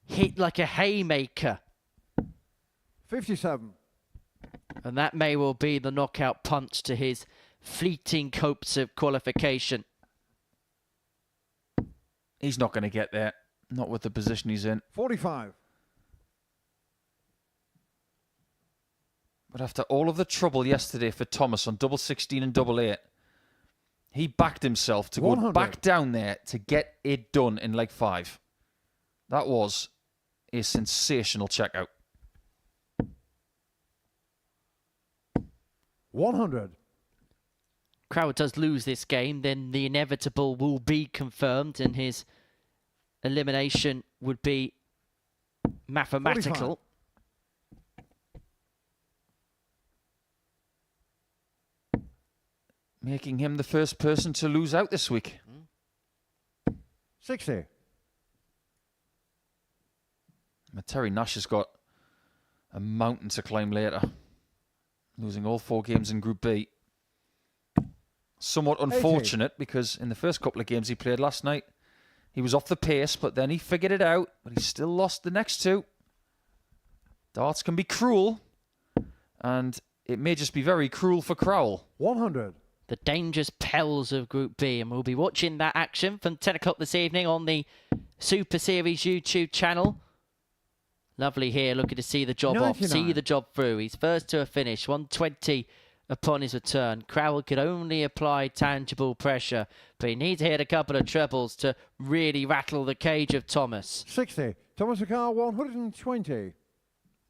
Hit like a haymaker. 57. And that may well be the knockout punch to his fleeting hopes of qualification. He's not going to get there. Not with the position he's in. 45. But after all of the trouble yesterday for Thomas on double 16 and double 8, he backed himself to go 100. back down there to get it done in leg 5. That was a sensational checkout. 100. Crowell does lose this game, then the inevitable will be confirmed and his elimination would be mathematical. 45. Making him the first person to lose out this week. 60. But Terry Nash has got a mountain to climb later. Losing all 4 games in Group B. Somewhat unfortunate because in the first couple of games he played last night, he was off the pace, but then he figured it out, but he still lost the next 2. Darts can be cruel, and it may just be very cruel for Crowell. 100. The dangerous Pels of Group B, and we'll be watching that action from 10 o'clock this evening on the Super Series YouTube channel. Lovely here, looking to see the job 99. off, see the job through. He's first to a finish, 120 upon his return. Crowell could only apply tangible pressure, but he needs to hit a couple of trebles to really rattle the cage of Thomas. 60. Thomas McCall, 120.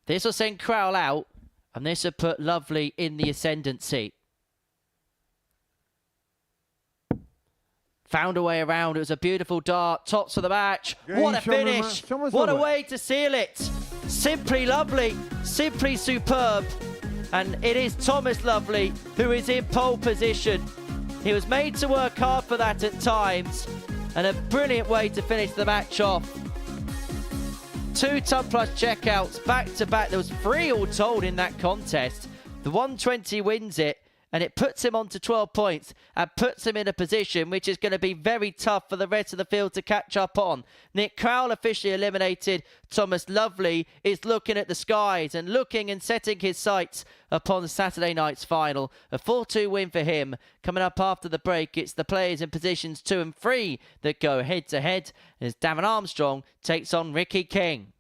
This will send Crowell out, and this will put Lovely in the ascendancy. Found a way around. It was a beautiful dart. Tops for the match. Game What a shown the finish. match. Thomas What a Lovely. way to seal it. Simply lovely, simply superb. And it is Thomas Lovely who is in pole position. He was made to work hard for that at times, and a brilliant way to finish the match off. 2 ton plus checkouts back to back. There was 3 all told in that contest. The 120 wins it, and it puts him on to 12 points and puts him in a position which is going to be very tough for the rest of the field to catch up on. Nick Crowell officially eliminated. Thomas Lovely is looking at the skies and looking and setting his sights upon Saturday night's final. A 4-2 win for him. Coming up after the break, it's the players in positions 2 and 3 that go head to head as Darren Armstrong takes on Ricky King.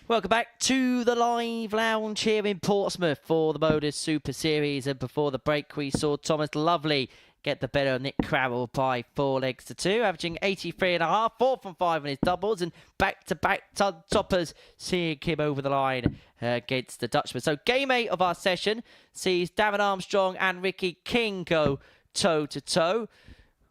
Welcome back to the live lounge here in Portsmouth for the Modus Super Series. And before the break, we saw Thomas Lovely get the better of Nick Crowell by 4 legs to 2, averaging 83.5, 4 from 5 in his doubles, and back-to-back toppers seeing him over the line against the Dutchman. So game 8 of our session sees Darren Armstrong and Ricky King go toe-to-toe.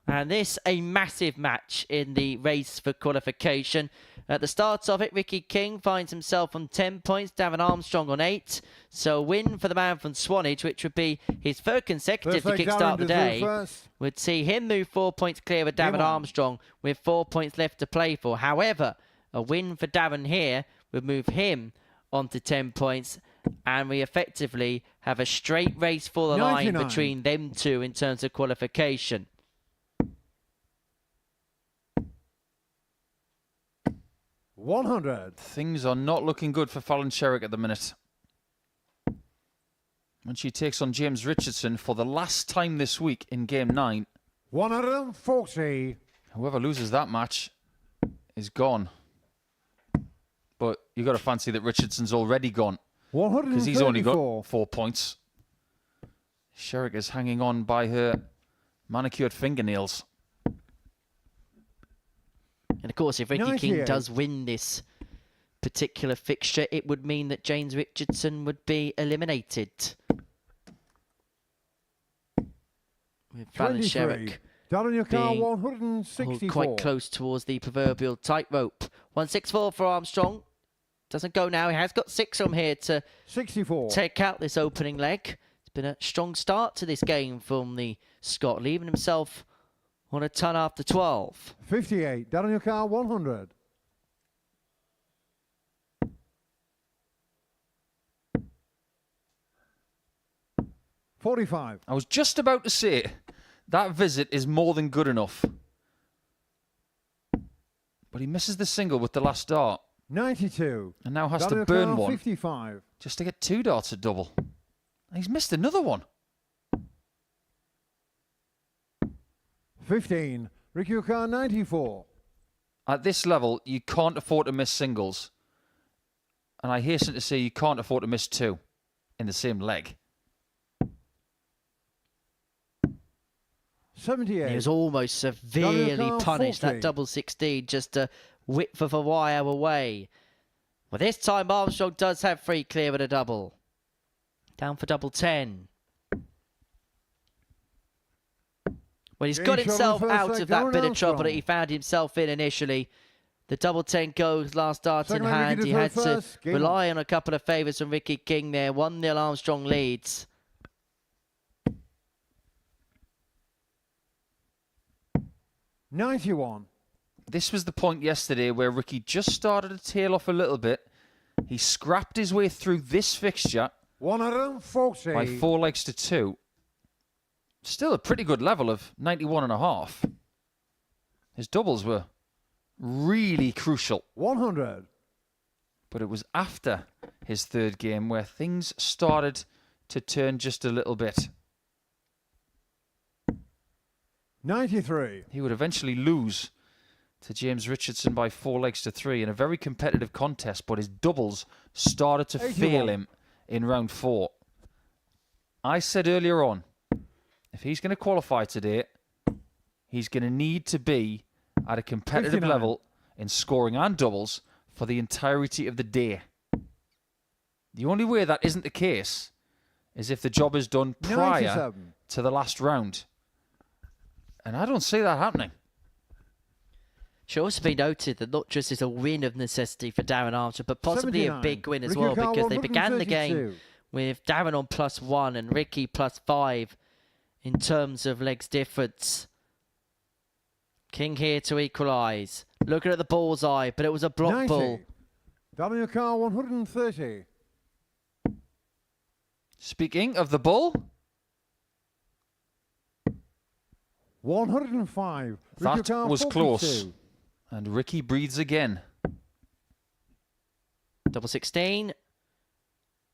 And this a massive match in the race for qualification. At the start of it, Ricky King finds himself on 10 points, Darren Armstrong on 8. So a win for the man from Swanage, which would be his third consecutive to kickstart the day, would see him move 4 points clear of Darren Armstrong with 4 points left to play for. However, a win for Darren here would move him onto 10 points, and we effectively have a straight race for the line between them two in terms of qualification. Things are not looking good for Fallon Sherrock at the minute. And she takes on James Richardson for the last time this week in game 9. 140. Whoever loses that match is gone. But you got to fancy that Richardson's already gone. Because he's only got 4 points. Sherrock is hanging on by her manicured fingernails. And of course, if Ricky King does win this particular fixture, it would mean that James Richardson would be eliminated. with Fallon 23. Sherrock Down on your car, being 164. quite close towards the proverbial tightrope. 164 for Armstrong. Doesn't go now. He has got 6 from here to 64. take out this opening leg. It's been a strong start to this game from the Scot, leaving himself on a ton after 12. 58. Down on your car, 100. $45. I was just about to say, that visit is more than good enough. But he misses the single with the last dart. 92. And now has Down to your burn car, one 55. just to get 2 darts at double. And he's missed another one. 15. Ricky O'Carr, 94. At this level, you can't afford to miss singles. And I hasten to say you can't afford to miss 2 in the same leg. 78. He was almost severely Car, punished. 40. That double 16 just a width of a wire away. Well, this time Armstrong does have free clear with a double. Down for double 10. Well, he's got Game shot himself on the first out leg, of that Darren bit of trouble Armstrong. that he found himself in initially. The double 10 goes, last dart Second in leg, hand. Ricky He to had throw to first. Game rely on a couple of favours from Ricky King there. 1-0 Armstrong leads. $91. This was the point yesterday where Ricky just started to tail off a little bit. He scrapped his way through this fixture 140. by 4 legs to 2. Still a pretty good level of 91.5. His doubles were really crucial. 100. But it was after his third game where things started to turn just a little bit. 93. He would eventually lose to James Richardson by 4 legs to 3 in a very competitive contest, but his doubles started to 81. fail him in round 4. I said earlier on, if he's going to qualify today, he's going to need to be at a competitive 59. level in scoring and doubles for the entirety of the day. The only way that isn't the case is if the job is done prior 97. to the last round. And I don't see that happening. Should also be noted that not just is a win of necessity for Darren Archer, but possibly 79. a big win as Ricky well, O'Carr, because they began the game 132. with Darren on +1 and Ricky +5 in terms of legs difference. King here to equalise. Looking at the bullseye, but it was a block 90. ball. Down on your car, 130. Speaking of the bull, 105. Ricky that O'Carr, was 42. close. And Ricky breathes again. Double 16.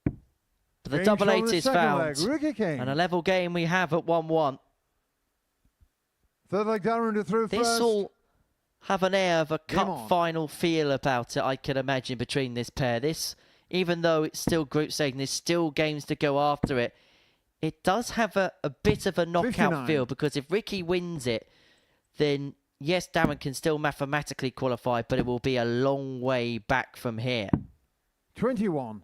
But the Game double shot on 8 the is second found. leg, Ricky King. And a level game we have at 1-1. Third leg, Darren to through This first. will have an air of a Game cup on. final feel about it, I can imagine, between this pair. This, even though it's still group stage and there's still games to go after it, it does have a bit of a knockout 59. feel, because if Ricky wins it, then yes, Darren can still mathematically qualify, but it will be a long way back from here. 21.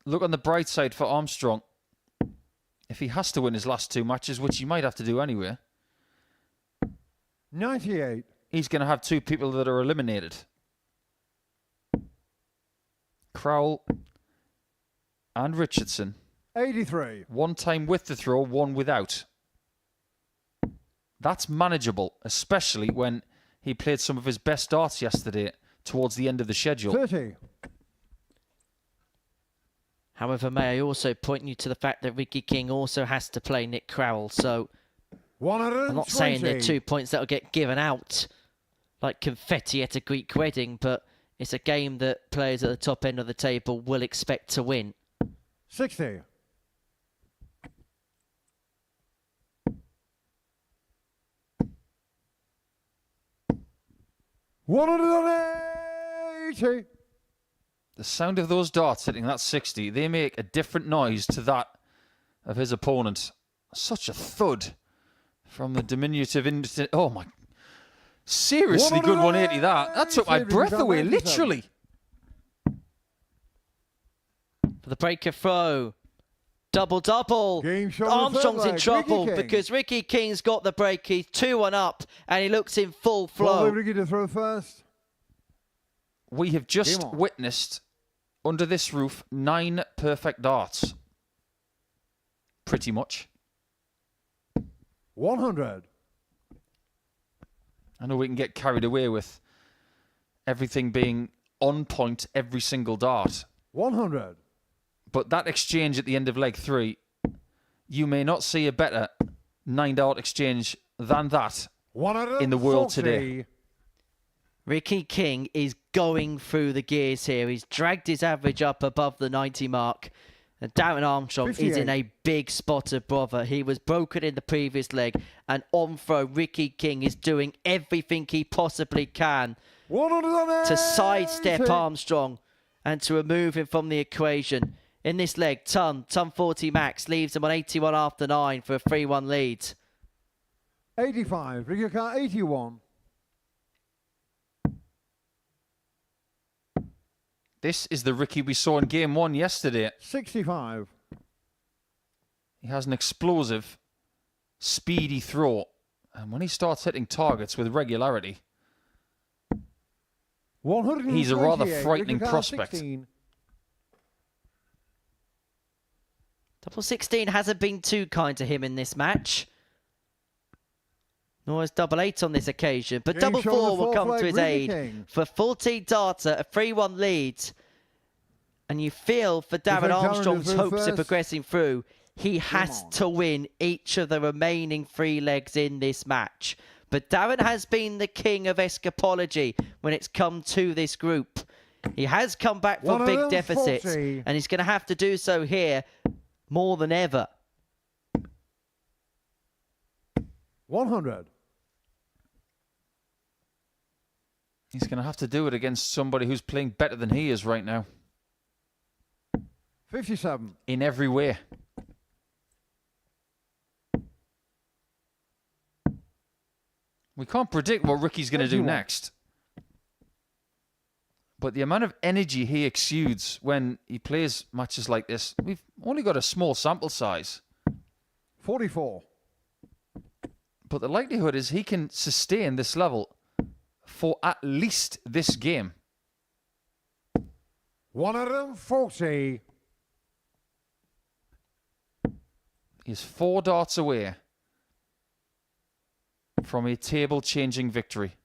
Look on the bright side for Armstrong. If he has to win his last 2 matches, which he might have to do anyway, 98. he's going to have 2 people that are eliminated. Crowell and Richardson. 83. 1 time with the throw, 1 without. That's manageable, especially when he played some of his best darts yesterday towards the end of the schedule. 30. However, may I also point you to the fact that Ricky King also has to play Nick Crowell, so 120. I'm not saying they're 2 points that will get given out like confetti at a Greek wedding, but it's a game that players at the top end of the table will expect to win. 60. $180. The sound of those darts hitting that 60, they make a different noise to that of his opponent. Such a thud from the diminutive... Oh, my... Seriously good 180, that. That took my breath away, literally. For the breaker throw, Double. Game shot on the third Armstrong's in leg. trouble Ricky King. because Ricky King's got the break. He's 2-1 up, and he looks in full Ball flow. with Ricky to throw first. We have just Game on. witnessed, under this roof, 9 perfect darts. Pretty much. 100. I know we can get carried away with everything being on point every single dart. 100. But that exchange at the end of leg 3, you may not see a better 9-dart exchange than that in the world today. Ricky King is going through the gears here. He's dragged his average up above the 90 mark. And Darren Armstrong 58. is in a big spot of bother. He was broken in the previous leg. And on throw, Ricky King is doing everything he possibly can to sidestep Armstrong and to remove him from the equation. In this leg, Ton 40 max leaves him on 81 after 9 for a 3-1 lead. 85. Ricky Car 81. This is the Ricky we saw in game 1 yesterday. 65. He has an explosive, speedy throw. And when he starts hitting targets with regularity, 128. he's a rather frightening Ricky Car prospect. 16. Double 16 hasn't been too kind to him in this match. Nor has double 8 on this occasion. But Game double shot on 4 the will fourth come leg, to his Ricky aid King. for 14 darter, a 3-1 lead. And you feel for Darren Darren Armstrong's is in hopes of first. progressing through, he has to win each of the remaining 3 legs in this match. But Darren has been the king of escapology when it's come to this group. He has come back from big deficits, 140. and he's going to have to do so here more than ever. 100. He's going to have to do it against somebody who's playing better than he is right now. 57. In every way. We can't predict what Ricky's going to do 21. next. But the amount of energy he exudes when he plays matches like this, we've only got a small sample size. 44. But the likelihood is he can sustain this level for at least this game. 140. He's 4 darts away from a table-changing victory.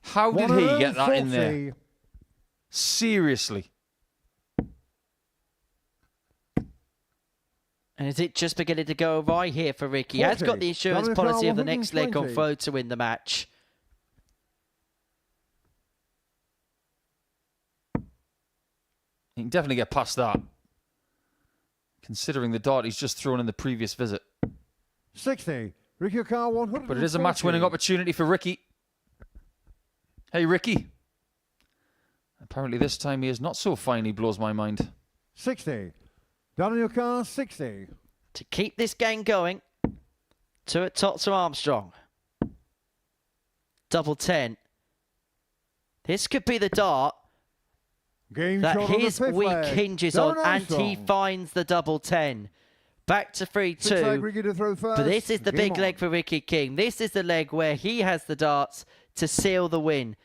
How did he get that in there? 140. Seriously. And is it just beginning to go awry here for Ricky? He has got the insurance Dominic policy Carl, of the next leg on 120. throw to win the match. He can definitely get past that. Considering the dart he's just thrown in the previous visit. 60. Ricky Car 100. But it is a match-winning opportunity for Ricky. Hey, Ricky. Apparently this time he is not so fine, he blows my mind. 60. Daniel Carr 60. To keep this game going, 2 at top to Armstrong. Double 10. This could be the dart Game that shot on the his fifth week leg. hinges Darren on, and he Armstrong. finds the double 10. Back to 6 leg 3-2. Ricky to throw first. But this is the Game big on. leg for Ricky King. This is the leg where he has the darts to seal the win.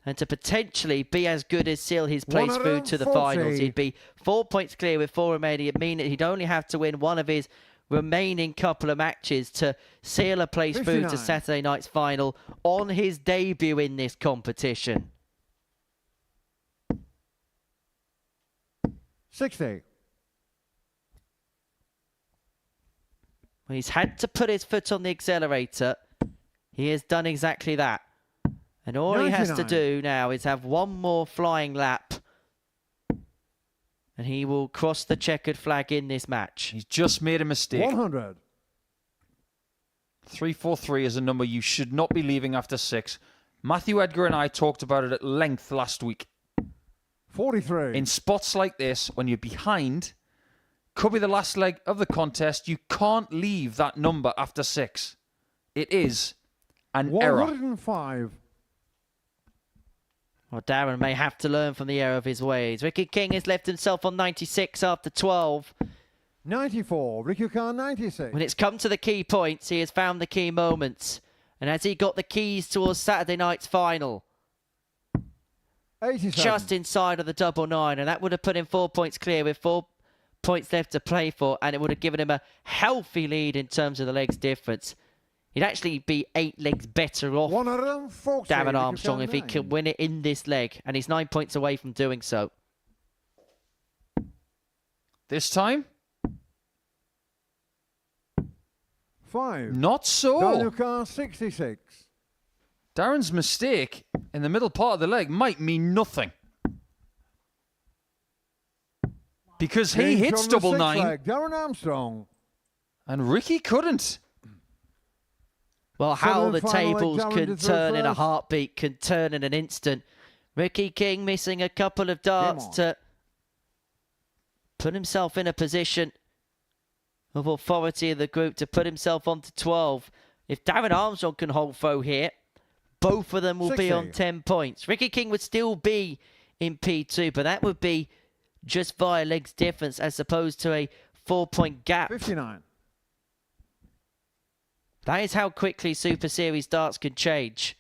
And to potentially be as good as seal his place through to the 140. finals. He'd be 4 points clear with 4 remaining. It'd mean that he'd only have to win one of his remaining couple of matches to seal a place through to 59. Saturday night's final on his debut in this competition. 60. When he's had to put his foot on the accelerator, he has done exactly that. And all he has to 99. do now is have one more flying lap. And he will cross the checkered flag in this match. He's just made a mistake. 100. 343 is a number you should not be leaving after 6. Matthew Edgar and I talked about it at length last week. 43. In spots like this, when you're behind, could be the last leg of the contest, you can't leave that number after 6. It is an error. 105. Well, Darren may have to learn from the error of his ways. Ricky King has left himself on 96 after 12. 94, Ricky Khan 96. When it's come to the key points, he has found the key moments. And has he got the keys towards Saturday night's final? 87. Just inside of the double 9, and that would have put him 4 points clear with 4 points left to play for, and it would have given him a healthy lead in terms of the legs difference. He'd actually be 8 legs better off 140, Darren Armstrong if he 9. could win it in this leg, and he's 9 points away from doing so. This time, 5. not so. Daniel Carr 66. Darren's mistake in the middle part of the leg might mean nothing. Because he James hits on the double sixth 9 leg, Darren Armstrong. and Ricky couldn't. Well, how Seventh the and final leg, tables Darren can to throw turn in a first. heartbeat, can turn in an instant. Ricky King missing a couple of darts on. to put himself in a position of authority in the group to put himself onto 12. If Darren Armstrong can hold foe here, both of them will be 60. on 10 points. Ricky King would still be in P2, but that would be just via legs difference as opposed to a 4-point gap. 59. That is how quickly Super Series darts can change.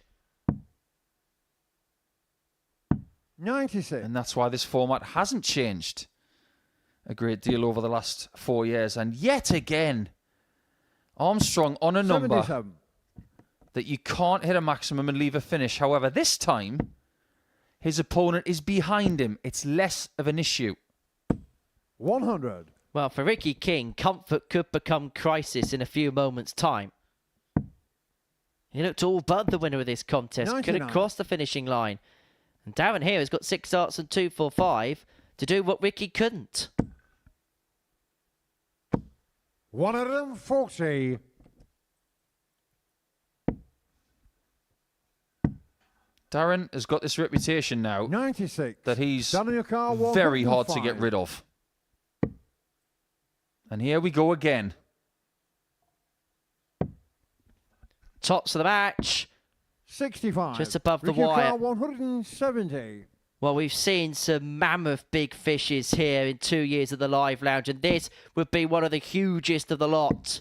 96. And that's why this format hasn't changed a great deal over the last 4 years. And yet again, Armstrong on a number 77. that you can't hit a maximum and leave a finish. However, this time, his opponent is behind him. It's less of an issue. 100. Well, for Ricky King, comfort could become crisis in a few moments' time. He looked all but the winner of this contest. Could 99. have crossed the finishing line. And Darren here has got 6 darts and 2 for 5 to do what Ricky couldn't. 140. Darren has got this reputation now 96. that he's Daniel Carr, very hard to get 105. rid of. And here we go again. Tops of the match. 65. Just above the Ricky wire. Carr, 170. Well, we've seen some mammoth big fishes here in 2 years of the Live Lounge, and this would be one of the hugest of the lot.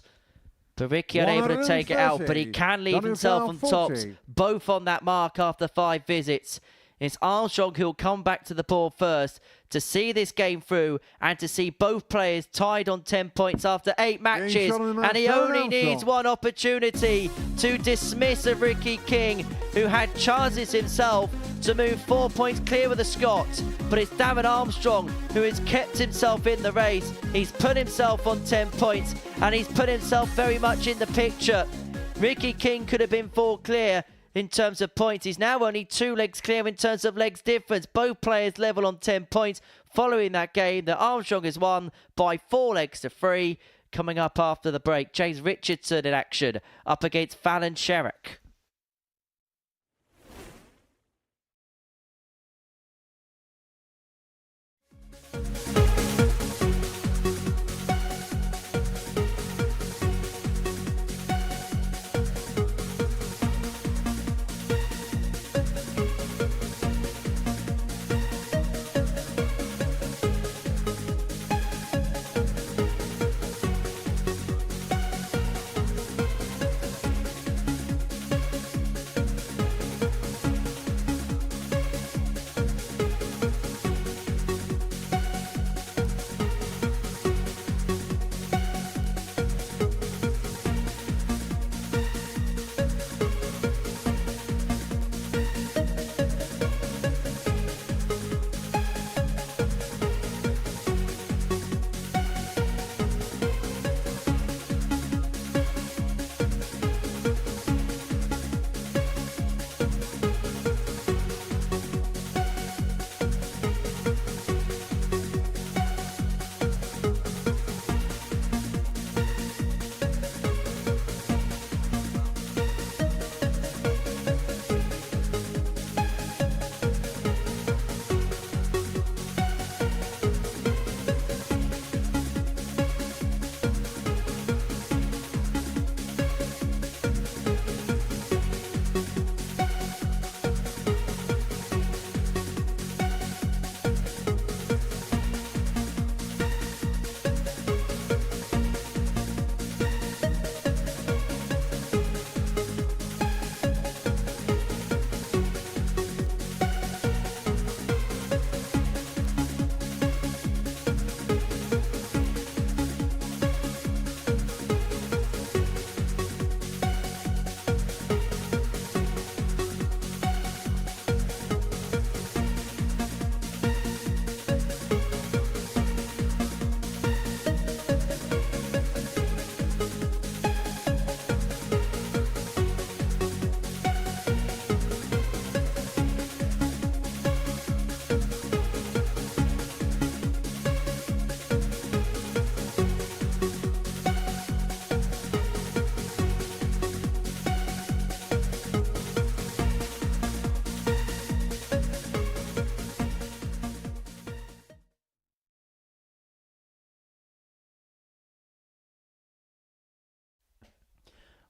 But Ricky unable to take it out, but he can leave Daniel himself Carr, on tops, 40. both on that mark after 5 visits. It's Armstrong who'll come back to the board first to see this game through and to see both players tied on 10 points after 8 matches. shot on the match, And he Darren only Armstrong. needs one opportunity to dismiss a Ricky King who had chances himself to move 4 points clear with the Scot. But it's Darren Armstrong who has kept himself in the race. He's put himself on 10 points and he's put himself very much in the picture. Ricky King could have been 4 clear in terms of points. He's now only 2 legs clear in terms of legs difference. Both players level on 10 points following that game that Armstrong has won by 4 legs to 3. Coming up after the break, James Richardson in action up against Fallon Sherrock.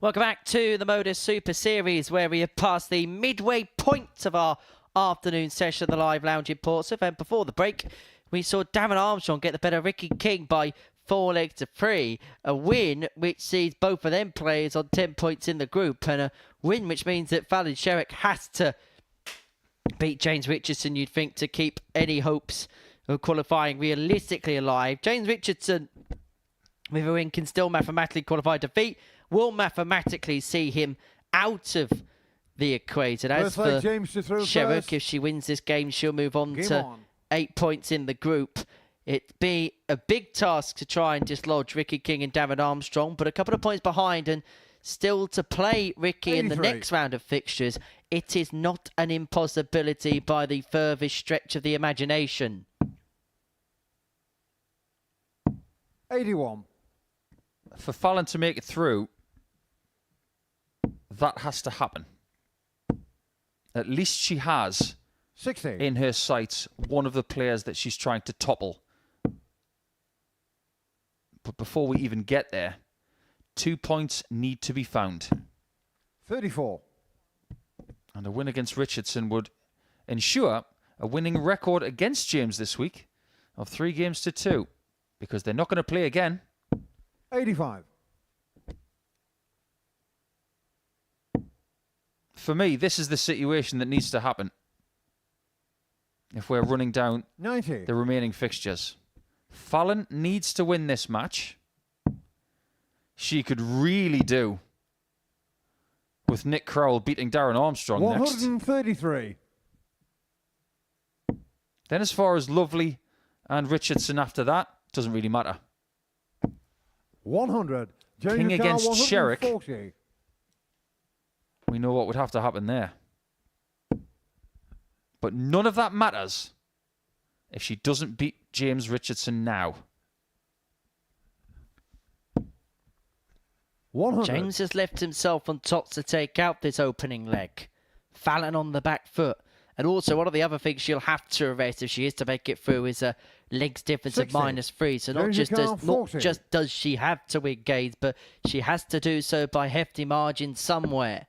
Welcome back to the Modus Super Series, where we have passed the midway point of our afternoon session of the Live Lounge in Portsmouth. And before the break, we saw Darren Armstrong get the better of Ricky King by 4 legs to 3. A win which sees both of them players on 10 points in the group, and a win which means that Fallon Sherrock has to beat James Richardson, you'd think, to keep any hopes of qualifying realistically alive. James Richardson, with a win, can still mathematically qualify. Defeat will mathematically see him out of the equation. As for Sherrock, if she wins this game, she'll move on to 8 points in the group. It'd be a big task to try and dislodge Ricky King and Darren Armstrong, but a couple of points behind and still to play Ricky in the next round of fixtures. It is not an impossibility by the furthest stretch of the imagination. 81. For Fallon to make it through, that has to happen. At least she has 60 in her sights one of the players that she's trying to topple. But before we even get there, 2 points need to be found. 34. And a win against Richardson would ensure a winning record against James this week of 3 games to 2, because they're not going to play again. 85. For me, this is the situation that needs to happen if we're running down 90. the remaining fixtures. Fallon needs to win this match. She could really do with Nick Crowell beating Darren Armstrong 133. next. Then as far as Lovely and Richardson after that, doesn't really matter. 100. King against Sherrock. 140. We know what would have to happen there. But none of that matters if she doesn't beat James Richardson now. 100. James has left himself on top to take out this opening leg. Fallon on the back foot. And also, one of the other things she'll have to arrest if she is to make it through is a legs difference 60. of -3. So not just does she have to win games, but she has to do so by hefty margin somewhere.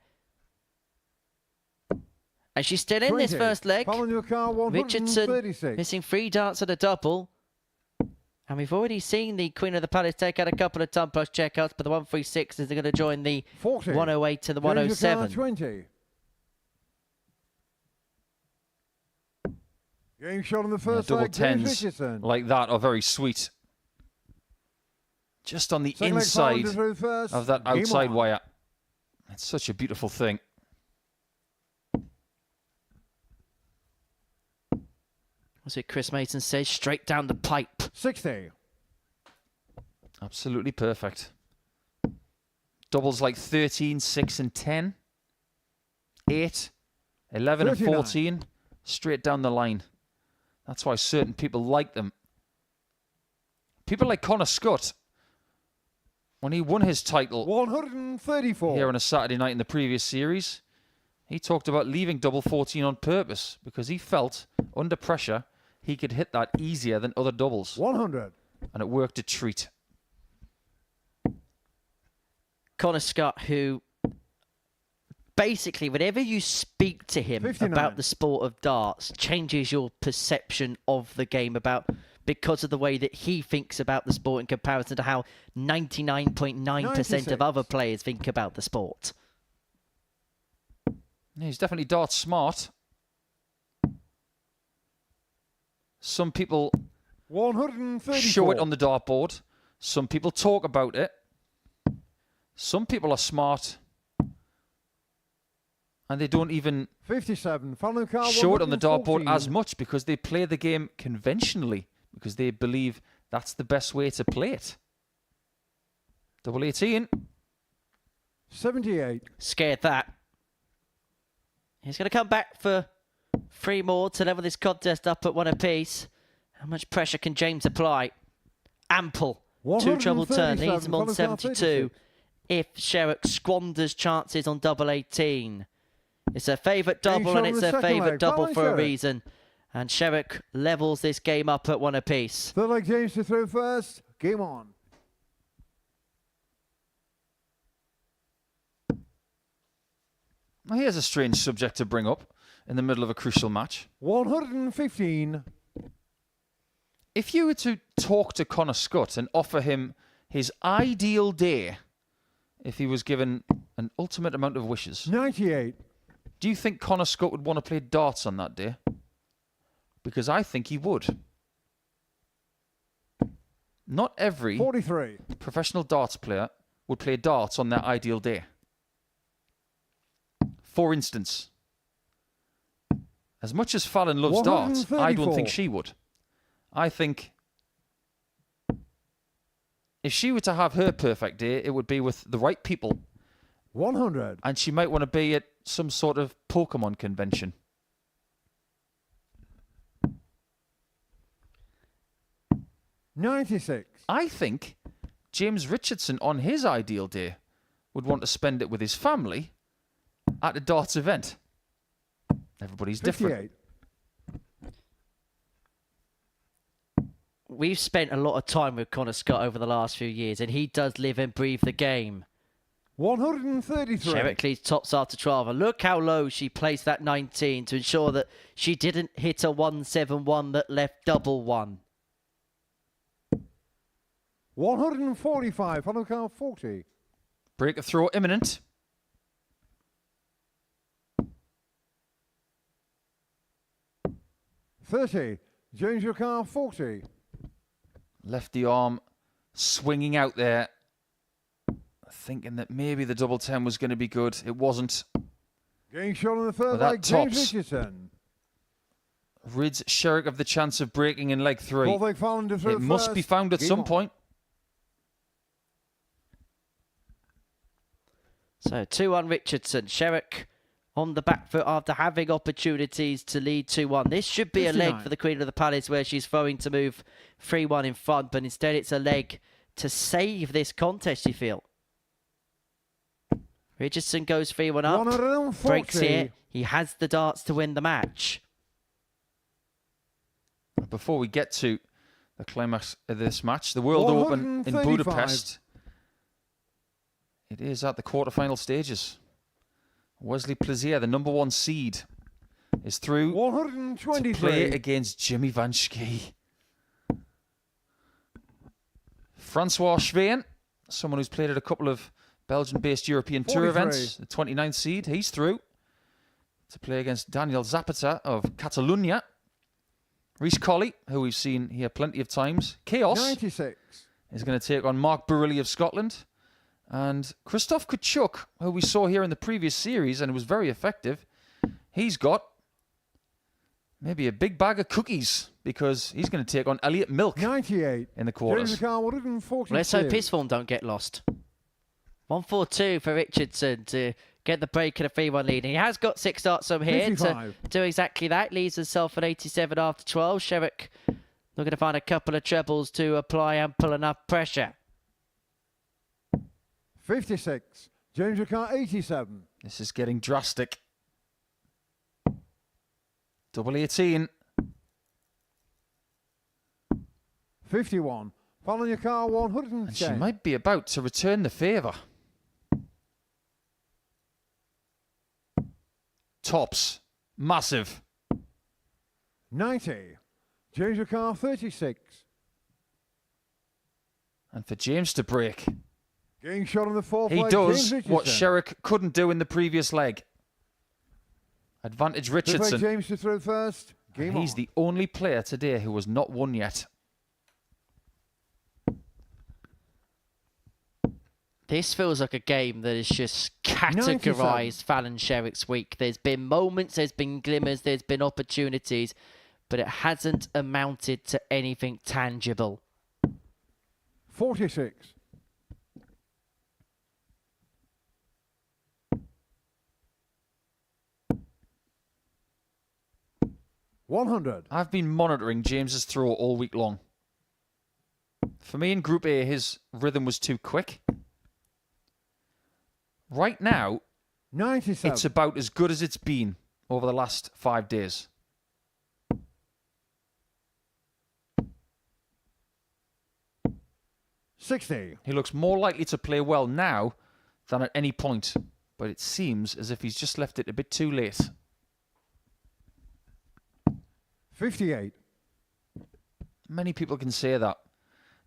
And she's still in this 20. first leg. Richardson 136. missing 3 darts at a double. And we've already seen the Queen of the Palace take out a couple of ton plus checkouts, but the 136 is going to join the 40. 108 to the 107. 20. Game shot on the first Double leg, James tens Richardson. like that are very sweet. Just on the Second leg inside Fallon through first. of that Game outside on. wire. It's such a beautiful thing. What's it Chris Mason says? Straight down the pipe. 60. Absolutely perfect. Doubles like 13, 6 and 10. 8, 11 and 39. 14. Straight down the line. That's why certain people like them. People like Connor Scott, when he won his title 134. here on a Saturday night in the previous series, he talked about leaving double 14 on purpose because he felt under pressure he could hit that easier than other doubles. 100. And it worked a treat. Connor Scott, who basically, whenever you speak to him 59. about the sport of darts, changes your perception of the game because of the way that he thinks about the sport in comparison to how 99.9% of other players think about the sport. Yeah, he's definitely darts smart. Some people 134. show it on the dartboard. Some people talk about it. Some people are smart and they don't even 57. Fallon Carr, show it on the dartboard 114. as much because they play the game conventionally because they believe that's the best way to play it. Double 18. 78. Scared that. He's going to come back for 3 more to level this contest up at 1 apiece. How much pressure can James apply? Ample. 2 treble turn. Needs him on 72. If Sherrock squanders chances on double 18. It's a favourite double and it's a favourite double for a reason. And Sherrock levels this game up at 1 apiece. Third leg James to throw first. Game on. Well, here's a strange subject to bring up in the middle of a crucial match. 115. If you were to talk to Connor Scott and offer him his ideal day, if he was given an ultimate amount of wishes, 98. do you think Connor Scott would want to play darts on that day? Because I think he would. Not every 43. professional darts player would play darts on their ideal day. For instance, as much as Fallon loves darts, I don't think she would. I think if she were to have her perfect day, it would be with the right people. 100. And she might want to be at some sort of Pokemon convention. $96. I think James Richardson on his ideal day would want to spend it with his family at a darts event. Everybody's 58. different. We've spent a lot of time with Connor Scott over the last few years, and he does live and breathe the game. 133. Sherrock leads tops after 12, and look how low she placed that 19 to ensure that she didn't hit a 171 that left double one. 145. Final count 40. Break of throw imminent. $30. James your car 40. Lefty arm swinging out there, thinking that maybe the double 10 was going to be good. It wasn't. Getting shot on the third But that leg. James tops. Richardson. Rids Sherrock of the chance of breaking in leg 3. Fourth leg Fallon to through It must be first. found at Game some on. point. So 2-1 Richardson. Sherrock on the back foot after having opportunities to lead 2-1. This should be a leg 59. for the Queen of the Palace where she's throwing to move 3-1 in front, but instead it's a leg to save this contest, you feel. Richardson goes 3-1 up, 140. breaks here. He has the darts to win the match. Before we get to the climax of this match, the World Open in 135. Budapest. It is at the quarterfinal stages. Wesley Plaisir, the number 1 seed, is through to 123. play against Jimmy Van Schie. Francois Schwein, someone who's played at a couple of Belgian-based European Tour 43. events, the 29th seed, he's through to play against Daniel Zapata of Catalunya. Rhys Colley, who we've seen here plenty of times. Chaos 96. is going to take on Mark Barilli of Scotland. And Christoph Kachuk, who we saw here in the previous series and was very effective, he's got maybe a big bag of cookies because he's going to take on Elliot Milk 98. in the James quarters. your car 142. Let's hope his form don't get lost. 1-4-2 for Richardson to get the break and a 3-1 lead. And he has got 6 darts from here 55. to do exactly that. Leaves himself at 87 after 12. Sherrock looking to find a couple of trebles to apply and pull enough pressure. 56. James your car 87. This is getting drastic. Double 18. 51. Following your car 110. And she might be about to return the favour. Tops. Massive. 90. James your car 36. And for James to break. Getting shot on the fourth He leg. does James what Richardson. Sherrock couldn't do in the previous leg. Advantage Fifth leg Richardson. James to through first. And Game he's on. the only player today who has not won yet. This feels like a game that is just categorised Fallon Sherrock's week. There's been moments, there's been glimmers, there's been opportunities, but it hasn't amounted to anything tangible. 46. 100. I've been monitoring James's throw all week long. For me in Group A, his rhythm was too quick. Right now, 97. it's about as good as it's been over the last 5 days. $60. He looks more likely to play well now than at any point but it seems as if he's just left it a bit too late. 58. Many people can say that.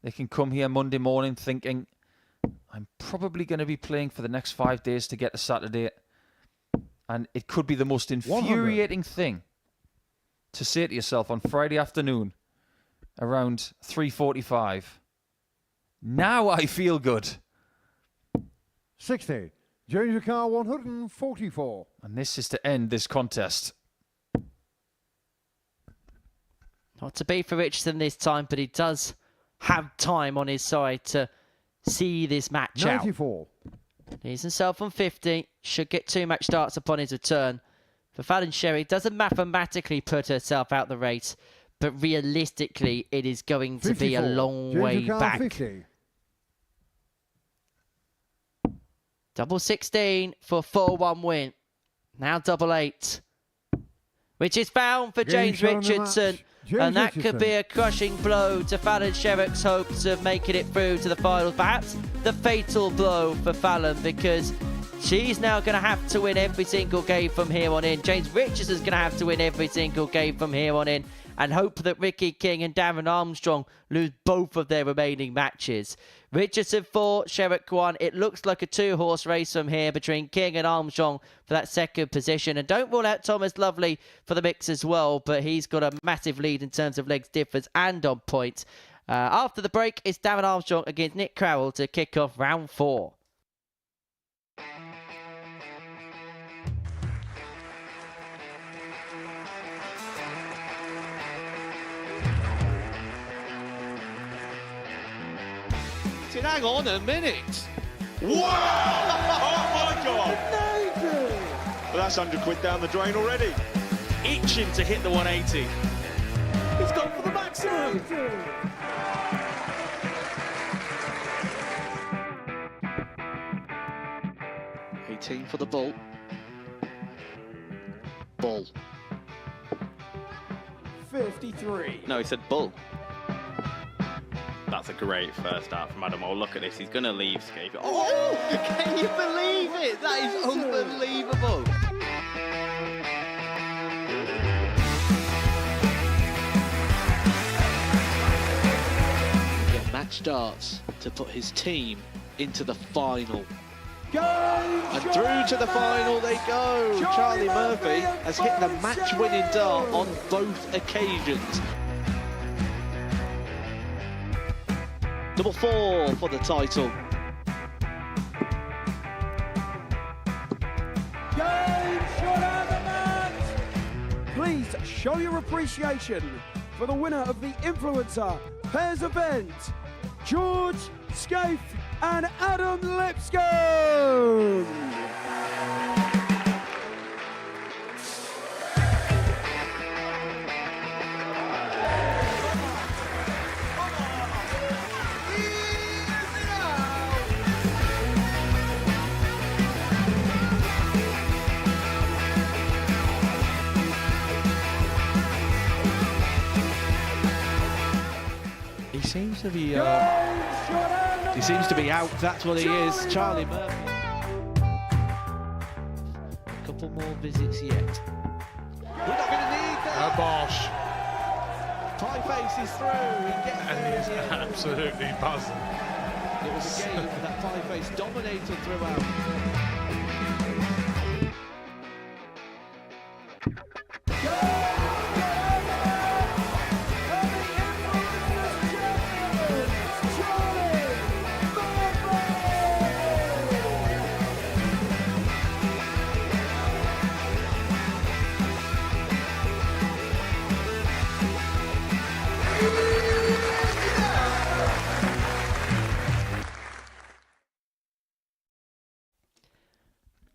They can come here Monday morning thinking, I'm probably going to be playing for the next 5 days to get to Saturday. And it could be the most infuriating thing to say to yourself on Friday afternoon around 3:45. Now I feel good. 60. James the car 144. And this is to end this contest. Not to be for Richardson this time, but he does have time on his side to see this match 94. out. He's himself on 50. Should get 2 match starts upon his return. For Fallon Sherry, doesn't mathematically put herself out the race, but realistically, it is going to be a long way back. 50. Double 16 for a 4-1 win. Now double 8. Which is found for James Richardson. And that could be a crushing blow to Fallon Sherrock's hopes of making it through to the finals. Perhaps the fatal blow for Fallon, because she's now going to have to win every single game from here on in. James Richardson's going to have to win every single game from here on in, and hope that Ricky King and Darren Armstrong lose both of their remaining matches. Richardson 4, Sherrock 1. It looks like a 2-horse race from here between King and Armstrong for that second position. And don't rule out Thomas Lovely for the mix as well, but he's got a massive lead in terms of legs difference and on points. After the break, it's Darren Armstrong against Nick Crowell to kick off round 4. Hang on a minute. Wow! Oh my God! Well, that's 100 quid down the drain already. Itching to hit the 180. He's gone for the maximum. 18 for the bull. Bull. 53. No, he said bull. That's a great first start from Adam. Oh, look at this. He's going to leave Scape. Oh, can you believe it? That is unbelievable. Get match starts to put his team into the final. And through to the final they go. Charlie Murphy has hit the match-winning dart on both occasions. Double 4 for the title. Please show your appreciation for the winner of the Influencer Pairs event, George Scaife and Adam Lipscomb. He seems to be out. That's what he is. Charlie Murphy. A couple more visits yet. We're not going to need that. Bosh. Pie Face is through. He gets And he's absolutely buzzing. It was a game that Pie Face dominated throughout.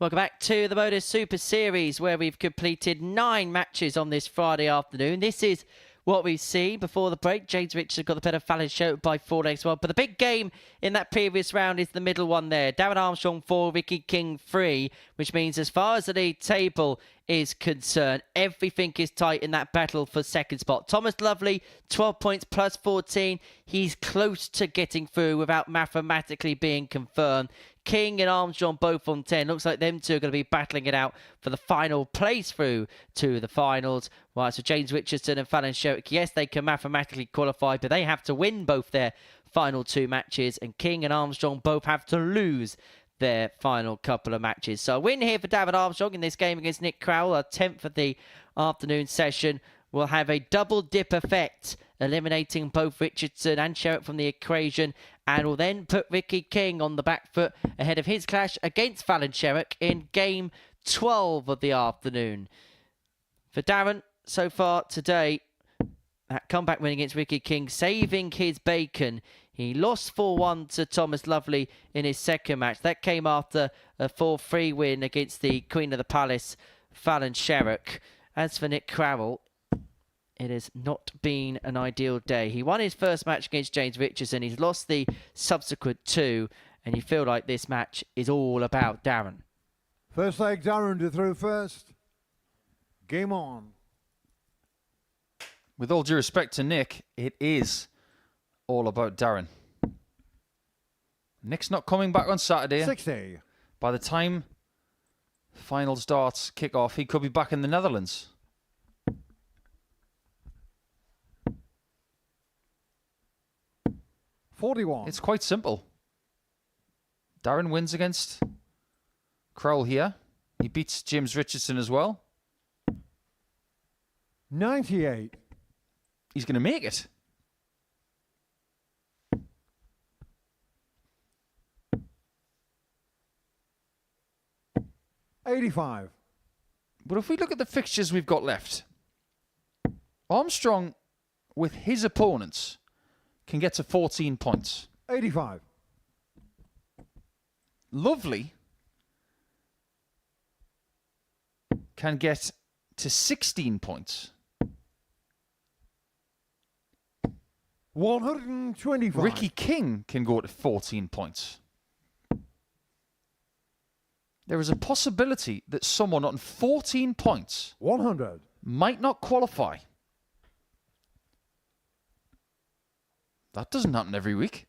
Welcome back to the Modus Super Series, where we've completed 9 matches on this Friday afternoon. This is what we've seen before the break. James Richardson got the better Fallon show by 4 legs well. But the big game in that previous round is the middle one there. Darren Armstrong 4, Ricky King 3, which means as far as the league table is concerned, everything is tight in that battle for second spot. Thomas Lovely, 12 points plus 14. He's close to getting through without mathematically being confirmed. King and Armstrong both on 10. Looks like them two are going to be battling it out for the final place through to the finals. Right, so James Richardson and Fallon Sherrock, yes, they can mathematically qualify, but they have to win both their final 2 matches, and King and Armstrong both have to lose their final couple of matches. So a win here for David Armstrong in this game against Nick Crowell, our 10th of the afternoon session. Will have a double dip effect, eliminating both Richardson and Sherrock from the equation, and will then put Ricky King on the back foot ahead of his clash against Fallon Sherrock in game 12 of the afternoon. For Darren, so far today, that comeback win against Ricky King, saving his bacon. He lost 4-1 to Thomas Lovely in his second match. That came after a 4-3 win against the Queen of the Palace, Fallon Sherrock. As for Nick Crowell, it has not been an ideal day. He won his first match against James Richardson. He's lost the subsequent 2, and you feel like this match is all about Darren. First leg, Darren to throw first. Game on. With all due respect to Nick, it is all about Darren. Nick's not coming back on Saturday. 60. By the time final starts, kick off, he could be back in the Netherlands. It's quite simple. Darren wins against Crowell here. He beats James Richardson as well. 98. He's going to make it. $85. But if we look at the fixtures we've got left, Armstrong, with his opponents, can get to 14 points. 85. Lovely can get to 16 points. 125. Ricky King can go to 14 points. There is a possibility that someone on 14 points 100 might not qualify. That doesn't happen every week.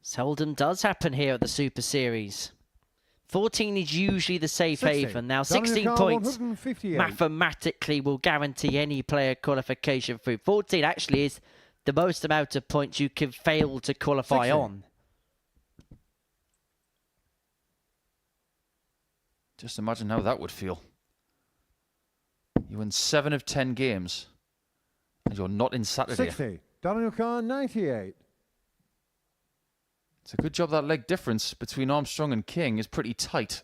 Seldom does happen here at the Super Series. 14 is usually the safe 60. haven. Now 16 Car, points 158. mathematically will guarantee any player qualification through. 14 actually is the most amount of points you can fail to qualify 60. on. Just imagine how that would feel. You win 7 of 10 games and you're not in Saturday. 60. Daniel Carr, 98. It's a good job that leg difference between Armstrong and King is pretty tight.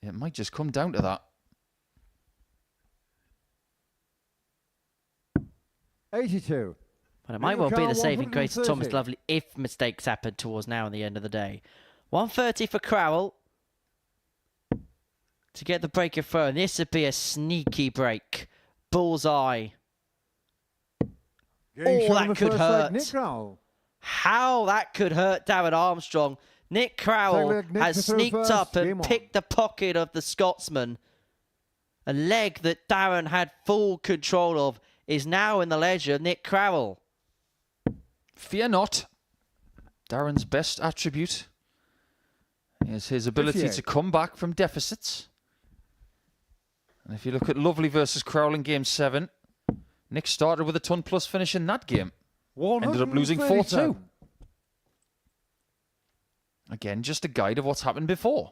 It might just come down to that. 82. But it might well be the saving grace of 130. Thomas Lovely if mistakes happen towards now and the end of the day. 130 for Crowell to get the breaker throw. And this would be a sneaky break. Bullseye. Oh, that could hurt. Nick Crowell. How that could hurt Darren Armstrong. Nick Crowell Nick has to throw sneaked first. up Game and on. picked the pocket of the Scotsman. A leg that Darren had full control of is now in the ledger of Nick Crowell. Fear not. Darren's best attribute is his ability 58. to come back from deficits. And if you look at Lovely versus Crowell in Game 7, Nick started with a ton plus finish in that game. Ended up losing 4-2. Again, just a guide of what's happened before.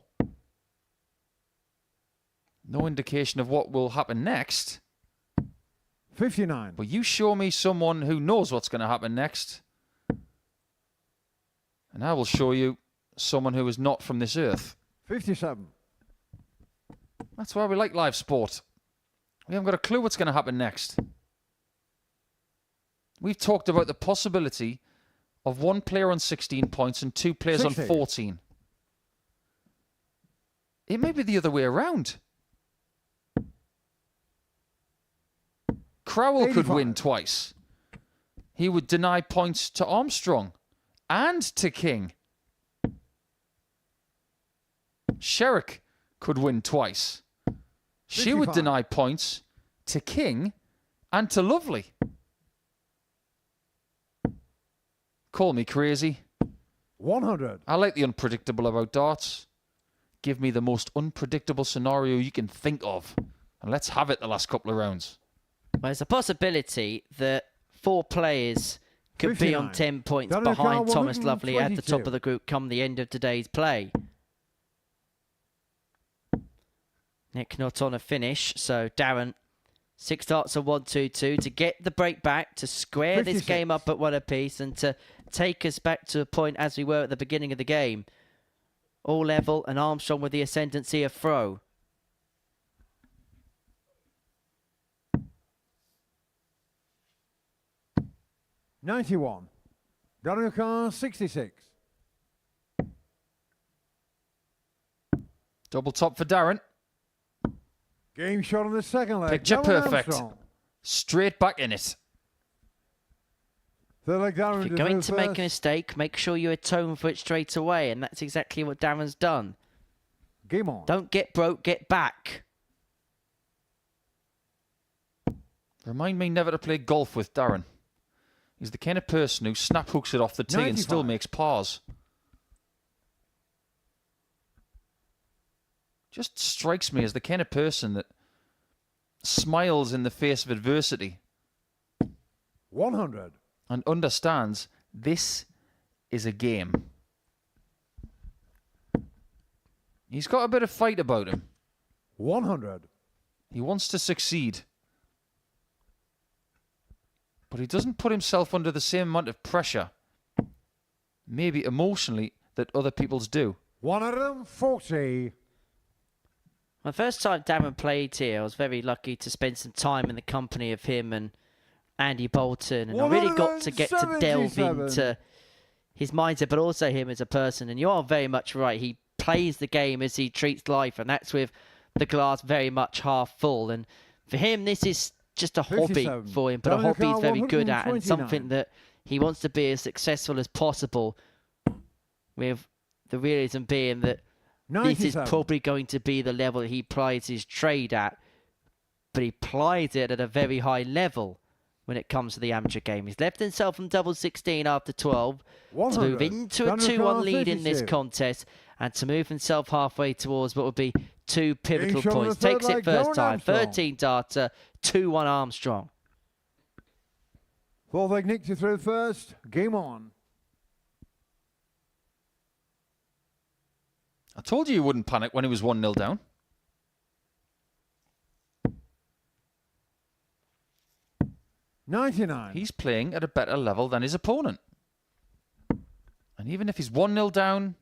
No indication of what will happen next. 59. But you show me someone who knows what's going to happen next, and I will show you someone who is not from this earth. 57. That's why we like live sport. We haven't got a clue what's going to happen next. We've talked about the possibility of one player on 16 points and 2 players 60. on 14. It may be the other way around. Crowell 85. could win twice. He would deny points to Armstrong and to King. Sherrock could win twice. She would 55. deny points to King and to Lovely. Call me crazy. 100. I like the unpredictable about darts. Give me the most unpredictable scenario you can think of. And let's have it the last couple of rounds. Well, there's a possibility that 4 players could be on 10 points Daniel behind Carr, Thomas Lovely at the top 122. of the group come the end of today's play. Nick not on a finish, so Darren, 6 darts of 1-2-2 to get the break back, to square this 56. game up at 1 apiece and to take us back to a point as we were at the beginning of the game. All level and Armstrong with the ascendancy of throw. $91. Daniel Carr, 66. Double top for Darren. Game shot on the second leg. Picture Darren perfect. Armstrong. Straight back in it. Third leg, Darren If to you're going throw to make a first. mistake, make sure you atone for it straight away, and that's exactly what Darren's done. Game on. Don't get broke, get back. Remind me never to play golf with Darren. He's the kind of person who snap hooks it off the tee and still 95. makes pars. Just strikes me as the kind of person that smiles in the face of adversity 100. and understands this is a game. He's got a bit of fight about him. 100. He wants to succeed. But he doesn't put himself under the same amount of pressure, maybe emotionally, that other people's do. 140. The first time Darren played here, I was very lucky to spend some time in the company of him and Andy Bolton, and I really got to get to delve 177. into his mindset, but also him as a person. And you are very much right. He plays the game as he treats life, and that's with the glass very much half full. And for him, this is just a hobby 57. for him, but a Daniel hobby he's Carr, very good at, and 129. something that he wants to be as successful as possible, with the realism being that this is 97. probably going to be the level that he plies his trade at, but he plies it at a very high level when it comes to the amateur game. He's left himself on double 16 after 12 to 100. move into a Daniel 2-1 Carr, lead in this 32. contest and to move himself halfway towards what would be 2 pivotal shot on points. the third Takes it leg, first Darren time. Armstrong. 13 darter, 2-1 Armstrong. Fourth leg, Nick to throw first. Game on. I told you he wouldn't panic when he was 1-0 down. $99. He's playing at a better level than his opponent. And even if he's 1-0 down,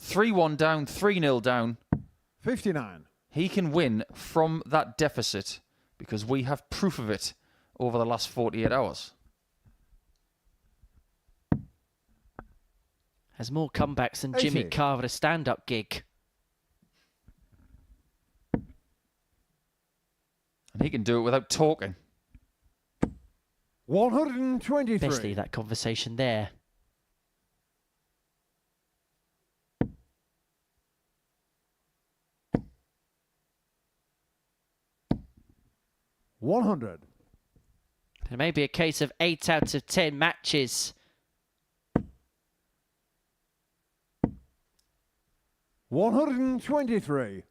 3-1 down, 3-0 down, 59. he can win from that deficit because we have proof of it over the last 48 hours. Has more comebacks than Jimmy 80. Carr at a stand-up gig. And he can do it without talking. 123. Best leave that conversation there. $100. It may be a case of 8 out of 10 matches. $123.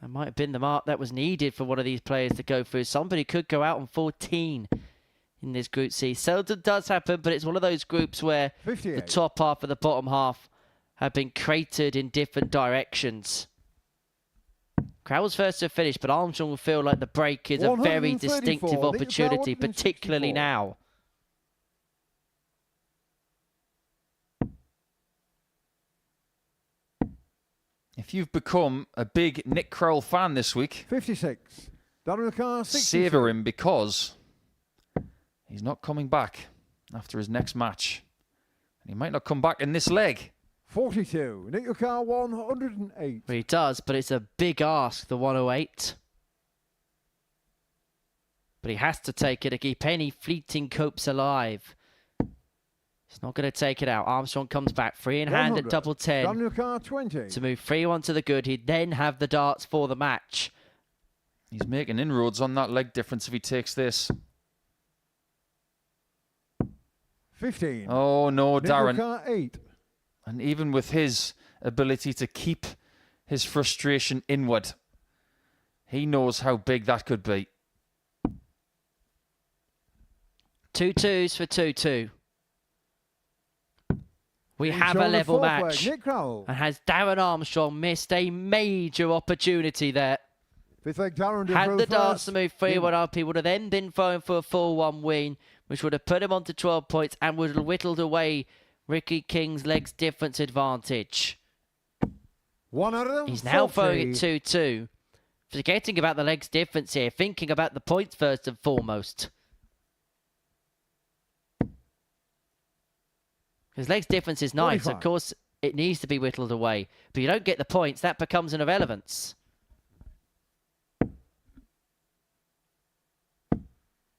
That might have been the mark that was needed for one of these players to go through. Somebody could go out on 14 in this Group C. Seldom does happen, but it's one of those groups where 58. the top half and the bottom half have been cratered in different directions. Crowell's first to finish, but Armstrong will feel like the break is a very 134. distinctive opportunity, particularly 164. now. If you've become a big Nick Crowell fan this week, 56. Daniel Carr, 63. savour him because he's not coming back after his next match. And he might not come back in this leg. 42. Nick Carr, 108. Well, he does, but it's a big ask, the 108. But he has to take it to keep any fleeting hopes alive. He's not going to take it out. Armstrong comes back, free in hand at 100. double 10. Daniel Carr, 20. To move 3-1 to the good. He'd then have the darts for the match. He's making inroads on that leg difference if he takes this. 15. Oh, no, Darren. Nickel car 8. And even with his ability to keep his frustration inward, he knows how big that could be. 2 2s for 2-2. We have a on the level fourth leg, match. Nick Crowell. And has Darren Armstrong missed a major opportunity there? Fifth leg, Darren to Had throw the dance first. to move 3-1 up, he would have then been thrown for a 4-1 win, which would have put him on to 12 points and would have whittled away Ricky King's legs difference advantage. 140. He's now throwing it 2-2. Forgetting about the legs difference here, thinking about the points first and foremost. His legs difference is nice. 45. Of course, it needs to be whittled away. But you don't get the points. That becomes an irrelevance.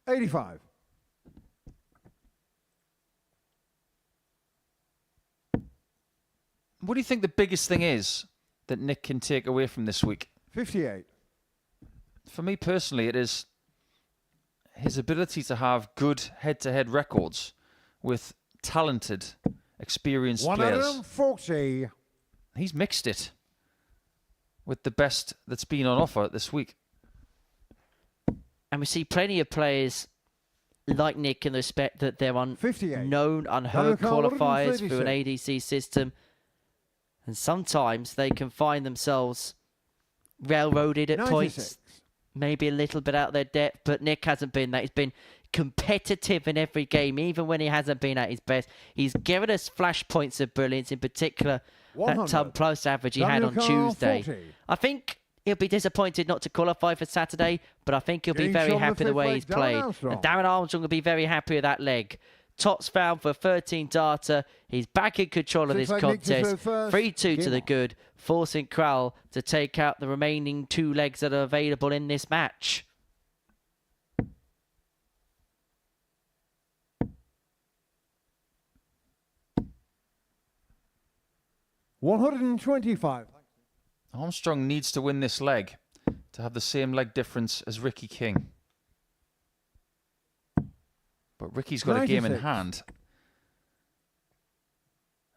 85. What do you think the biggest thing is that Nick can take away from this week? 58. For me personally, it is his ability to have good head-to-head records with talented, experienced players. 140. He's mixed it with the best that's been on offer this week. And we see plenty of players like Nick in the respect that they're unknown, unheard qualifiers through an ADC system. And sometimes they can find themselves railroaded at 96. points, maybe a little bit out of their depth, but Nick hasn't been that. He's been competitive in every game, even when he hasn't been at his best. He's given us flash points of brilliance, in particular that ton-plus average he had on Tuesday. 40. I think he'll be disappointed not to qualify for Saturday, but I think he'll be very happy the way he's played. And Darren Armstrong will be very happy with that leg. Tops found for 13 data. He's back in control of this contest. 3-2 to the good, forcing Crowell to take out the remaining 2 legs that are available in this match. $125. Armstrong needs to win this leg to have the same leg difference as Ricky King. But Ricky's got 96. a game in hand.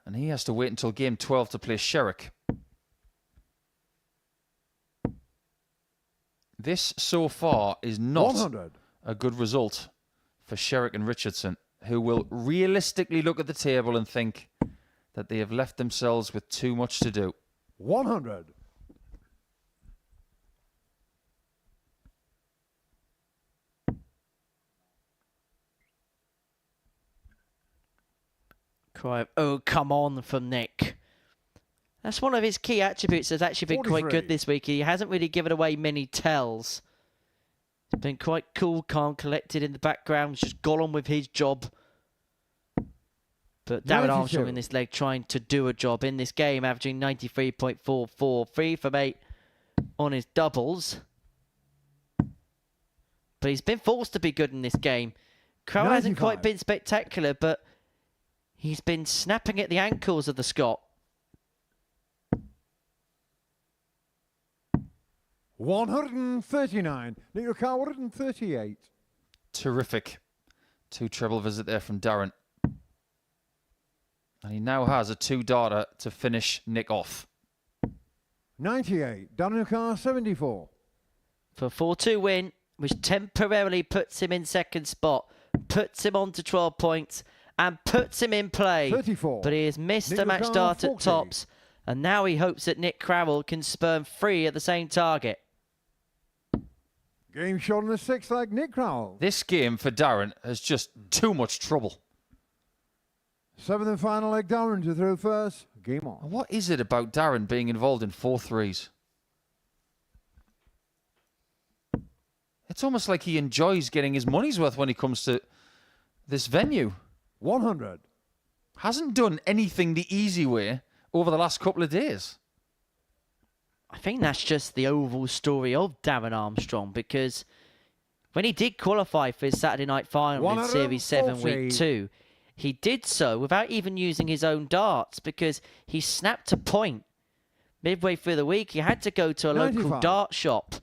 And he has to wait until game 12 to play SHERROCK. This, so far, is not 100. a good result for SHERROCK and Richardson, who will realistically look at the table and think that they have left themselves with too much to do. 100. Cry of, oh, come on from Nick. That's one of his key attributes that's actually been quite good this week. He hasn't really given away many tells. He's been quite cool, calm, collected in the background. He's just got on with his job. But Darren Armstrong in this leg trying to do a job in this game, averaging 93.44, 3 from 8 on his doubles. But he's been forced to be good in this game. Crow hasn't quite been spectacular, but he's been snapping at the ankles of the Scot. 139. Nick Car 138. Terrific. 2 treble visit there from Darren. And he now has a 2 data to finish Nick off. 98. Darren Car 74. For a 4-2 win, which temporarily puts him in second spot, puts him on to 12 points, and puts him in play. 34. But he has missed Nick a match Lecard, start at 40. tops, and now he hopes that Nick Crowell can spurn 3 at the same target. Game shot in the 6th leg, Nick Crowell. This game for Darren has just too much trouble. 7th and final leg, Darren to throw first. Game on. What is it about Darren being involved in 4 threes? It's almost like he enjoys getting his money's worth when he comes to this venue. 100. Hasn't done anything the easy way over the last couple of days. I think that's just the overall story of Darren Armstrong, because when he did qualify for his Saturday night final in Series 7 Week 2, he did so without even using his own darts, because he snapped a point midway through the week. He had to go to a 95. local dart shop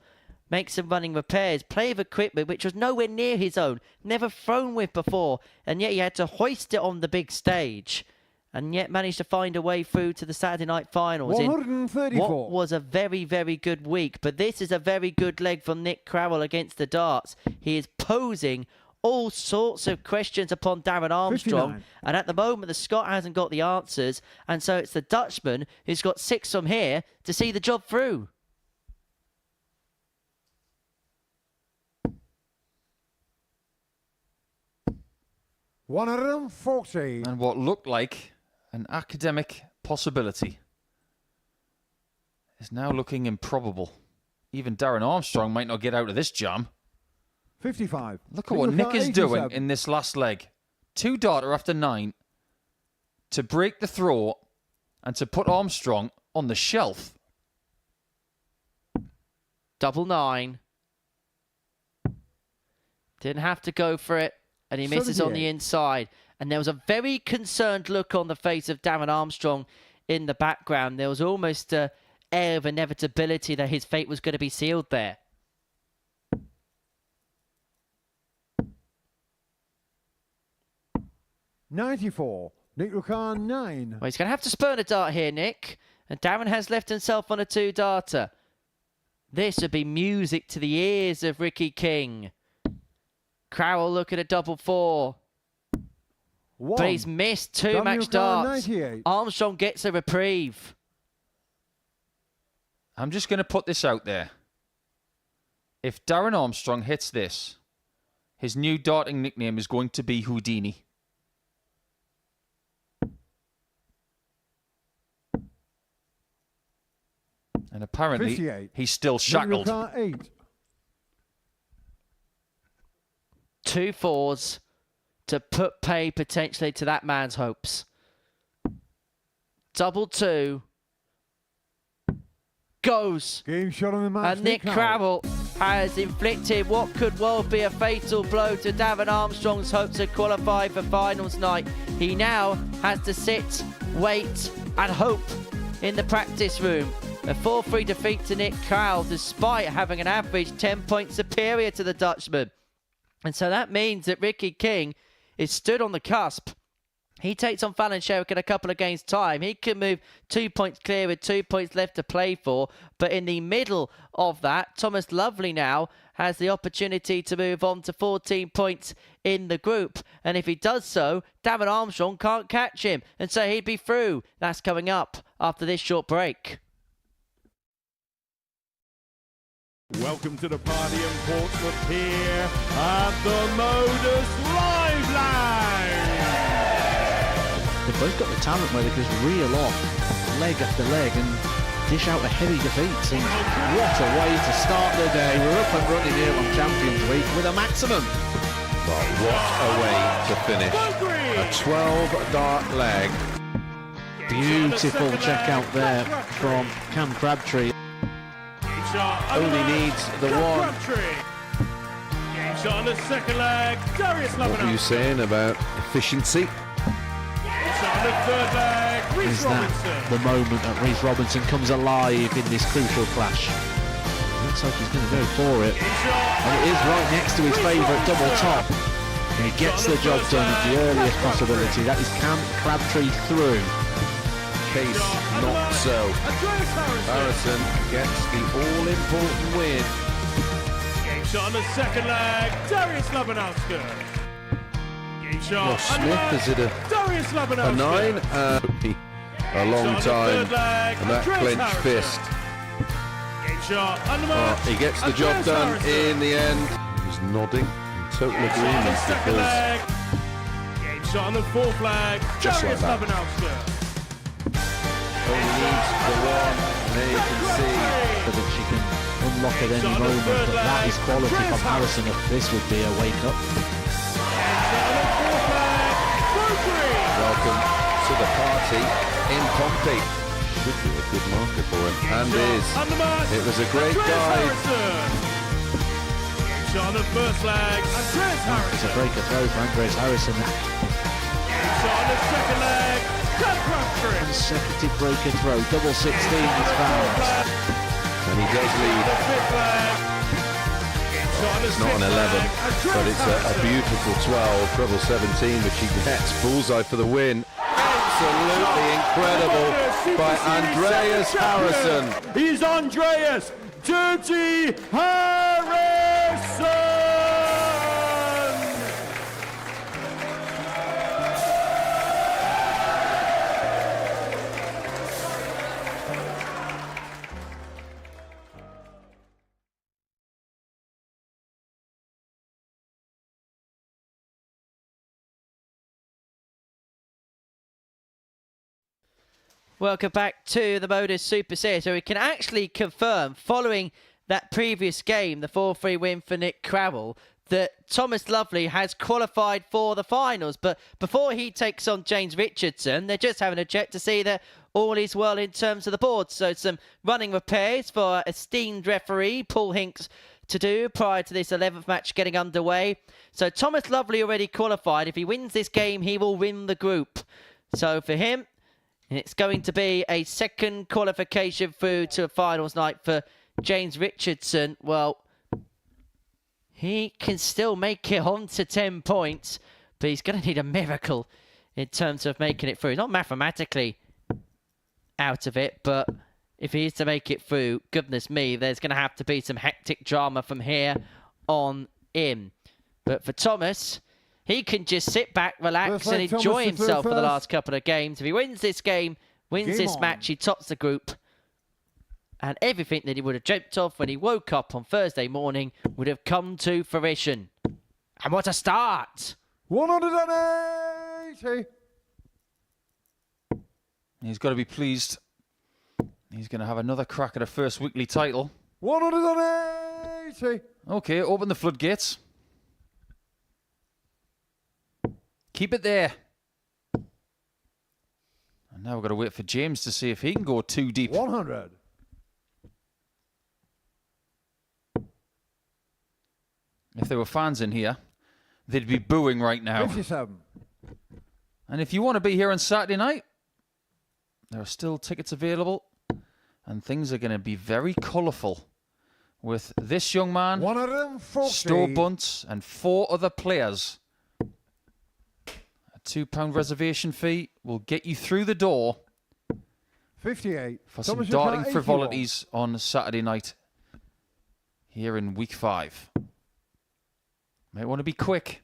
make some running repairs, play with equipment which was nowhere near his own, never thrown with before, and yet he had to hoist it on the big stage, and yet managed to find a way through to the Saturday night finals. 134. In what was a very, very good week. But this is a very good leg from Nick Crowell against the darts. He is posing all sorts of questions upon Darren Armstrong. 59. And at the moment, the Scot hasn't got the answers. And so it's the Dutchman who's got 6 from here to see the job through. $140. And what looked like an academic possibility is now looking improbable. Even Darren Armstrong might not get out of this jam. 55. Look at what Nick is doing in this last leg. 2 darter after 9 to break the throw and to put Armstrong on the shelf. 9. Didn't have to go for it, and he misses on the inside. And there was a very concerned look on the face of Darren Armstrong in the background. There was almost an air of inevitability that his fate was going to be sealed there. $94. Nick Rukan 9. Well, he's going to have to spurn a dart here, Nick. And Darren has left himself on a 2-darter. This would be music to the ears of Ricky King. Crowell looking at 4. But he's missed 2 match darts. 98. Armstrong gets a reprieve. I'm just going to put this out there. If Darren Armstrong hits this, his new darting nickname is going to be Houdini. And apparently, 58. he's still shackled. 8. 2 4s to put pay potentially to that man's hopes. 2. Goes. Game shot on the match. And Nick Crowell has inflicted what could well be a fatal blow to Darren Armstrong's hopes to qualify for finals night. He now has to sit, wait, and hope in the practice room. A 4-3 defeat to Nick Crowell, despite having an average 10-point superior to the Dutchman. And so that means that Ricky King is stood on the cusp. He takes on Fallon Sherrock in a couple of games' time. He can move 2 points clear with 2 points left to play for. But in the middle of that, Thomas Lovely now has the opportunity to move on to 14 points in the group. And if he does so, Darren Armstrong can't catch him. And so he'd be through. That's coming up after this short break. Welcome to the party in Portsmouth here at the Modus Live. They've both got the talent where they can just reel off leg after leg and dish out a heavy defeat. And what a way to start the day. We're up and running here on Champions Week with a maximum. But what a way to finish. A 12-dart leg. Beautiful check out there from Cam Crabtree. Only needs the one. Game shot on the second leg. Darius What were you saying about efficiency? On the third leg. Is that the moment that Reece Robinson comes alive in this crucial clash? Looks like he's going to go for it. And it is right next to his favourite double top. And he gets the job done at the earliest possibility. That is Cam Crabtree through. Case not so. Harrison gets the all-important win. Game shot on the second leg. Darius Labanowski. Game shot. Well, Smith is it a 9? A long time. And that clenched fist. Game shot. He gets the job done in the end. He's nodding in total agreement because game shot on the fourth flag. Just like that. Only needs the one. There you can see that she can unlock at any moment, but that is quality from Harrison. This would be a wake-up. Welcome to the party in Pompey. Should be a good marker for him, and is. It was a great guide. Shot on the first leg. Andreas Harrison. It's a breaker throw for Andreas Harrison. Shot on the second leg. Consecutive breaker throw, double 16 is found. And he does lead. It's not an 11, but it's a beautiful 12, treble 17, which he gets. Bullseye for the win. Absolutely incredible by Andreas Harrison. He's Andreas Dirty Harrison! Welcome back to the Modus Super Series, where we can actually confirm, following that previous game, the 4-3 win for Nick Crowell, that Thomas Lovely has qualified for the finals. But before he takes on James Richardson, they're just having a check to see that all is well in terms of the board. So some running repairs for esteemed referee Paul Hinks to do prior to this 11th match getting underway. So Thomas Lovely already qualified. If he wins this game, he will win the group. So for him, it's going to be a second qualification through to a finals night for James Richardson. Well, he can still make it on to 10 points, but he's going to need a miracle in terms of making it through. Not mathematically out of it, but if he is to make it through, goodness me, there's going to have to be some hectic drama from here on in. But for Thomas, he can just sit back, relax, and enjoy himself for the last couple of games. If he wins this game, wins this match, he tops the group. And everything that he would have dreamt of when he woke up on Thursday morning would have come to fruition. And what a start! 180! He's got to be pleased. He's going to have another crack at a first weekly title. 180! Okay, open the floodgates. Keep it there. And now we've got to wait for James to see if he can go too deep. 100. If there were fans in here, they'd be booing right now. 57. And if you want to be here on Saturday night, there are still tickets available. And things are going to be very colourful with this young man, 140. Sto Bunce, and 4 other players. £2 reservation fee will get you through the door 58 for some darting frivolities on Saturday night here in week 5. Might want to be quick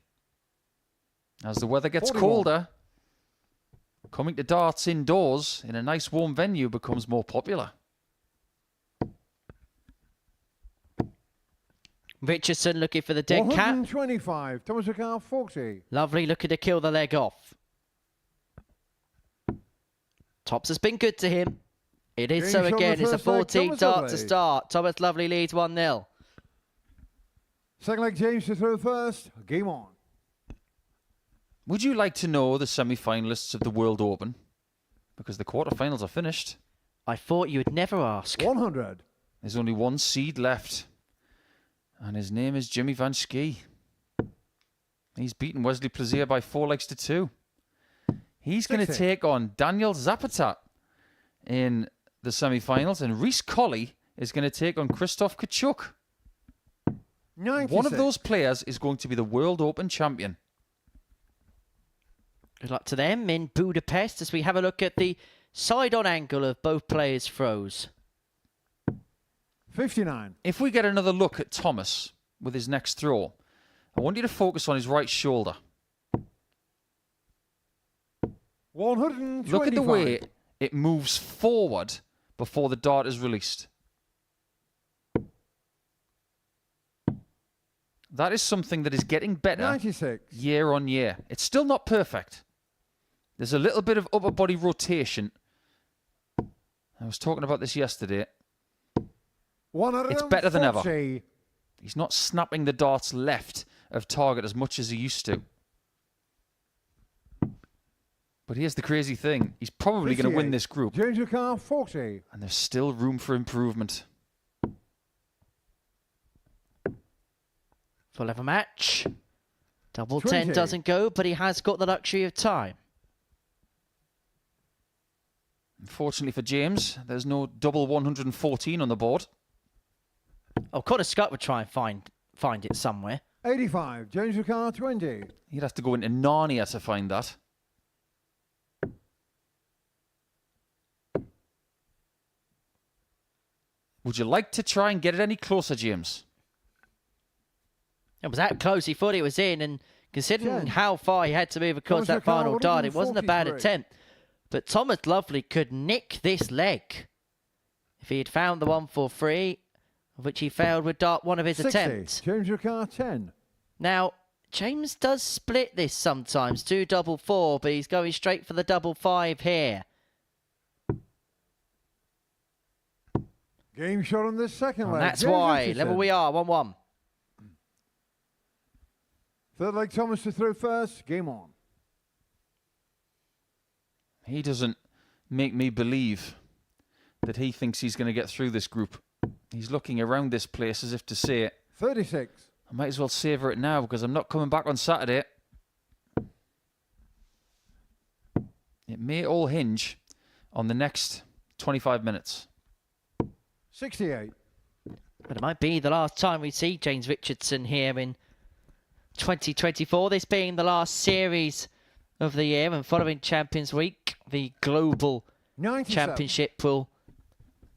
as the weather gets 41. colder. Coming to darts indoors in a nice warm venue becomes more popular. Richardson looking for the dead cat. 125. Thomas McCall, 40. Lovely looking to kill the leg off. Tops has been good to him. It is so again. It's a 14 dart to start. Thomas Lovely leads 1-0. Second leg, James to throw first. Game on. Would you like to know the semi-finalists of the World Open? Because the quarterfinals are finished. I thought you would never ask. 100. There's only one seed left. And his name is Jimmy Van Schie. He's beaten Wesley Plaisir by 4 legs to 2. He's going to take on Daniel Zapatat in the semi-finals. And Reece Colley is going to take on Krzysztof Kachuk. 96. One of those players is going to be the World Open champion. Good luck to them in Budapest as we have a look at the side-on angle of both players' throws. 59. If we get another look at Thomas with his next throw, I want you to focus on his right shoulder. 125. Look at the way it moves forward before the dart is released. That is something that is getting better 96. year on year. It's still not perfect. There's a little bit of upper body rotation. I was talking about this yesterday. It's better than ever. He's not snapping the darts left of target as much as he used to. But here's the crazy thing. He's probably going to win this group. James McCall, 40. And there's still room for improvement. Full level match. Double 20. 10 doesn't go, but he has got the luxury of time. Unfortunately for James, there's no double 114 on the board. Oh, Connor Scott would try and find find it somewhere. 85, James Ricard 20. You'd have to go into Narnia to find that. Would you like to try and get it any closer, James? It was that close. He thought it was in, and considering how far he had to move across that final dart, it wasn't a bad attempt. But Thomas Lovely could nick this leg if he had found the 143, of which he failed with dart 1 of his 60, attempts. James Ricard 10. Now, James does split this sometimes, 2 double 4, but he's going straight for the double 5 here. Game shot on this second And leg. that's James why. Richardson. Level we are, 1-1. Third leg, Thomas to throw first. Game on. He doesn't make me believe that he thinks he's going to get through this group. He's looking around this place as if to say, 36. I might as well savour it now because I'm not coming back on Saturday. It may all hinge on the next 25 minutes. 68. But it might be the last time we see James Richardson here in 2024. This being the last series of the year, and following Champions Week, the global 97. championship will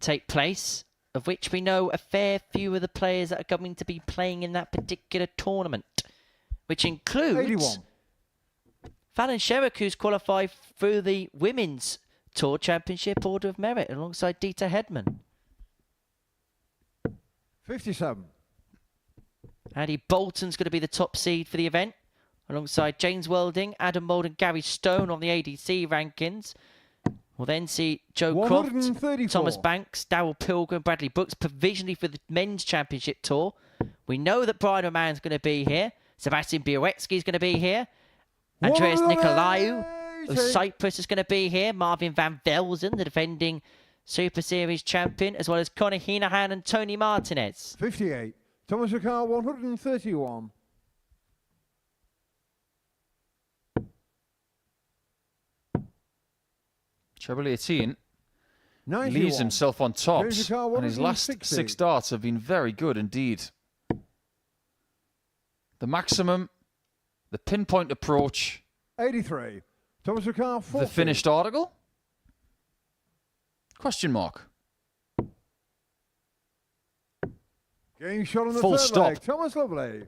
take place, of which we know a fair few of the players that are going to be playing in that particular tournament, which includes 81. Fallon Sherrock, who's qualified through the Women's Tour Championship Order of Merit alongside Dieter Hedman. 57. Andy Bolton's going to be the top seed for the event, alongside James Welding, Adam Mould and Gary Stone on the ADC rankings. We'll then see Joe Croft, 134. Thomas Banks, Darryl Pilgrim, Bradley Brooks, provisionally for the Men's Championship Tour. We know that Brian O'Mahon's going to be here. Sebastian Białecki's going to be here. Andreas Nicolaou of Cyprus is going to be here. Marvin van Velzen, the defending Super Series champion, as well as Conor Heenahan and Tony Martinez. 58. Thomas Ricard 131. Treble 18 91. leaves himself on top, James Ricard and his last 160. 6 darts have been very good indeed. The maximum, the pinpoint approach, 83. Thomas Ricard 40. the finished article? Question mark. Game shot on the Full third stop. leg. Thomas Lovely.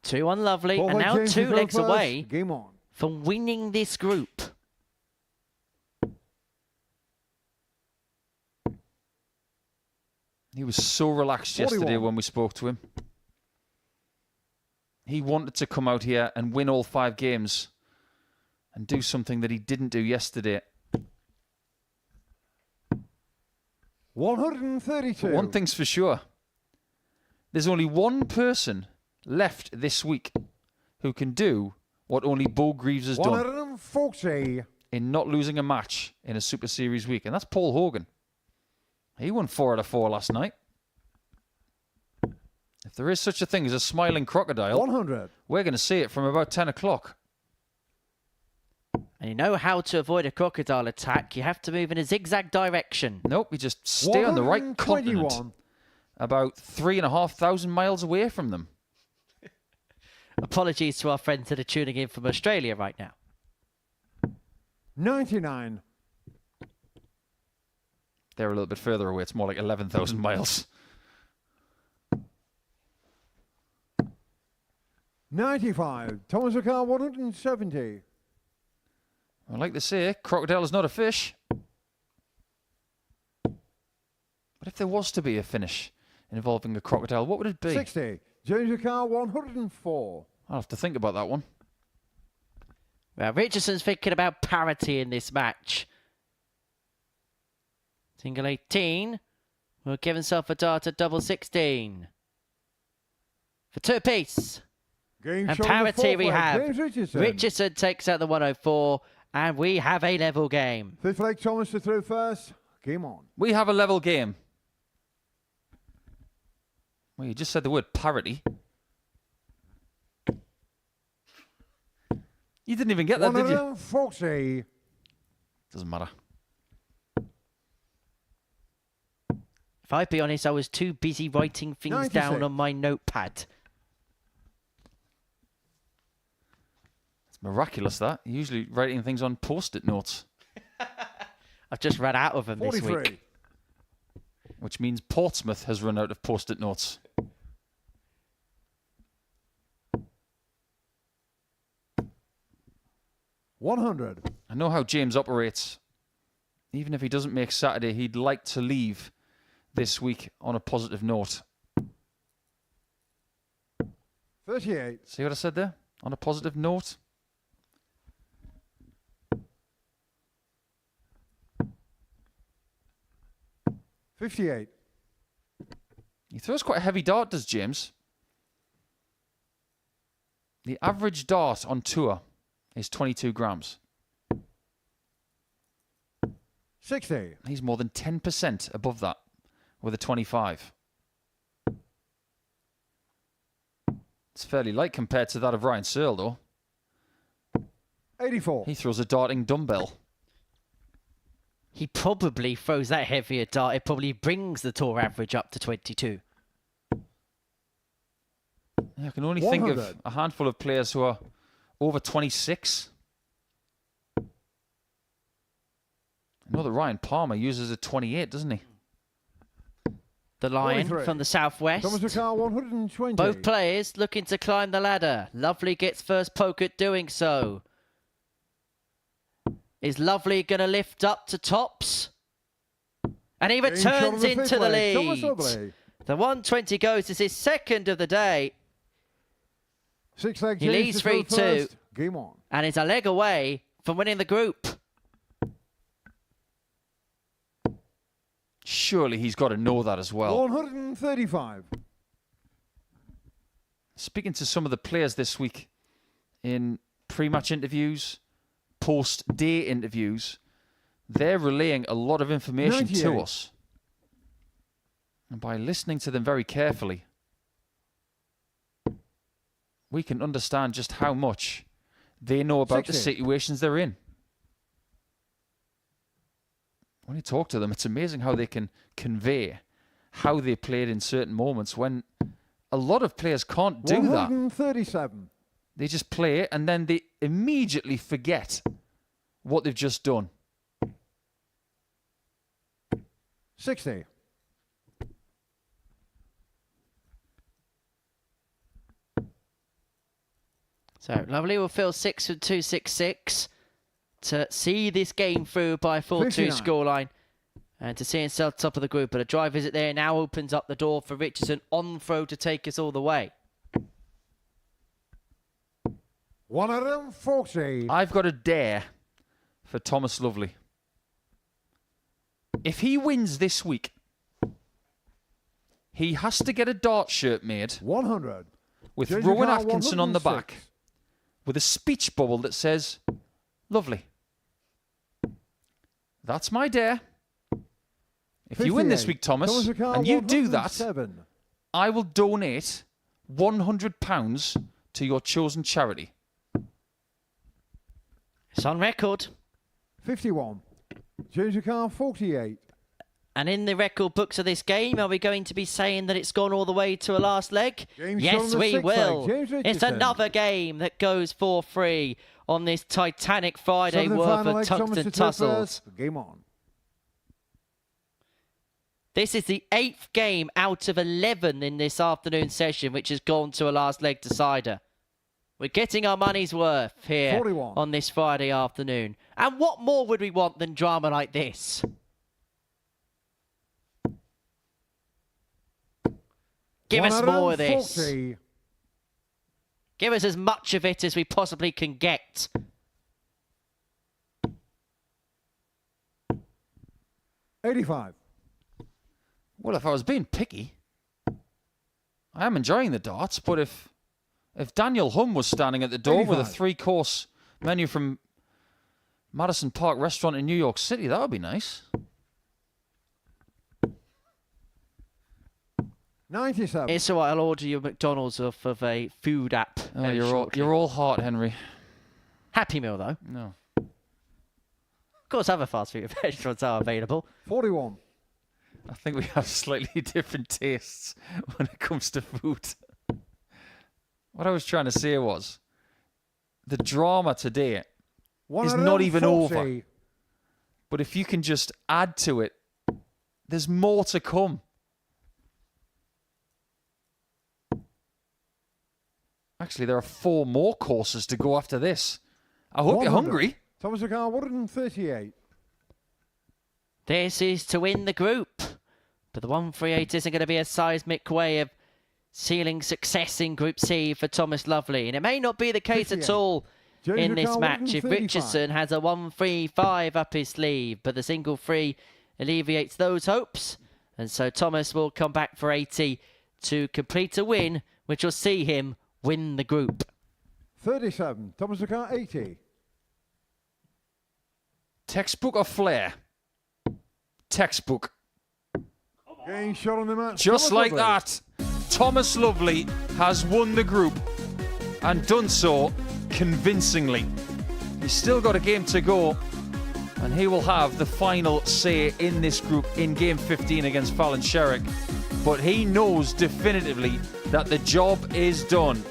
2-1 Lovely, Ball and by now James 2 to go legs first. away Game on. from winning this group. He was so relaxed 41. yesterday when we spoke to him. He wanted to come out here and win all 5 games and do something that he didn't do yesterday. 132. But one thing's for sure. There's only one person left this week who can do what only Bo Greaves has done 140. in not losing a match in a Super Series week, and that's Paul Hogan. He won 4 out of 4 last night. If there is such a thing as a smiling crocodile, 100. we're going to see it from about 10 o'clock. And you know how to avoid a crocodile attack. You have to move in a zigzag direction. Nope, you just stay on the right 121. continent, about 3,500 miles away from them. Apologies to our friends that are tuning in from Australia right now. 99. They're a little bit further away. It's more like 11,000 miles. 95. Thomas Ricard 170. I like to say, crocodile is not a fish. But if there was to be a finish involving a crocodile, what would it be? 60. James Ricard 104. I'll have to think about that one. Well, Richardson's thinking about parity in this match. Single 18 will give himself a dart at double 16. For 2 apiece. Game And shot on the parity fourth we leg. have. James Richardson. Richardson takes out the 104, and we have a level game. Fifth leg, Thomas to throw first. Game on. We have a level game. Well, you just said the word parity. You didn't even get that, did you? 140. Doesn't matter. If I be honest, I was too busy writing things down 96. on my notepad. It's miraculous, that. You're usually writing things on post-it notes. I've just run out of them 43. this week. Which means Portsmouth has run out of post-it notes. $100. I know how James operates. Even if he doesn't make Saturday, he'd like to leave this week on a positive note. 38. See what I said there? On a positive note. $58. He throws quite a heavy dart, does James? The average dart on tour is 22 grams. 60. He's more than 10% above that with a 25. It's fairly light compared to that of Ryan Searle, though. 84. He throws a darting dumbbell. He probably throws that heavier dart. It probably brings the tour average up to 22. Yeah, I can only think 100. of a handful of players who are over 26. I know that Ryan Palmer uses a 28, doesn't he? The Lion 43. from the southwest. Thomas McCall, 120. Both players looking to climb the ladder. Lovely gets first poke at doing so. Is Lovely going to lift up to tops? And he returns into the lead. The 120 goes as his second of the day. Six leg He leads 3-2. Game on. And is a leg away from winning the group. Surely he's got to know that as well. 135. Speaking to some of the players this week in pre-match interviews, post-day interviews, they're relaying a lot of information 98. to us. And by listening to them very carefully, we can understand just how much they know about 60. the situations they're in. When you talk to them, it's amazing how they can convey how they played in certain moments when a lot of players can't do that. 137. They just play it and then they immediately forget what they've just done. 60. So Lovely will fill 6 with 266 to see this game through by a 4-2 59. scoreline and to see himself top of the group. But a dry visit there now opens up the door for Richardson on throw to take us all the way. 140. I've got a dare for Thomas Lovely. If he wins this week, he has to get a dart shirt made 100. with James Rowan McCall, Atkinson on the 106. back with a speech bubble that says, "Lovely." That's my dare. If you win this 58. week, Thomas, McCall, and you do that, 107. I will donate £100 to your chosen charity. It's on record. 51. James McCall, 48. And in the record books of this game, are we going to be saying that it's gone all the way to a last leg? James Yes, Shaw on the we sixth will. leg. James It's Richardson. another game that goes for free on this Titanic Friday Seventh and worth final of leg, Thomas tungsten to third tussles. first. Game on. This is the 8th game out of 11 in this afternoon session, which has gone to a last leg decider. We're getting our money's worth here 41. on this Friday afternoon. And what more would we want than drama like this? Give us more of this. 140. Give us as much of it as we possibly can get. $85. Well, if I was being picky, I am enjoying the darts, but if Daniel Hum was standing at the door with a 85. 3-course menu from Madison Park Restaurant in New York City, that would be nice. 97. It's all right, I'll order you McDonald's off of a food app. Oh, very shortly. you're all heart, Henry. Happy Meal, though. No. Of course, other fast food restaurants are available. 41. I think we have slightly different tastes when it comes to food. What I was trying to say was, the drama today is not even over. But if you can just add to it, there's more to come. Actually, there are 4 more courses to go after this. I hope you're hungry. Thomas O'Carr, 138. This is to win the group. But the 138 isn't going to be a seismic way of sealing success in Group C for Thomas Lovely. And it may not be the case 58. at all in this match if 135. Richardson has a 135 up his sleeve. But the single free alleviates those hopes. And so Thomas will come back for 80 to complete a win, which will see him win the group. 37. Thomas O'Carr, 80. Textbook or flair? Textbook. Game shot on the match. Just Thomas like Lovely. that, Thomas Lovely has won the group and done so convincingly. He's still got a game to go, and he will have the final say in this group in Game 15 against Fallon Sherrock. But he knows definitively that the job is done.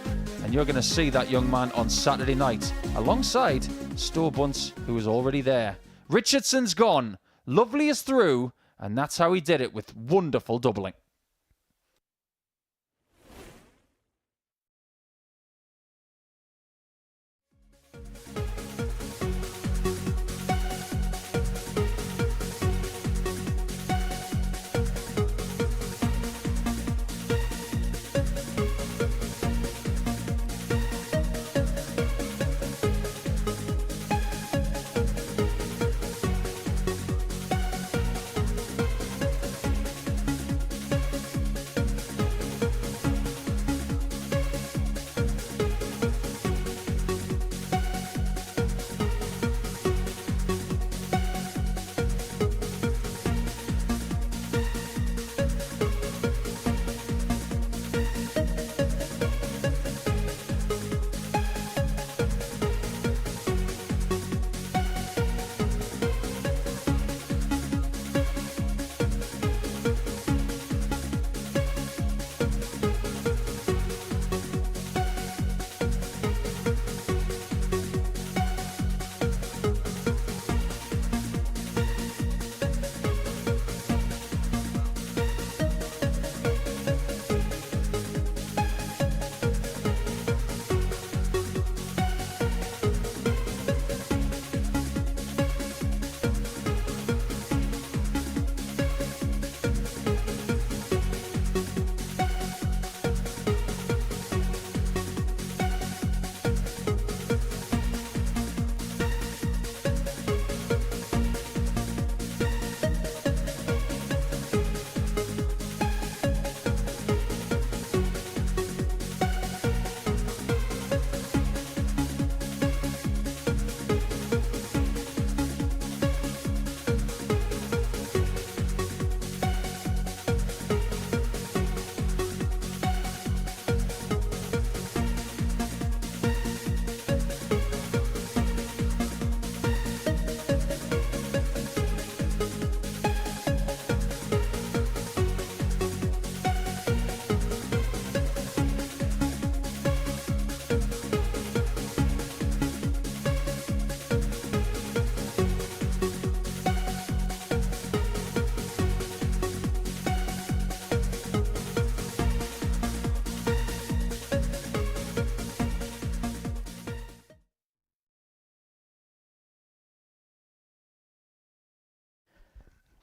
And you're going to see that young man on Saturday night alongside Stowe Bunce, who is already there. Richardson's gone, Lovely is through, and that's how he did it with wonderful doubling.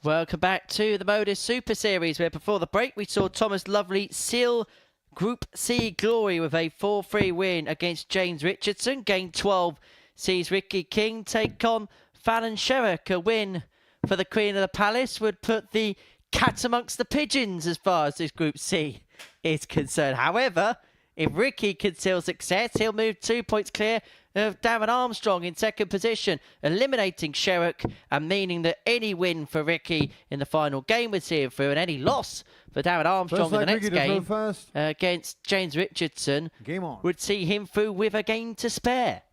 Welcome back to the Modus Super Series, where before the break we saw Thomas Lovely seal Group C glory with a 4-3 win against James Richardson. Game 12 sees Ricky King take on Fallon Sherrock. A win for the Queen of the Palace would put the cat amongst the pigeons as far as this Group C is concerned. However, if Ricky can seal success, he'll move 2 points clear of Darren Armstrong in second position, eliminating Sherrock and meaning that any win for Ricky in the final game would see him through, and any loss for Darren Armstrong in the next game against James Richardson would see him through with a game to spare.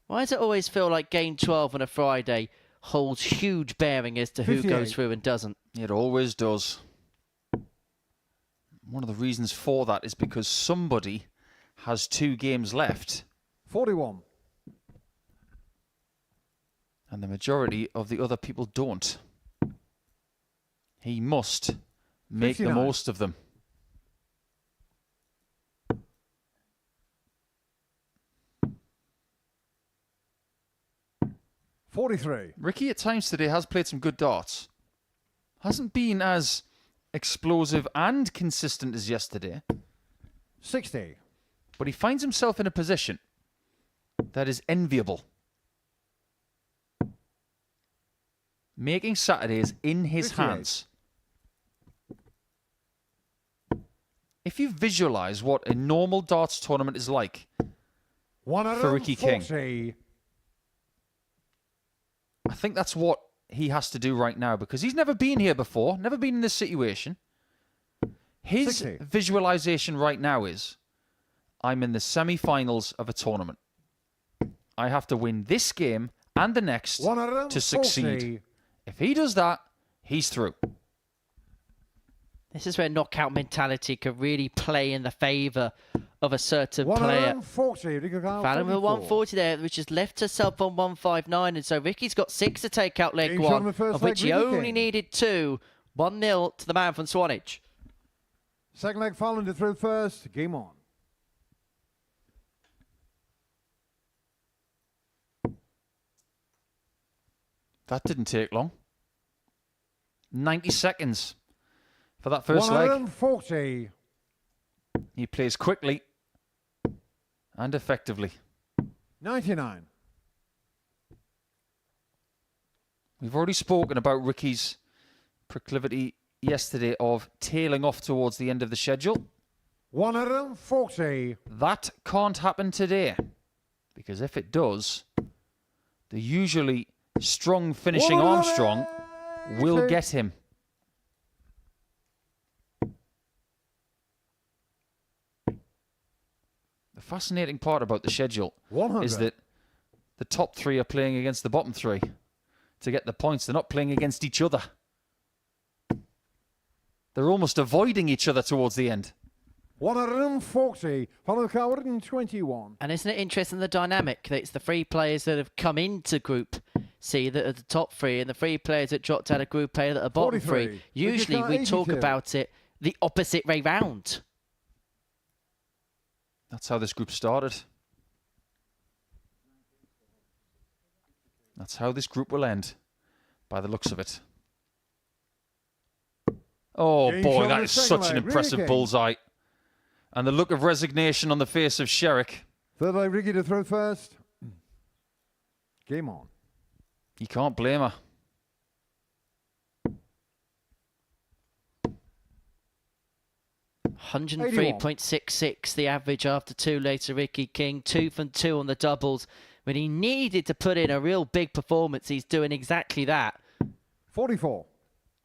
Why does it always feel like game 12 on a Friday holds huge bearing as to who goes through and doesn't? It always does. One of the reasons for that is because somebody has 2 games left. 41. And the majority of the other people don't. He must make 59. the most of them. $43. Ricky at times today has played some good darts. Hasn't been as explosive and consistent as yesterday. 60. But he finds himself in a position that is enviable. Making Saturdays in his 58. hands. If you visualise what a normal darts tournament is like for Ricky King, I think that's what he has to do right now, because he's never been here before, never been in this situation. His 60. visualisation right now is, I'm in the semi-finals of a tournament. I have to win this game and the next to succeed. If he does that, he's through. This is where knockout mentality can really play in the favour of a certain player. 140. Fallon with 140 there, which has left herself on 159. And so Ricky's got 6 to take out leg Game shot on one, the first of leg, which he Ricky only King. needed 2. 1-0 to the man from Swanage. Second leg Fallon to through first. Game on. That didn't take long. 90 seconds for that first leg. 140. He plays quickly and effectively. 99. We've already spoken about Ricky's proclivity yesterday of tailing off towards the end of the schedule. 140. That can't happen today, because if it does, the usually strong finishing Armstrong will get him. The fascinating part about the schedule 100. is that the top 3 are playing against the bottom 3 to get the points. They're not playing against each other. They're almost avoiding each other towards the end. 140. Follow car 121. And isn't it interesting, the dynamic, that it's the 3 players that have come into Group C that are the top 3 and the 3 players that dropped out of Group A that are bottom 43. 3. Usually we talk 82. about it the opposite way round. That's how this group started. That's how this group will end, by the looks of it. Oh Game boy, shot that on is the such second an leg, impressive Ricky. bullseye. And the look of resignation on the face of Sherrock. Third leg Ricky to throw first. Game on. You can't blame her. $103.66 the average after 2 later. Ricky King 2 from 2 on the doubles. When he needed to put in a real big performance, he's doing exactly that. 44.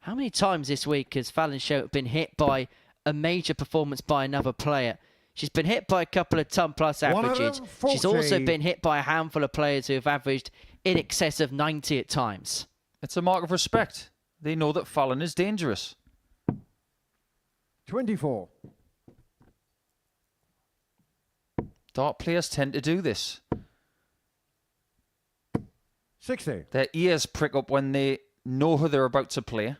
How many times this week has Fallon Sherrock been hit by a major performance by another player? She's been hit by a couple of ton-plus averages. She's also been hit by a handful of players who have averaged in excess of 90 at times. It's a mark of respect. They know that Fallon is dangerous. 24. Dart players tend to do this. 60. Their ears prick up when they know who they're about to play.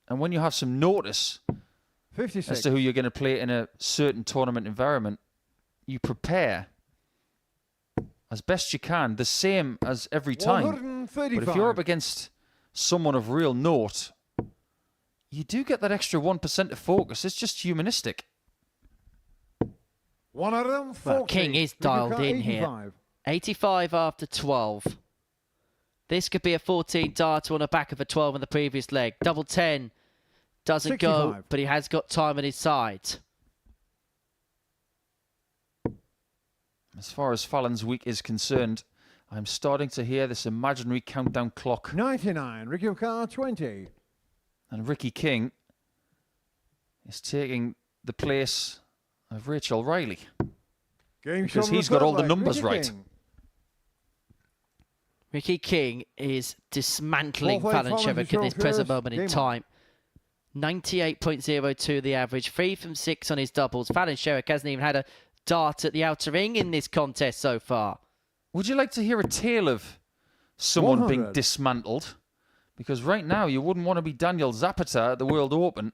And when you have some notice 56. as to who you're going to play in a certain tournament environment, you prepare as best you can, the same as every time. 135. But if you're up against someone of real note, you do get that extra 1% of focus. It's just humanistic. 140. Well, King is dialed in 85. here. 85 after 12. This could be a 14 darter on the back of a 12 in the previous leg. Double 10 doesn't go, 65. but he has got time on his side. As far as Fallon's week is concerned, I'm starting to hear this imaginary countdown clock. 99. Ricky O'Carr 20. And Ricky King is taking the place of Rachel Riley. Game Because shot on he's the got third all the leg, numbers Ricky right. King. Ricky King is dismantling Ball Fallon played, Sherrock at this Fallon, present first. moment in Game time. 98.02 the average, 3 from 6 on his doubles. Fallon Sherrock hasn't even had a dart at the outer ring in this contest so far. Would you like to hear a tale of someone being 100. dismantled? Because right now, you wouldn't want to be Daniel Zapata at the World Open.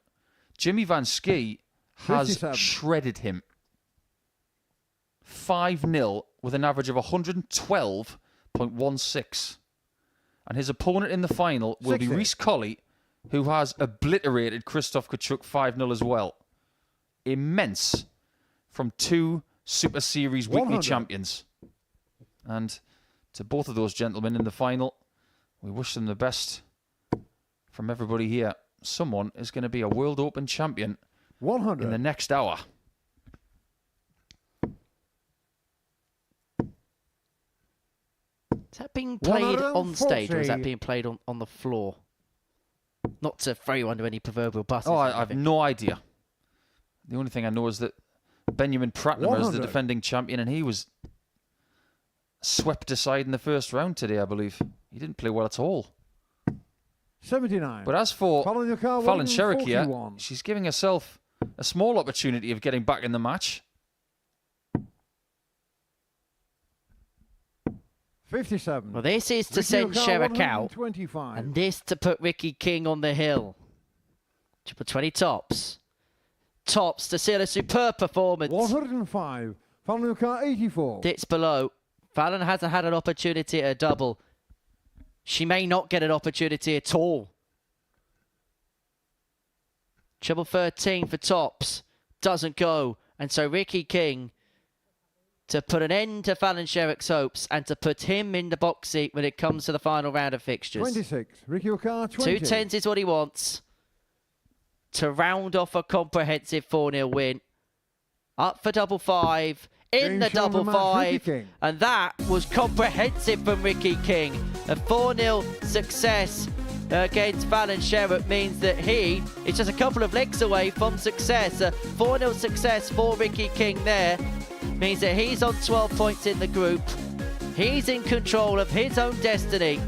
Jimmy Van Schie has 57. shredded him. 5-0 with an average of 112.16. And his opponent in the final will be 60. Rhys Colley, who has obliterated Krzysztof Kachuk 5-0 as well. Immense from 2 Super Series weekly 100. champions. And to both of those gentlemen in the final, we wish them the best from everybody here. Someone is going to be a World Open champion 100. in the next hour. Is that being played on stage or is that 140. being played on the floor? Not to throw you under any proverbial buses. Oh, or I have anything. no idea. The only thing I know is that Benjamin Pratnam is the 100. defending champion, and he was swept aside in the first round today, I believe. He didn't play well at all. 79. But as for Fallon your car, Fallon Sherrock here, 141. she's giving herself a small opportunity of getting back in the match. 57. Well, this is to Ricky send O'Carr, Sherrock out, 125. and this to put Ricky King on the hill. Triple 20 tops. Tops to seal a superb performance. 105. Fallon your car, 84. Dits below. Fallon hasn't had an opportunity at a double. She may not get an opportunity at all. Treble 13 for tops. Doesn't go. And so Ricky King, to put an end to Fallon Sherrock's hopes and to put him in the box seat when it comes to the final round of fixtures. 26. Ricky O'Carr, 20. 2 10s is what he wants to round off a comprehensive 4-0 win. Up for double 5. In Game the show of the double match, Ricky 5. King. And that was comprehensive from Ricky King. A 4-0 success against Fallon Sherrock means that he is just a couple of legs away from success. A 4-0 success for Ricky King there means that he's on 12 points in the group. He's in control of his own destiny.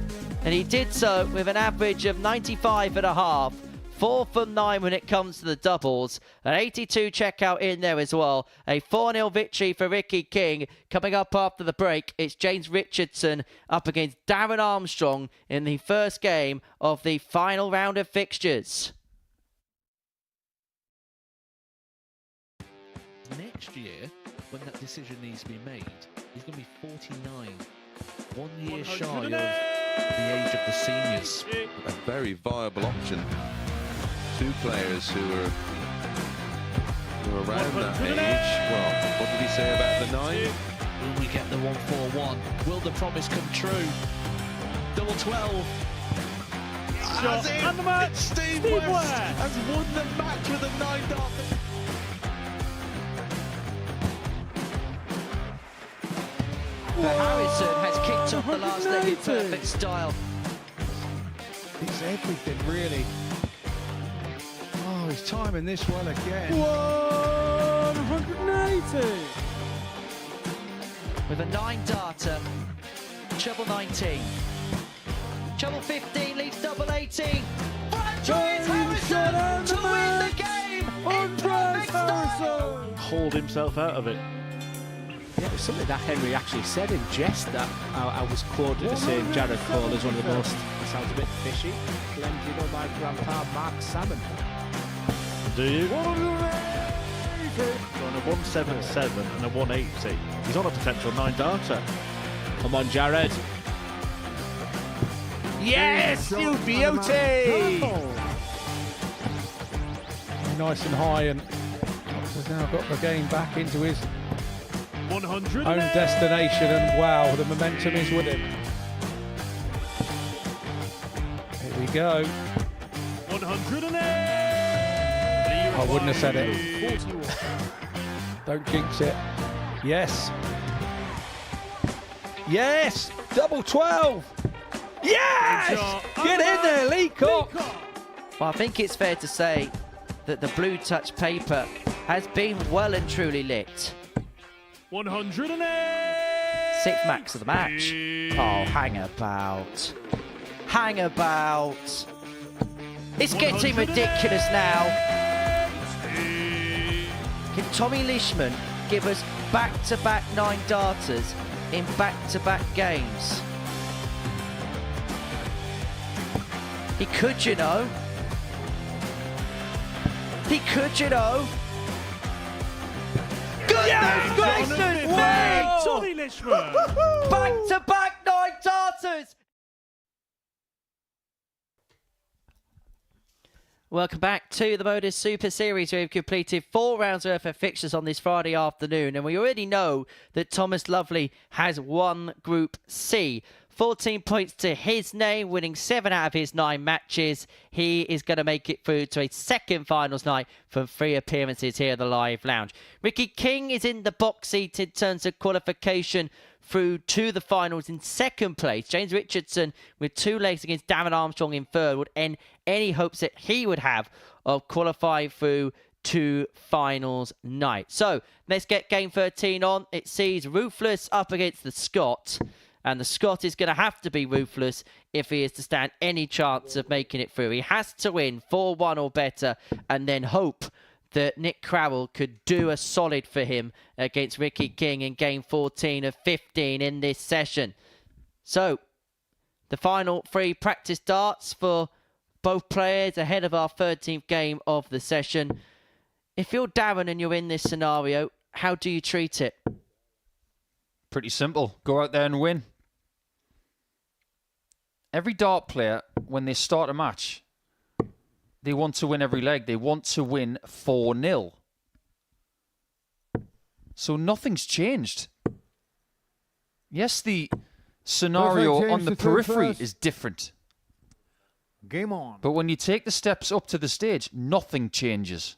And he did so with an average of 95.5. 4 from 9 when it comes to the doubles. An 82 checkout in there as well. A 4-0 victory for Ricky King. Coming up after the break, it's James Richardson up against Darren Armstrong in the first game of the final round of fixtures. Next year, when that decision needs to be made, he's going to be 49. 1 year shy of the age of the seniors. A very viable option. 2 players who are around that age. Well, what did he say about the 9? Will we get the 141? Will the promise come true? Double 12. Shot and the match. Steve West West has won the match with a 9-dart. Harrison has kicked off the last leg in perfect style. It's everything, really. Oh, he's timing this well again. 180. With a 9-darter, treble 19. Treble 15 leaves double 18. Franchise Harrison to win the game in perfect style. Hauled himself out of it. Yeah, it was something that Henry actually said in jest that I was quoted as saying Jared Cole is one of the most, sounds a bit fishy. Plenty of my grandpa Mark Salmon. Do you? On a 177 and a 180. He's on a potential 9-darter. Come on, Jared. Yes, you beauty! Nice and high, and has now got the game back into his 100 own destination, and wow, the momentum is with him. Here we go. 108. I wouldn't have said it. Don't jinx it. Yes. Yes! Double 12! Yes! Get in there, Lee Cock! Well, I think it's fair to say that the blue touch paper has been well and truly lit. 108. 6th max of the match. Oh, hang about. Hang about. It's getting ridiculous now. Can Tommy Leishman give us back-to-back 9 darters in back-to-back games? He could, you know. He could, you know. Goodness gracious me! Tommy Leishman! Back-to-back 9 darters! Welcome back to the Modus Super Series. We've completed 4 rounds worth of fixtures on this Friday afternoon, and we already know that Thomas Lovely has won Group C. 14 points to his name, winning 7 out of his 9 matches. He is going to make it through to a second finals night from 3 appearances here at the Live Lounge. Ricky King is in the box seat in terms of qualification through to the finals in 2nd place. James Richardson, with 2 legs against Darren Armstrong in 3rd, would end any hopes that he would have of qualifying through to finals night. So let's get game 13 on. It sees Ruthless up against the Scot. And the Scot is going to have to be ruthless if he is to stand any chance of making it through. He has to win 4-1 or better and then hope that Nick Crowell could do a solid for him against Ricky King in game 14 of 15 in this session. So, the final 3 practice darts for both players ahead of our 13th game of the session. If you're Darren and you're in this scenario, how do you treat it? Pretty simple. Go out there and win. Every dart player, when they start a match, they want to win every leg. They want to win 4-0. So nothing's changed. Yes, the scenario on the periphery is different. Game on. But when you take the steps up to the stage, nothing changes.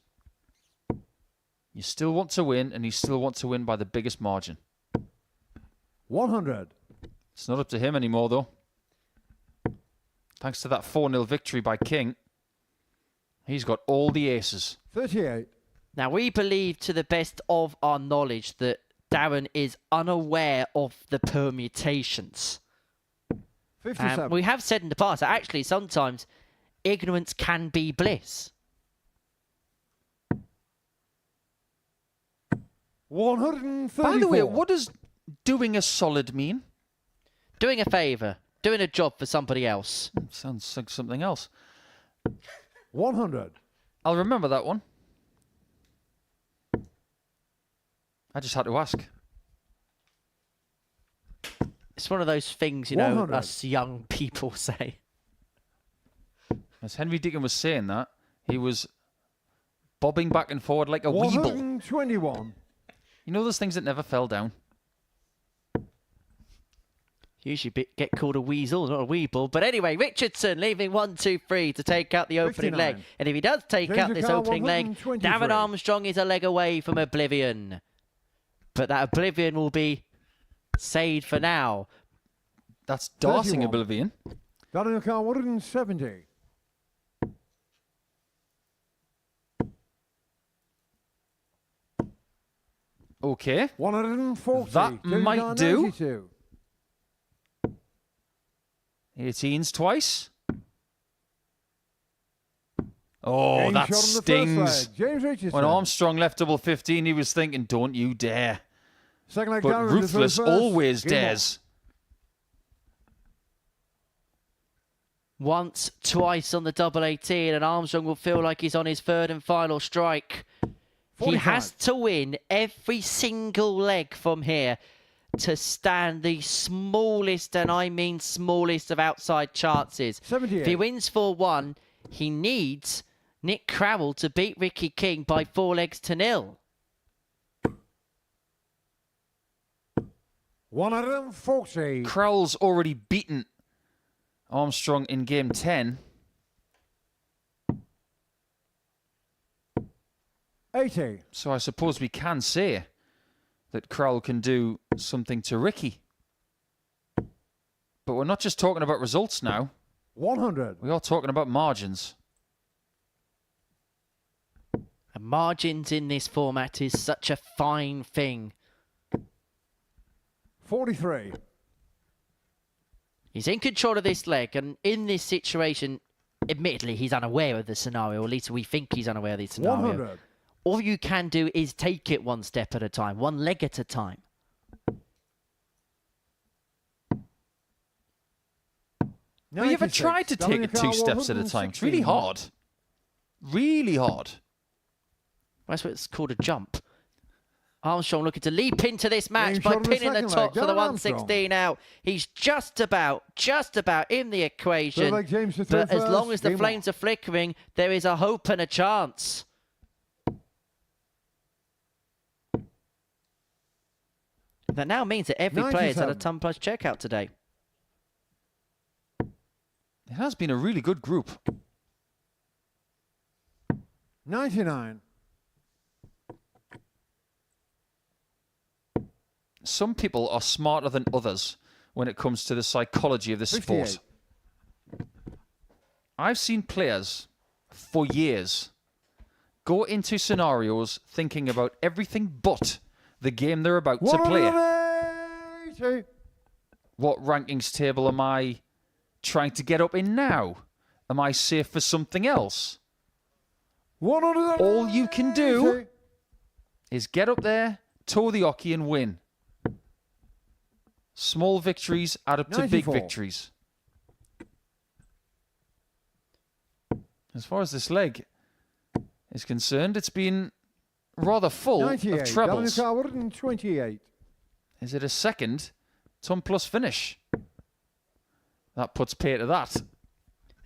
You still want to win, and you still want to win by the biggest margin. 100. It's not up to him anymore, though. Thanks to that 4-0 victory by King, he's got all the aces. 38. Now, we believe to the best of our knowledge that Darren is unaware of the permutations. 57. We have said in the past that actually sometimes ignorance can be bliss. 134. By the way, what does doing a solid mean? Doing a favour. Doing a job for somebody else. Sounds like something else. 100. I'll remember that one. I just had to ask. It's one of those things, you know, 100. us young people say. As Henry Deacon was saying that, he was bobbing back and forward like a weeble. 121. You know those things that never fell down? Usually get called a weasel, not a weeble. But anyway, Richardson leaving 1-2-3 to take out the opening 59. leg. And if he does take out this opening leg, Darren Armstrong is a leg away from oblivion. But that oblivion will be saved for now. That's darting 31. oblivion. Daniel Carr, 170. Okay. 140. That might do. 92. 18s twice. Oh, Game that shot on the first stings. leg. James Richardson. When Armstrong left double 15, he was thinking, don't you dare. Second leg But down, Ruthless always dares. Once, twice on the double 18, and Armstrong will feel like he's on his 3rd and final strike. 45. He has to win every single leg from here to stand the smallest, and I mean smallest, of outside chances. 78. If he wins 4-1, he needs Nick Crowell to beat Ricky King by 4-0. 140. Crowell's already beaten Armstrong in game 10. 80. So I suppose we can say that Crowell can do something to Ricky. But we're not just talking about results now. 100. We are talking about margins. And margins in this format is such a fine thing. 43. He's in control of this leg, and in this situation, admittedly, he's unaware of the scenario, or at least we think he's unaware of the scenario. 100. All you can do is take it one step at a time, one leg at a time. Have you ever tried to take it 2 steps at a time? It's really hard. Really hard. That's what it's called, a jump. Armstrong looking to leap into this match by pinning the top for the 116 out. He's just about in the equation. But as long as the flames are flickering, there is a hope and a chance. That now means that every player's had a ton plus checkout today. It has been a really good group. 99. Some people are smarter than others when it comes to the psychology of the sport. 58. I've seen players for years go into scenarios thinking about everything but the game they're about to play. 180. What rankings table am I trying to get up in now? Am I safe for something else? 180. All you can do is get up there, toe the hockey and win. Small victories add up to 94. big victories. As far as this leg is concerned, it's been rather full 98. of trebles. 28. Is it a second ton plus finish? That puts pay to that.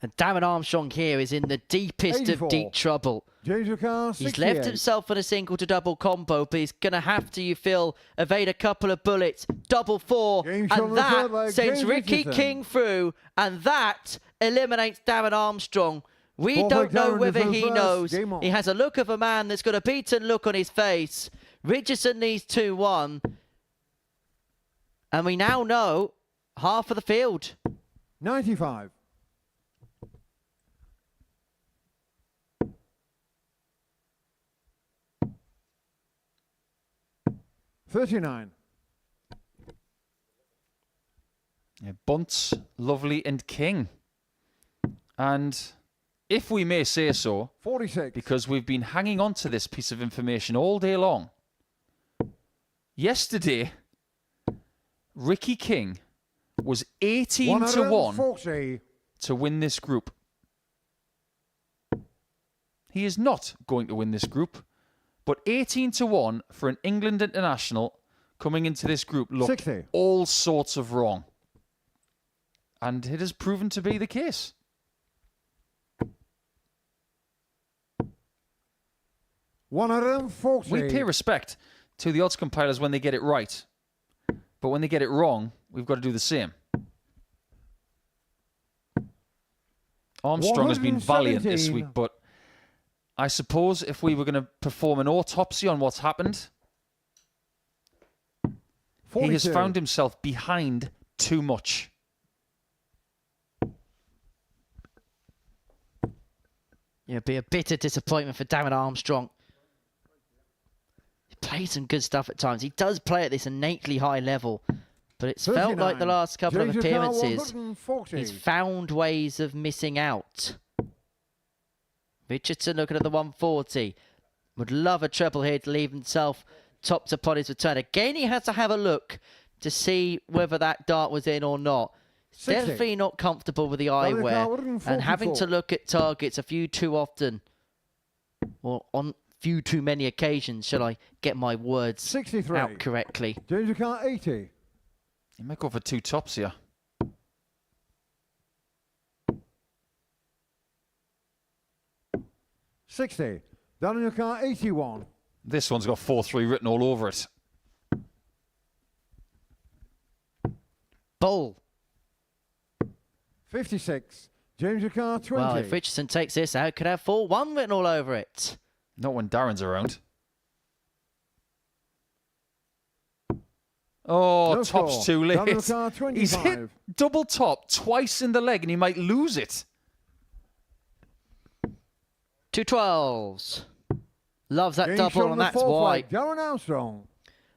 And Darren Armstrong here is in the deepest 84. of deep trouble. He's left himself in a single to double combo, but he's going to have to, you feel, evade a couple of bullets. Double 4, and that sends Ricky King through, and that eliminates Darren Armstrong. We don't know whether he knows. He has a look of a man that's got a beaten look on his face. Richardson needs 2-1. And we now know half of the field. 95. 39. Yeah, Bunce, Lovely and King. And if we may say so, 46. Because we've been hanging on to this piece of information all day long. Yesterday, Ricky King was 18-1 to win this group. He is not going to win this group, but 18-1 for an England international coming into this group looked 60. all sorts of wrong. And it has proven to be the case. $140. We pay respect to the odds compilers when they get it right. But when they get it wrong, we've got to do the same. Armstrong has been valiant this week, but I suppose if we were going to perform an autopsy on what's happened, 42. He has found himself behind too much. It'll be a bitter disappointment for Darren Armstrong. He plays some good stuff at times. He does play at this innately high level, but it's 39. felt like the last couple of appearances, 140. he's found ways of missing out. Richardson looking at the 140. Would love a treble here to leave himself topped upon his return. Again, he has to have a look to see whether that dart was in or not. 60. Definitely not comfortable with the eyewear and having to look at targets a few too often, or on few too many occasions. Shall I get my words 63. out correctly? Danger car 80. You might go for 2 tops here. $60. Down in your car 81. This one's got 4-3 written all over it. Bull. 56. James Car 20. Well, if Richardson takes this out, could have 4-1 written all over it. Not when Darren's around. Oh, No top's score. too Down in late. the car, 25. He's hit double top twice in the leg and he might lose it. 2 12s. Loves that James double, Sean and the that's fourth why. leg. Darren Armstrong.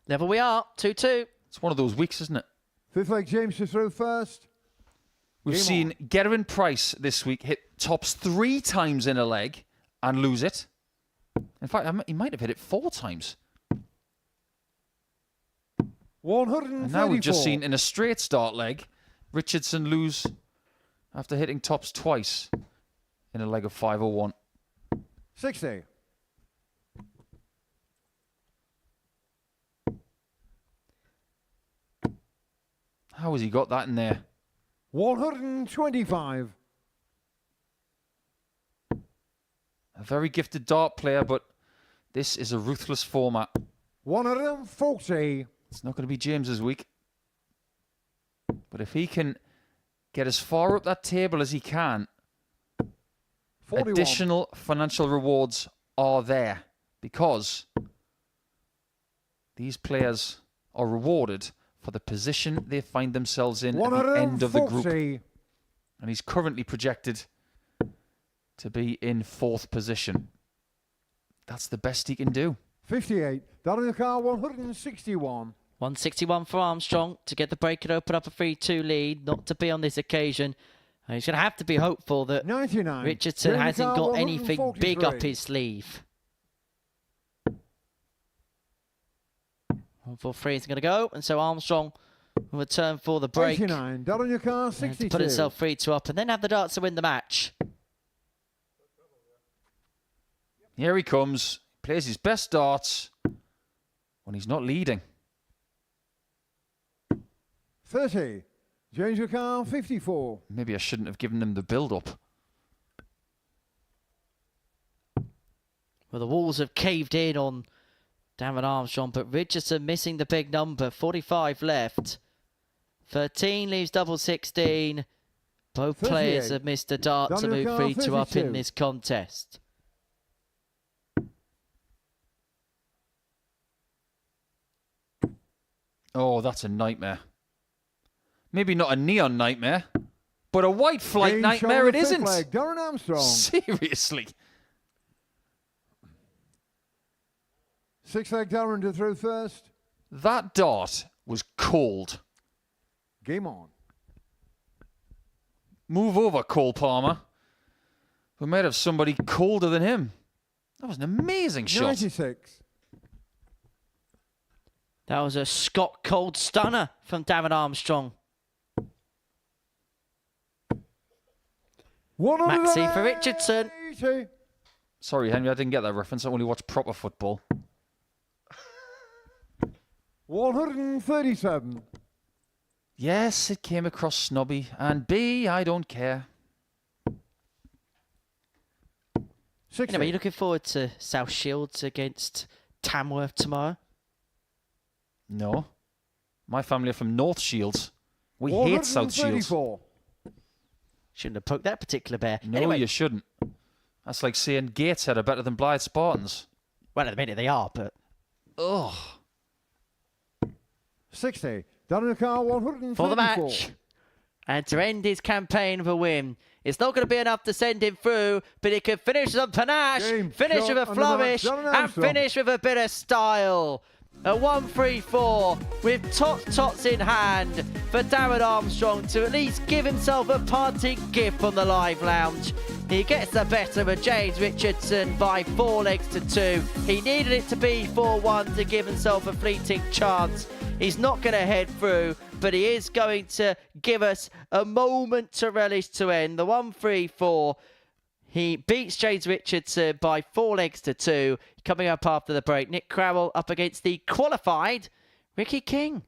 Level we are, 2-2. It's one of those weeks, isn't it? Fifth leg, James is through first. We've Game seen Gerwyn Price this week hit tops 3 times in a leg and lose it. In fact, he might have hit it 4 times. 134. And now we've just seen in a straight start leg, Richardson lose after hitting tops twice in a leg of 501. 60. How has he got that in there? 125. A very gifted dart player, but this is a ruthless format. 140. It's not going to be James's week. But if he can get as far up that table as he can, 41. Additional financial rewards are there because these players are rewarded for the position they find themselves in at the end of the group. And he's currently projected to be in 4th position. That's the best he can do. 58. Down in the car, 161. 161 for Armstrong to get the break and open up a 3-2 lead. Not to be on this occasion. And he's going to have to be hopeful that 99. Richardson hasn't got anything big up his sleeve. 143 is going to go, and so Armstrong will return for the break. 89. Down in your car, 62. To put himself 3-2 up, and then have the darts to win the match. Here he comes. Plays his best darts when he's not leading. 30. James Ricard, 54. Maybe I shouldn't have given him the build-up. Well, the walls have caved in on Darren Armstrong, but Richardson missing the big number. 45 left. 13 leaves double 16. Both players have missed a dart to move 3-2 up in this contest. Oh, that's a nightmare. Maybe not a neon nightmare, but a white flight nightmare it isn't. Darren Armstrong. Seriously. 6-leg Darren to throw first. That dart was cold. Game on. Move over, Cole Palmer. We might have somebody colder than him. That was an amazing shot. 96. That was a Scott cold stunner from Darren Armstrong. Maxi for Richardson. Sorry, Henry, I didn't get that reference. I only watch proper football. 137. Yes, it came across snobby. And B, I don't care. Are you looking forward to South Shields against Tamworth tomorrow? No. My family are from North Shields. We hate South Shields. Shouldn't have poked that particular bear. No, anyway, you shouldn't. That's like saying Gateshead are better than Blythe Spartans. Well, at the minute they are, but... Ugh. 60. Down in the car, 134. For the match. And to end his campaign of a win. It's not going to be enough to send him through, but he can finish with a panache, finish with a flourish, and finish with a bit of style. A 1-3-4 with tots in hand for Darren Armstrong to at least give himself a parting gift on the live lounge. He gets the better of James Richardson by 4-2. He needed it to be 4-1 to give himself a fleeting chance. He's not going to head through, but he is going to give us a moment to relish to end. The 1-3-4. He beats James Richardson by 4-2. Coming up after the break, Nick Crowell up against the qualified Ricky King.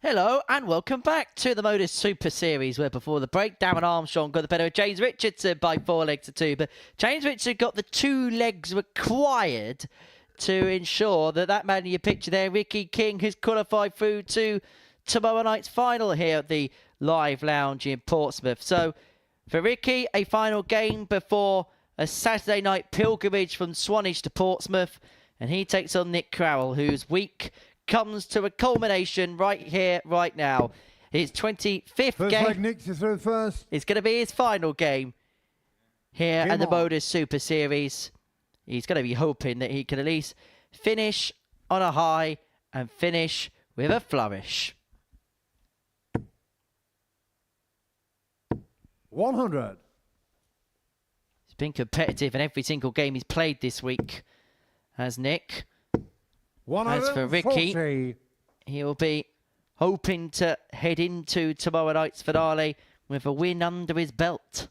Hello and welcome back to the Modus Super Series, where before the break, Darren Armstrong got the better of James Richardson by 4 legs to 2, but James Richardson got the 2 legs required to ensure that that man in your picture there, Ricky King, has qualified through to tomorrow night's final here at the Live Lounge in Portsmouth. So for Ricky, a final game before a Saturday night pilgrimage from Swanage to Portsmouth, and he takes on Nick Crowell, whose week comes to a culmination right here, right now. His 25th game. Leg, Nick, to throw first. It's going to be his final game here at the Modus Super Series. He's going to be hoping that he can at least finish on a high and finish with a flourish. 100. He's been competitive in every single game he's played this week, has Nick. As for Ricky, he'll be hoping to head into tomorrow night's finale with a win under his belt.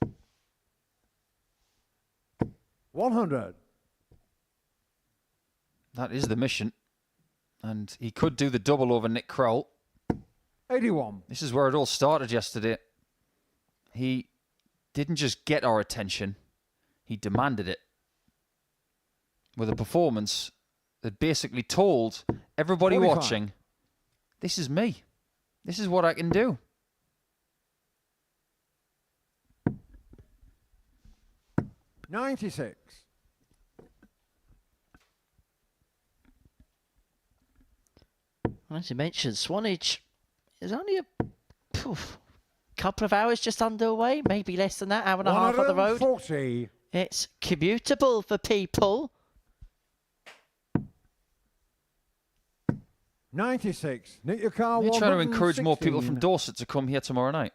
100. That is the mission. And he could do the double over Nick Crowell. 81. This is where it all started yesterday. He didn't just get our attention, he demanded it. With a performance that basically told everybody 45. watching, this is me. This is what I can do. $96. As you mentioned, Swanage is only a couple of hours just underway, maybe less than that, hour and a half on the road. 140. It's commutable for people. 96. Nick, your car. We're trying to encourage more people from Dorset to come here tomorrow night.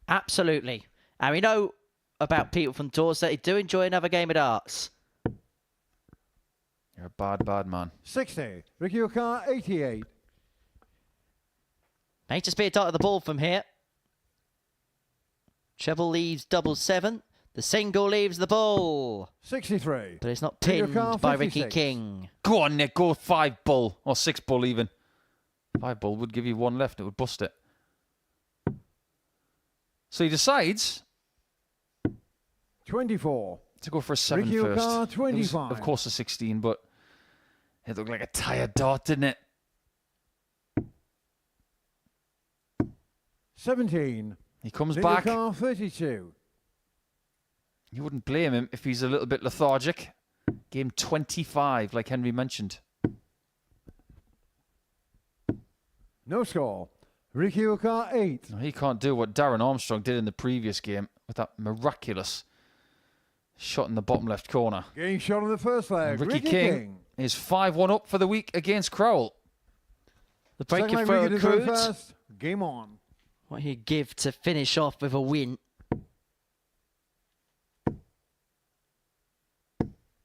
Absolutely. And we know about people from Dorset. They do enjoy another game of darts. You're a bad, bad man. 60. Ricky, your car. 88. May just be a dart of the ball from here. Treble leaves double 7. The single leaves the ball. 63. But it's not pinned by Ricky King. Go on, Nick. Go 5 bull. Or 6 bull even. 5 bull would give you 1 left. It would bust it. So he decides 24. To go for a 7 Ricky first. O'Carr, It was, 25. of course, a 16, but it looked like a tired dart, didn't it? 17. He comes Nick back. O'Carr, 32. You wouldn't blame him if he's a little bit lethargic. Game 25, like Henry mentioned. No score. Ricky O'Carr, 8. No, he can't do what Darren Armstrong did in the previous game with that miraculous shot in the bottom left corner. Getting shot on the first leg. And Ricky King is 5-1 up for the week against Crowell. The break Second of leg, throw Ricky to throw accrued. first. Game on. What he'd give to finish off with a win.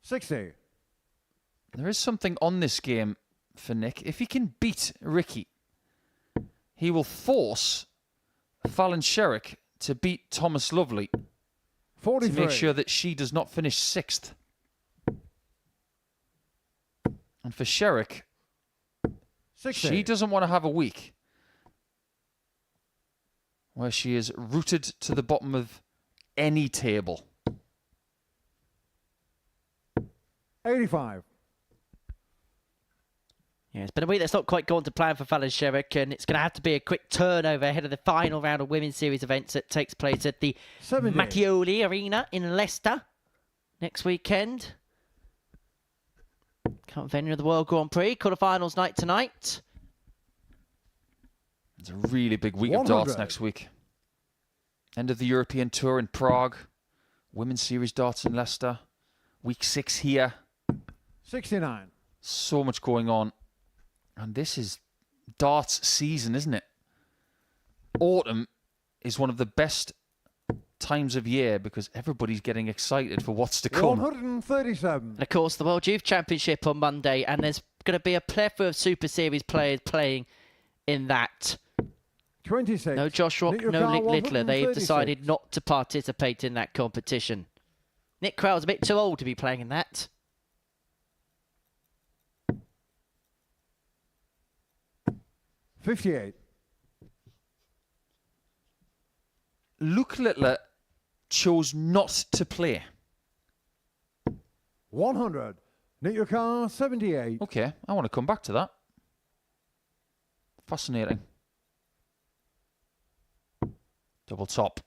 60. There is something on this game for Nick. If he can beat Ricky, he will force Fallon Sherrock to beat Thomas Lovely 43. to make sure that she does not finish 6th. And for Sherrock, 60. she doesn't want to have a week where she is rooted to the bottom of any table. 85. Yeah, it's been a week that's not quite gone to plan for Fallon Sherrock, and it's going to have to be a quick turnover ahead of the final round of Women's Series events that takes place at the 70. Macchioli Arena in Leicester next weekend. Current venue of the World Grand Prix, quarterfinals night tonight. It's a really big week 100. of darts next week. End of the European Tour in Prague. Women's Series darts in Leicester. Week 6 here. 69. So much going on. And this is darts season, isn't it? Autumn is one of the best times of year because everybody's getting excited for what's to come. 137. And of course, the World Youth Championship on Monday, and there's going to be a plethora of Super Series players playing in that. 26. No Josh Rock, Nick no O'Carr, Nick Littler. They've 136. decided not to participate in that competition. Nick Crowell's a bit too old to be playing in that. 58. Luke Littler chose not to play. 100. Nick your car, 78. Okay, I want to come back to that. Fascinating. Double top.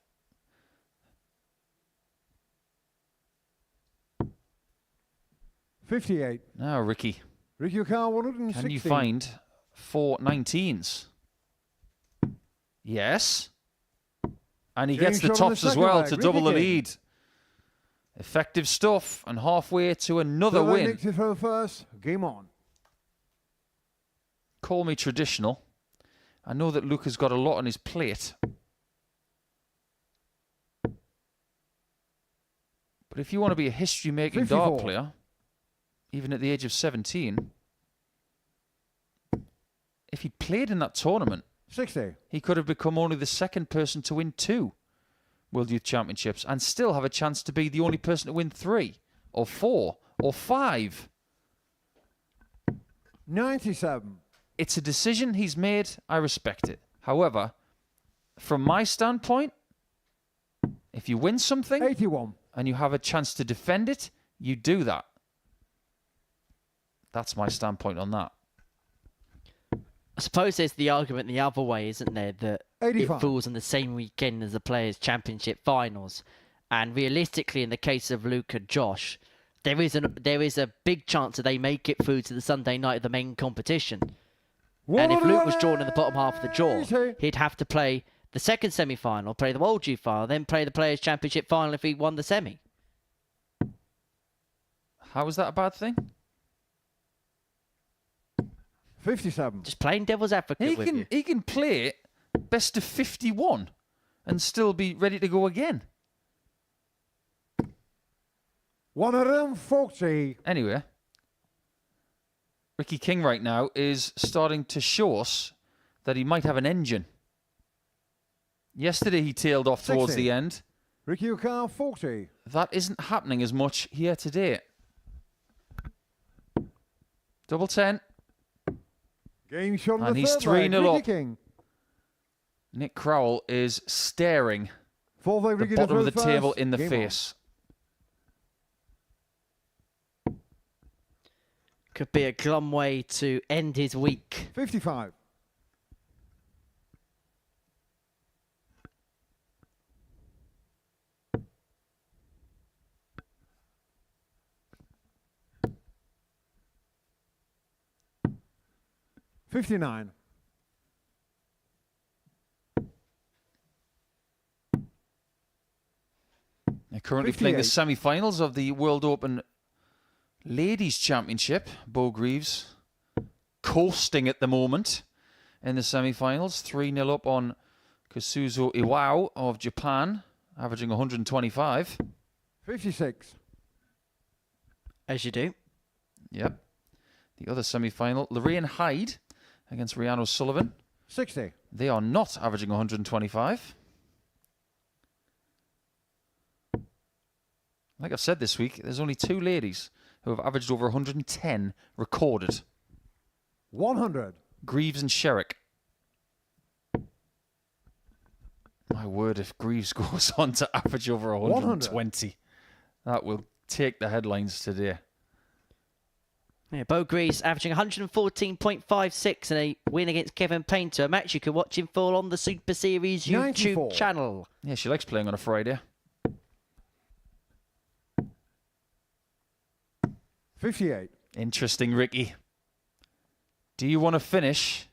$58. Now, Ricky. Ricky your car, 160. Can you find 4 19s? Yes. And he gets the tops as well to double the lead. Effective stuff, and halfway to another win. Nick to throw first. Game on. Call me traditional. I know that Luke has got a lot on his plate. But if you want to be a history-making dart player, even at the age of 17, if he played in that tournament, 60. He could have become only the second person to win 2 World Youth Championships and still have a chance to be the only person to win 3 or 4 or 5. 97. It's a decision he's made. I respect it. However, from my standpoint, if you win something 81. And you have a chance to defend it, you do that. That's my standpoint on that. I suppose there's the argument the other way, isn't there, that 85. it falls on the same weekend as the Players' Championship finals. And realistically, in the case of Luke and Josh, there is a big chance that they make it through to the Sunday night of the main competition. And if Luke was drawn in the bottom half of the draw, he'd have to play the second semi-final, play the World Youth final, then play the Players' Championship final if he won the semi. How is that a bad thing? 57. Just playing devil's advocate with you. He can play best of 51 and still be ready to go again. 140. Anyway, Ricky King right now is starting to show us that he might have an engine. Yesterday he tailed off 60. towards the end. Ricky Ukar, 40. That isn't happening as much here today. Double 10. Game shot on And the he's third 3-0 leg. up. King. Nick Crowell is staring Fourth leg, the Ricky bottom of to the throw table first. in the Game face. Could be a glum way to end his week. 55. $59. They're currently playing the 58. semi-finals of the World Open Ladies Championship. Bo Greaves coasting at the moment in the semi-finals. 3-0 up on Kazuzo Iwao of Japan, averaging 125. 56. As you do. Yep. The other semi-final, Lorraine Hyde against Rhiannon O'Sullivan. 60. They are not averaging 125. Like I've said this week, there's only 2 ladies who have averaged over 110 recorded. 100. Greaves and Sherrock. My word, if Greaves goes on to average over 120, that will take the headlines today. Yeah, Bo Greaves averaging 114.56 in a win against Kevin Painter. A match you can watch in full on the Super Series YouTube 94. channel. Yeah, she likes playing on a Friday. 58. Interesting, Ricky. Do you want to finish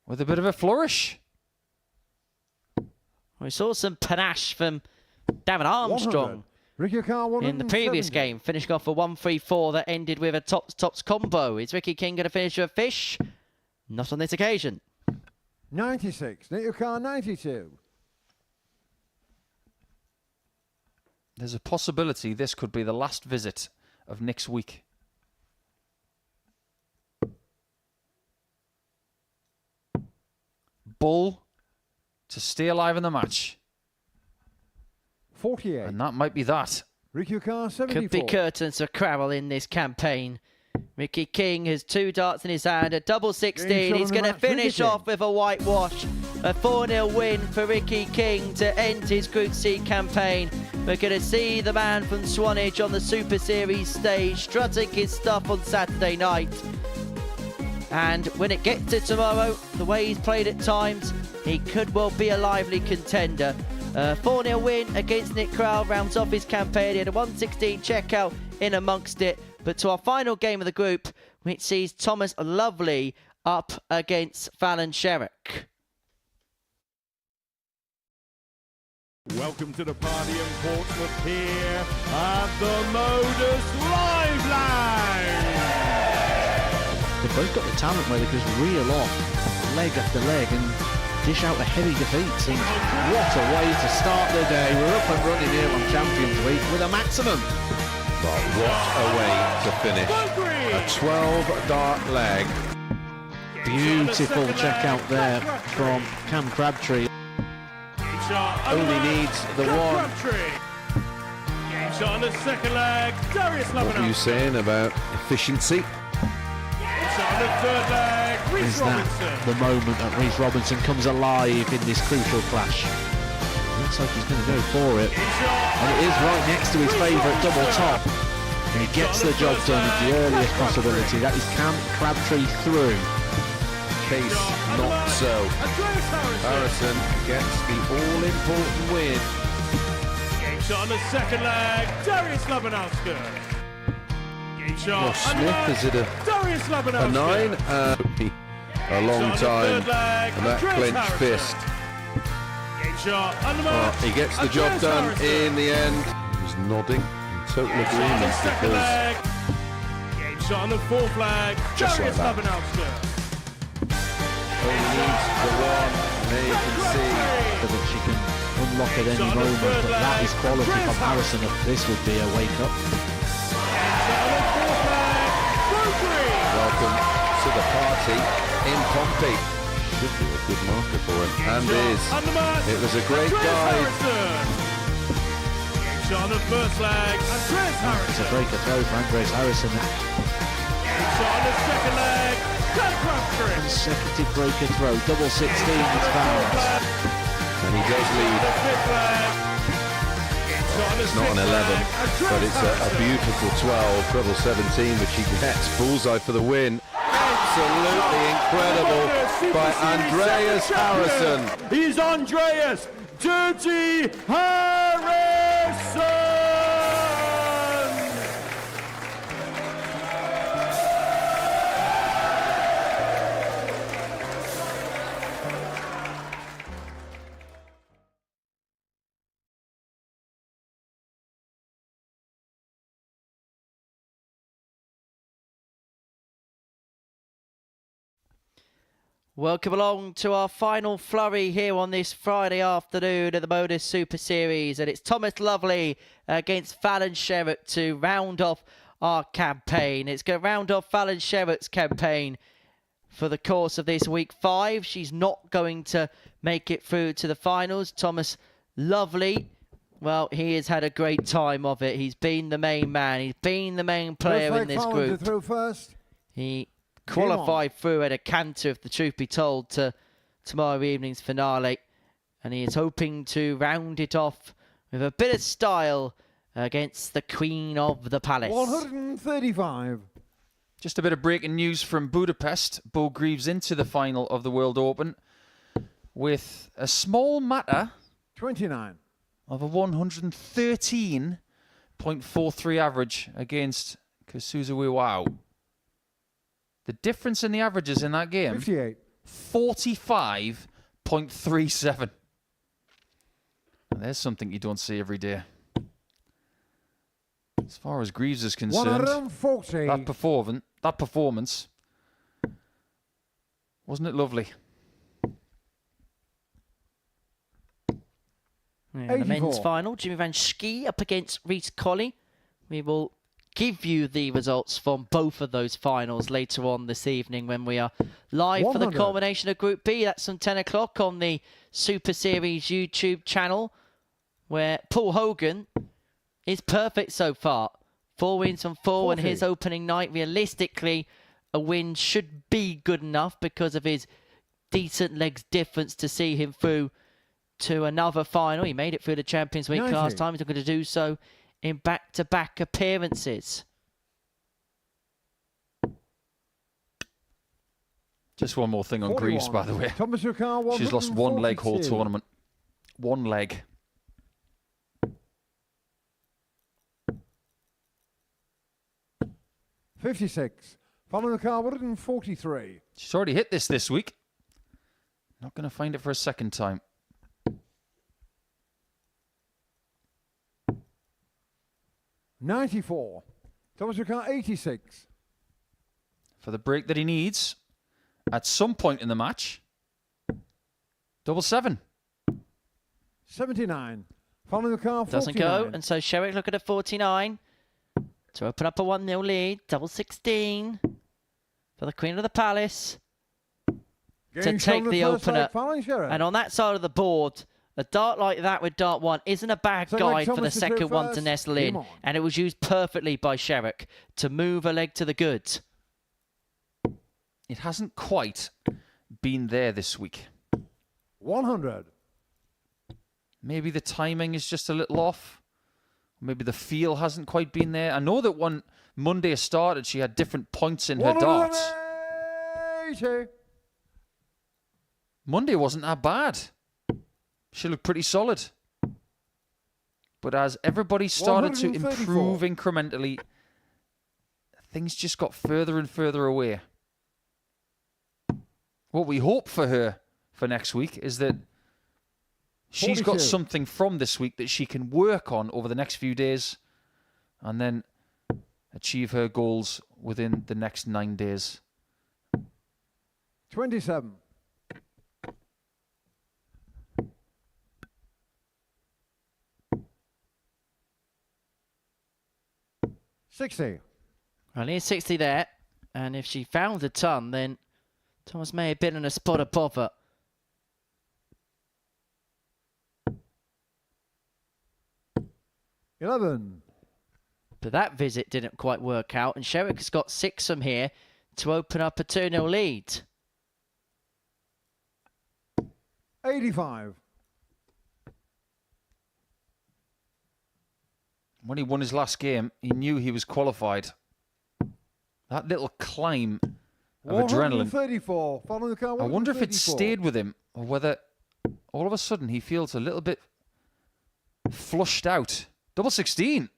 with a bit of a flourish? We saw some panache from Davin Armstrong 100. Ricky Ukar, in the previous 170. game, finishing off a 1-3-4 that ended with a tops combo. Is Ricky King going to finish with a fish? Not on this occasion. 96. Nick Ukar, 92. There's a possibility this could be the last visit of Nick's week. Bull to stay alive in the match. 48. And that might be that. Ricky Ukar, 74. Could be curtains for Crowell in this campaign. Ricky King has 2 darts in his hand, a double 16. Game shot He's on the going to match, Ricky finish King. off with a whitewash. A 4-0 win for Ricky King to end his Group C campaign. We're going to see the man from Swanage on the Super Series stage, strutting his stuff on Saturday night. And when it gets to tomorrow, the way he's played at times, he could well be a lively contender. 4-0 win against Nick Crowell rounds off his campaign. He had a 116 checkout in amongst it. But to our final game of the group, which sees Thomas Lovely up against Fallon Sherrock. Welcome to the party in Portsmouth here at the Modus Live Line. They've both got the talent where they just reel off leg after leg and dish out a heavy defeat. And what a way to start the day. We're up and running here on Champions Week with a maximum. But what a way to finish. A 12-dart leg. Beautiful check out there from Cam Crabtree. Only needs the one. Game shot on the second leg. Darius What are you saying about efficiency? On the third leg, Is that the moment that Reece Robinson comes alive in this crucial clash? Looks like he's going to go for it. And it is right next to his favourite double top. And he gets the job done at the earliest possibility. That is Cam Crabtree through. Case not so. Harrison gets the all-important win. Game shot on the second leg. Darius Labanowska. Game shot. Smith, is it a 9? A long time. And that clenched fist. Game shot. He gets the job done in the end. He's nodding in total agreement because game shot on the fourth leg. Just like Darius that. Labanowska. only needs the one. There you can see that she can unlock at any moment, but that is quality from Harrison. This would be a wake-up. Welcome to the party in Pompey. Should be a good marker for him, and is. It was a great dive. On the first leg, Andreas Harrison. It's a breaker throw for Andreas Harrison. On the second leg, Cam Crabtree. Consecutive breaker throw, double 16 is found. And he does lead. It's not an 11, but it's a beautiful 12, treble 17, which he gets. Bullseye for the win. Absolutely incredible by Andreas Harrison. He's Andreas Dirty Harrison! Welcome along to our final flurry here on this Friday afternoon of the Modus Super Series, and it's Thomas Lovely against Fallon Sherrock to round off our campaign. It's going to round off Fallon Sherrock's campaign for the course of this week 5. She's not going to make it through to the finals. Thomas Lovely, well, he has had a great time of it. He's been the main man. He's been the main player in this group. To throw first. He qualified through at a canter, if the truth be told, to tomorrow evening's finale, and he is hoping to round it off with a bit of style against the Queen of the Palace. 135. Just a bit of breaking news from Budapest. Bo Greaves into the final of the World Open with a small matter 29 of a 113.43 average against Kasuzawiwao. The difference in the averages in that game, 58. 45.37. There's something you don't see every day. As far as Greaves is concerned, 140. that performance, wasn't it lovely? Yeah, the men's final, Jimmy Van Schie up against Reece Colley. We will give you the results from both of those finals later on this evening when we are live for the culmination of Group B. That's from 10 o'clock on the Super Series YouTube channel, where Paul Hogan is perfect so far. 4 wins from 4 on his opening night. Realistically, a win should be good enough because of his decent legs difference to see him through to another final. He made it through the Champions League last time. He's not going to do so in back-to-back appearances. Just one more thing on Greaves, by the way. She's lost one leg whole tournament. One leg. $56. Following the car, 143. She's already hit this week. Not going to find it for a second time. $94. Thomas Ricard, 86. For the break that he needs at some point in the match. 777. 79. Following the car, 49. Doesn't go, and so Sherrick looking at 49 to open up a 1-0 lead. 16 for the Queen of the Palace to take the opener. And on that side of the board, a dart like that with dart 1 isn't a bad guide for the second one to nestle in. And it was used perfectly by Sherrick to move a leg to the good. It hasn't quite been there this week. 100. Maybe the timing is just a little off. Maybe the feel hasn't quite been there. I know that when Monday started, she had different points in her darts. Monday wasn't that bad. She looked pretty solid. But as everybody started to improve incrementally, things just got further and further away. What we hope for her for next week is that she's got something from this week that she can work on over the next few days and then achieve her goals within the next 9 days. 27. $60. Well, here's 60 there. And if she found a ton, then Thomas may have been in a spot of bother. $11. But that visit didn't quite work out, and Sherrick has got 6 from here to open up a 2-0 lead. 85. When he won his last game, he knew he was qualified. That little climb of adrenaline. 34. Following the car, I wonder if it stayed with him or whether all of a sudden he feels a little bit flushed out. 16.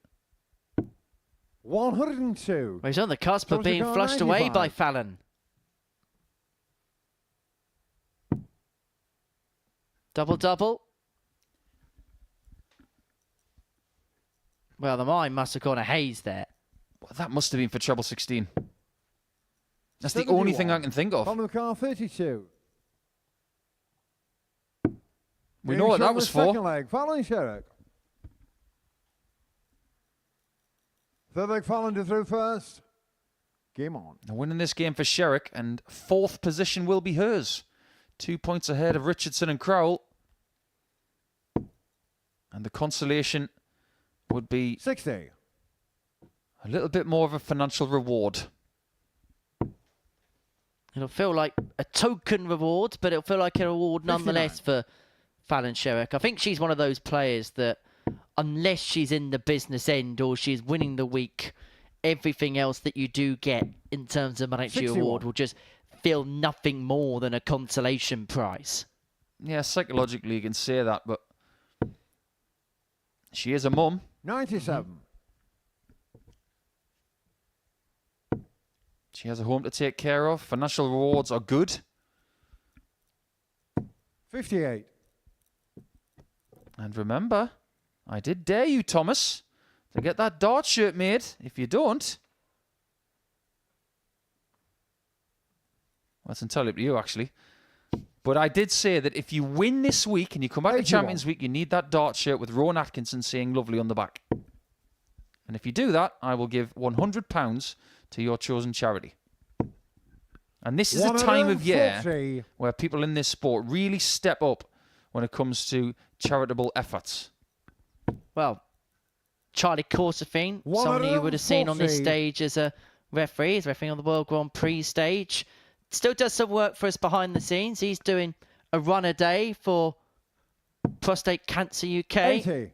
102. Well, he's on the cusp of being flushed away by Fallon. Double. Well, the mine must have gone a haze there. Well, that must have been for treble 16. That's the only thing I can think of. Following the car, 32. We know what that was for. Second leg, following Sherrick. Third leg, Fallon to through first. Game on. Now winning this game for Sherrick, and 4th position will be hers. 2 points ahead of Richardson and Crowell. And the consolation would be 60. A little bit more of a financial reward. It'll feel like a token reward, but it'll feel like a reward nonetheless for Fallon Sherrick. I think she's one of those players that, unless she's in the business end or she's winning the week, everything else that you do get in terms of monetary reward will just feel nothing more than a consolation prize. Yeah, psychologically you can say that, but she is a mum. 97. She has a home to take care of. Financial rewards are good. 58. And remember, I did dare you, Thomas, to get that dart shirt made. If you don't, well, that's entirely up to you, actually. But I did say that if you win this week and you come back to Champions Week, you need that dart shirt with Rowan Atkinson saying lovely on the back. And if you do that, I will give £100 to your chosen charity. And this is a time of year where people in this sport really step up when it comes to charitable efforts. Well, Charlie Corsafine, someone you would have seen on this stage as a referee. He's refereeing on the World Grand Prix stage. still does some work for us behind the scenes. He's doing a run a day for Prostate Cancer UK. 80.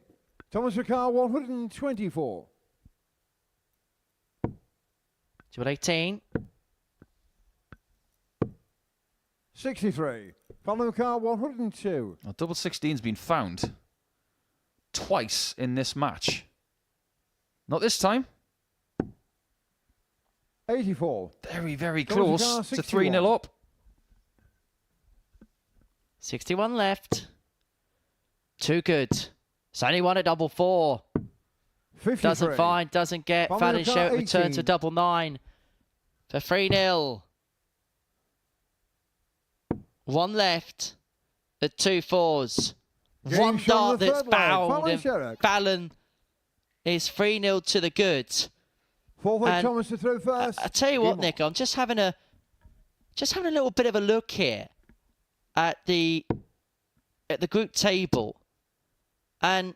Thomas Ricard, 124. Dual 18. 63. Colin Ricard, 102. Now, double 16's been found twice in this match. Not this time. 84. Very, very Thomas close Ricard, to 3-0 up. 61 left. Too good. It's only won a double 4. 53. Doesn't find, doesn't get. Colin Fallon Ricard, Sherrock returns 18. to double 9 for 3-0. 1 left at 2 4s. Game One shown dart on the that's third leg. fouled. Fallon And Sherrock. Fallon is 3-0 to the good. Fourth leg, And Thomas to throw first. I tell you what, Game Nick, I'm just having a little bit of a look here at the group table, and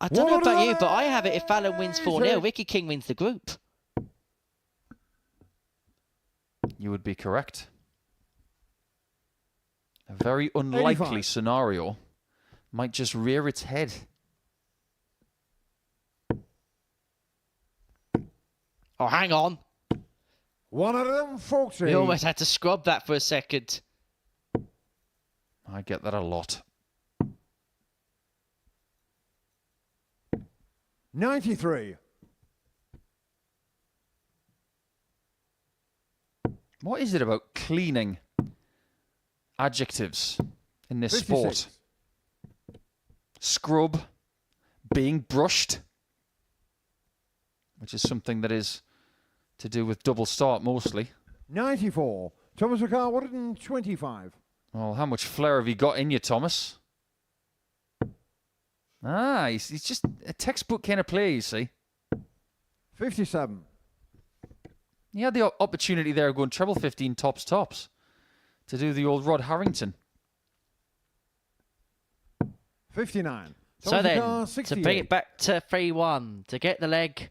I don't know about you, but I have it if Fallon wins 4-0, Ricky King wins the group. You would be correct. A very unlikely 85. scenario might just rear its head. Oh, hang on. 140. We almost had to scrub that for a second. I get that a lot. 93. What is it about cleaning adjectives in this 56. sport? Scrub, being brushed, which is something that is to do with double start mostly. 94. Thomas Ricard, 125. Well, how much flair have you got in you, Thomas? Ah, he's just a textbook kind of player, you see. 57. He had the opportunity there going treble 15 tops to do the old Rod Harrington. 59. So Thomas then, Ricard, to 68. bring it back to 3-1, to get the leg,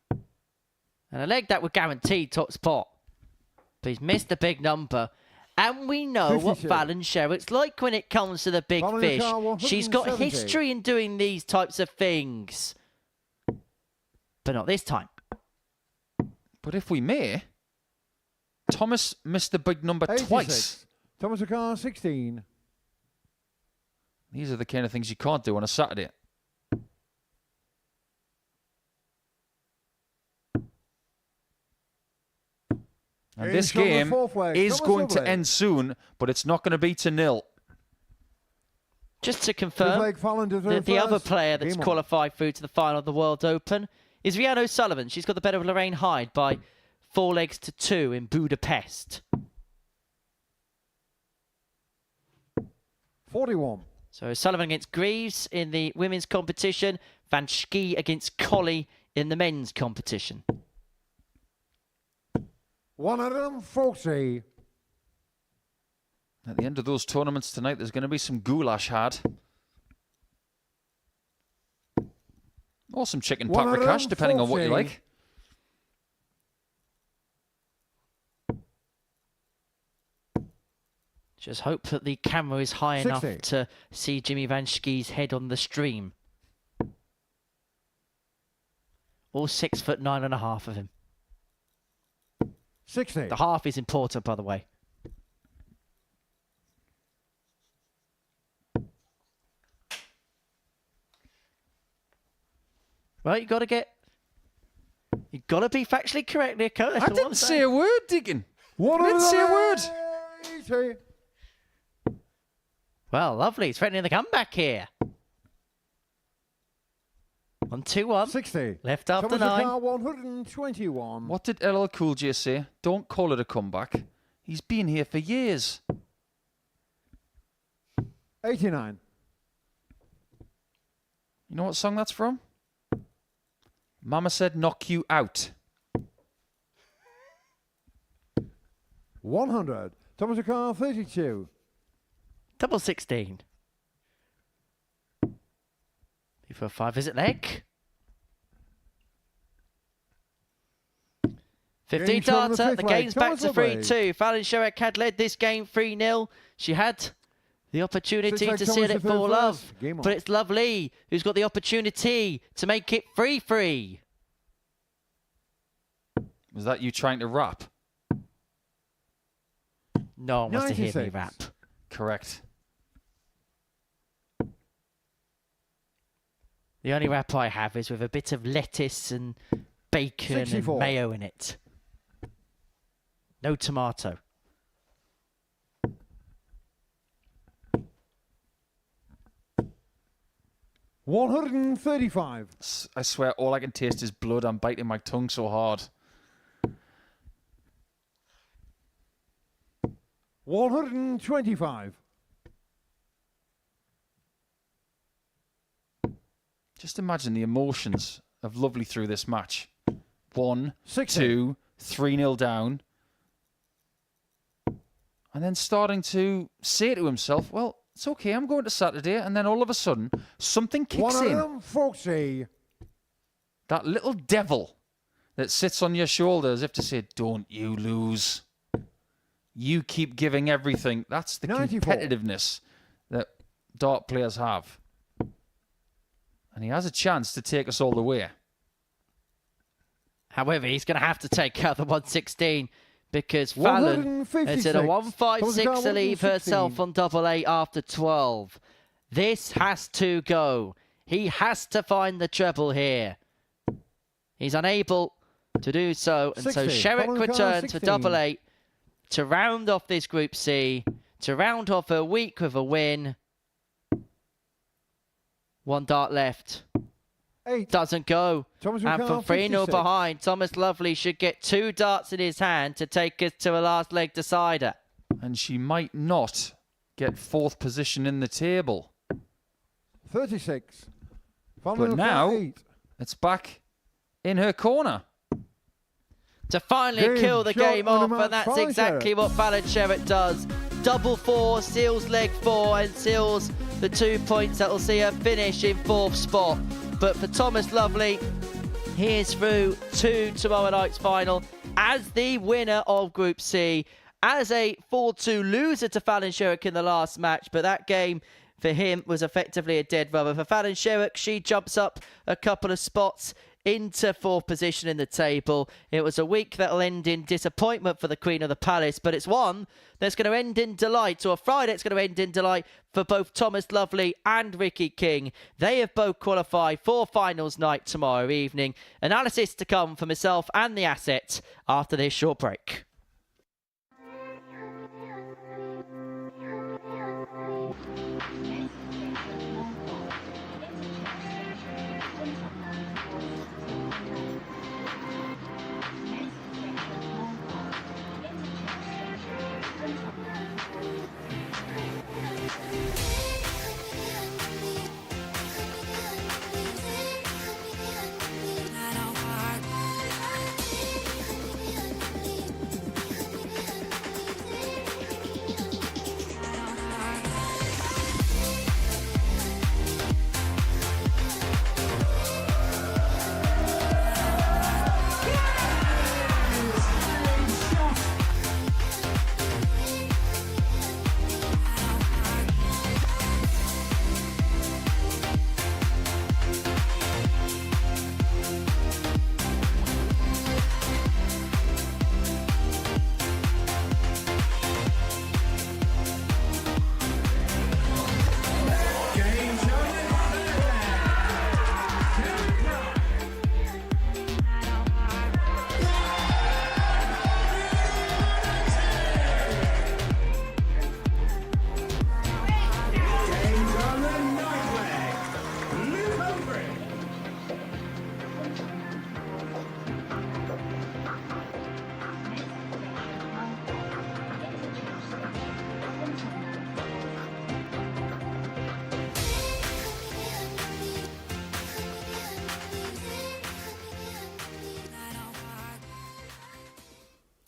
and a leg that would guarantee top spot. But he's missed a big number. And we know what 52. Fallon Sherrock's like when it comes to the big Fallon fish. Ricard, She's got 170. history in doing these types of things. But not this time. But if we may, Thomas missed the big number 86. twice. Thomas Ricard, 16. These are the kind of things you can't do on a Saturday. And this Game shown on the game fourth leg. is Thomas going to Lovely. end soon, but it's not going to be to 0. Just to Fifth confirm, leg, Fallon to throw the other first. player that's Game on. qualified through to the final of the World Open is Rhiannon O'Sullivan. She's got the better of Lorraine Hyde by 4 legs to 2 in Budapest. 41. So O'Sullivan against Greaves in the women's competition. Van Schie against Colley in the men's competition. 140. At the end of those tournaments tonight, there's going to be some goulash had. Or some chicken paprikash, depending on what you 140. like. Just hope that the camera is high enough 60. to see Jimmy Van Schie's head on the stream. All 6'9.5" of him. 60. The half is important, by the way. Well, you got to be factually correct, Nico. That's I all I'm didn't say saying. a word, Deacon. I didn't say a word. 180. Well, lovely. It's threatening the comeback here. On 2-1. 60. Left after Thomas 9. Ricard, 121. What did LL Cool J say? Don't call it a comeback. He's been here for years. 89. You know what song that's from? Mama Said Knock You Out. 100. Thomas Ricard, 32. Double 16. Before 5, is it leg? 15 darter, the game's back to 3-2. Fallon Sherrock had led this game 3-0. She had the opportunity to seal it for love, but it's Lovely who's got the opportunity to make it 3-3. Was that you trying to rap? No one wants to hear me rap. Correct. The only rap I have is with a bit of lettuce and bacon 64. and mayo in it. No tomato. $135. I swear, all I can taste is blood. I'm biting my tongue so hard. 125. Just imagine the emotions of Lovely through this match. 1, 60. 2, 3-0 down. And then starting to say to himself, well, it's okay, I'm going to Saturday. And then all of a sudden, something kicks in. 140. That little devil that sits on your shoulder as if to say, don't you lose. You keep giving everything. That's the 94. competitiveness that dart players have. And he has a chance to take us all the way. However, he's going to have to take out the 116 because Fallon is at a 156 to leave herself on double 8 after 12. This has to go. He has to find the treble here. He's unable to do so, and 60. so Sherrock returns for 16. double 8 to round off this Group C, to round off her week with a win. 1 dart left. 8. Doesn't go. Thomas And from 3-0 behind, Thomas Lovely should get 2 darts in his hand to take us to a last leg decider. And she might not get 4th position in the table. 36. But now, it's back in her corner. To finally kill the game off, and that's exactly what Fallon Sherrock does. Double 4, seals leg 4, and seals the 2 points that will see her finish in 4th spot. But for Thomas Lovely, he is through to tomorrow night's final as the winner of Group C, as a 4-2 loser to Fallon Sherrock in the last match. But that game for him was effectively a dead rubber. For Fallon Sherrock, she jumps up a couple of spots into 4th position in the table. It was a week that'll end in disappointment for the Queen of the Palace, but it's one that's going to end in delight, or a Friday it's going to end in delight for both Thomas Lovely and Ricky King. They have both qualified for finals night tomorrow evening. Analysis to come for myself and the asset after this short break.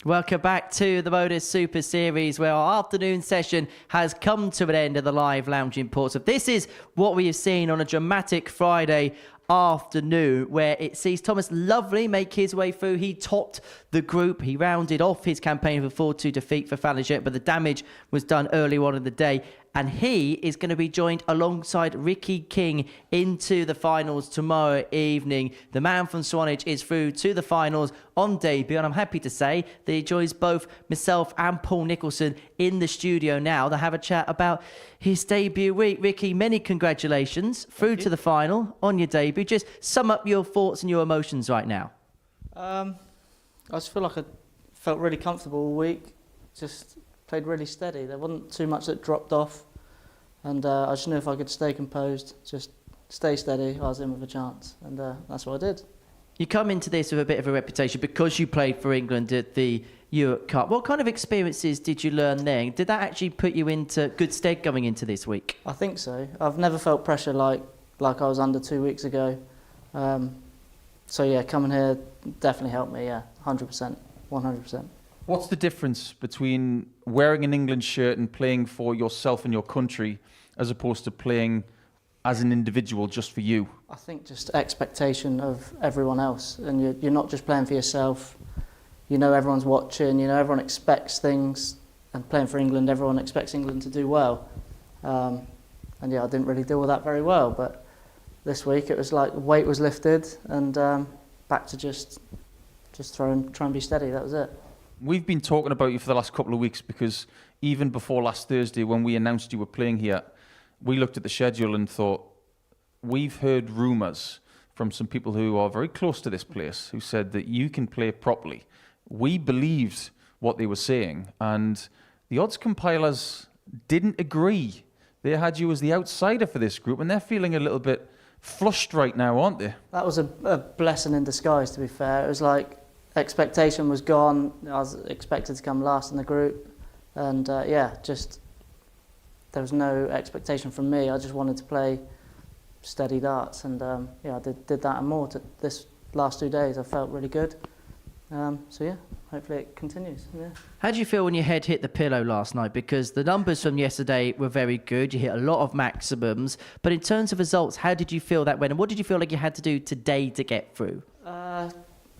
Welcome back to the Modus Super Series, where our afternoon session has come to an end of the live lounge in Portsmouth. This is what we have seen on a dramatic Friday afternoon, where it sees Thomas Lovely make his way through. He topped the group. He rounded off his campaign with a 4-2 defeat for Falinget, but the damage was done early on in the day. And he is going to be joined alongside Ricky King into the finals tomorrow evening. The man from Swanage is through to the finals on debut, and I'm happy to say that he joins both myself and Paul Nicholson in the studio now to have a chat about his debut week. Ricky, many congratulations through to the final on your debut. Just sum up your thoughts and your emotions right now. I just feel like I felt really comfortable all week. Just played really steady. There wasn't too much that dropped off, and I just knew if I could stay composed, just stay steady, I was in with a chance, and that's what I did. You come into this with a bit of a reputation because you played for England at the Europe Cup. What kind of experiences did you learn there? Did that actually put you into good stead going into this week? I think so. I've never felt pressure like I was under 2 weeks ago. So yeah, coming here definitely helped me, 100%, 100%. What's the difference between wearing an England shirt and playing for yourself and your country as opposed to playing as an individual just for you? I think just expectation of everyone else, and you're not just playing for yourself. You know everyone's watching, you know everyone expects things, and playing for England, everyone expects England to do well. And yeah, I didn't really deal with that very well, but this week it was like the weight was lifted and back to just try and be steady, that was it. We've been talking about you for the last couple of weeks because even before last Thursday when we announced you were playing here, we looked at the schedule and thought, we've heard rumours from some people who are very close to this place who said that you can play properly. We believed what they were saying, and the odds compilers didn't agree. They had you as the outsider for this group, and they're feeling a little bit flushed right now, aren't they? That was a blessing in disguise, to be fair. It was like expectation was gone. I was expected to come last in the group, and just there was no expectation from me. I just wanted to play steady darts, and I did that and more. This last 2 days, I felt really good. Hopefully it continues. Yeah. How did you feel when your head hit the pillow last night? Because the numbers from yesterday were very good. You hit a lot of maximums. But in terms of results, how did you feel that went? And what did you feel like you had to do today to get through?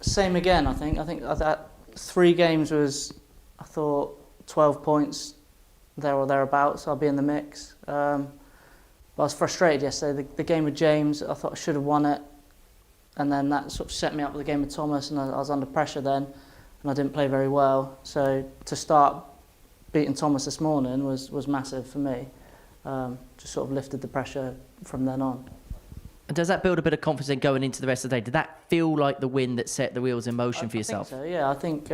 Same again, I think. I think that 3 games was, I thought, 12 points there or thereabouts. I'll be in the mix. But I was frustrated yesterday. The game with James, I thought I should have won it. And then that sort of set me up with the game with Thomas, and I was under pressure then, and I didn't play very well. So to start beating Thomas this morning was massive for me. Just sort of lifted the pressure from then on. And does that build a bit of confidence going into the rest of the day? Did that feel like the win that set the wheels in motion for yourself? I think so, yeah. I think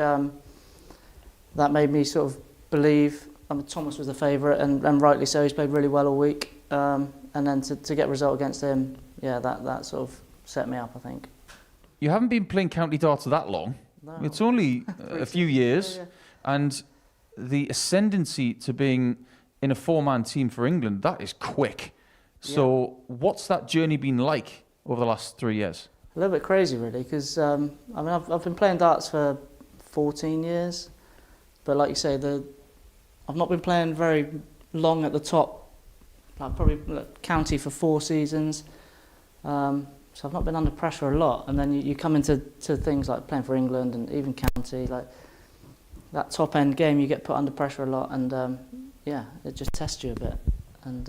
that made me sort of believe Thomas was the favourite, and rightly so. He's played really well all week. And then to get a result against him, that sort of set me up, I think. You haven't been playing county darts that long. No. It's only a few years. And the ascendancy to being in a 4-man team for England, that is quick. So what's that journey been like over the last 3 years? A little bit crazy, really, because I've been playing darts for 14 years. But like you say, I've not been playing very long at the top, like probably county for 4 seasons. So I've not been under pressure a lot, and then you come into things like playing for England and even county, like that top end game, you get put under pressure a lot, and it just tests you a bit. And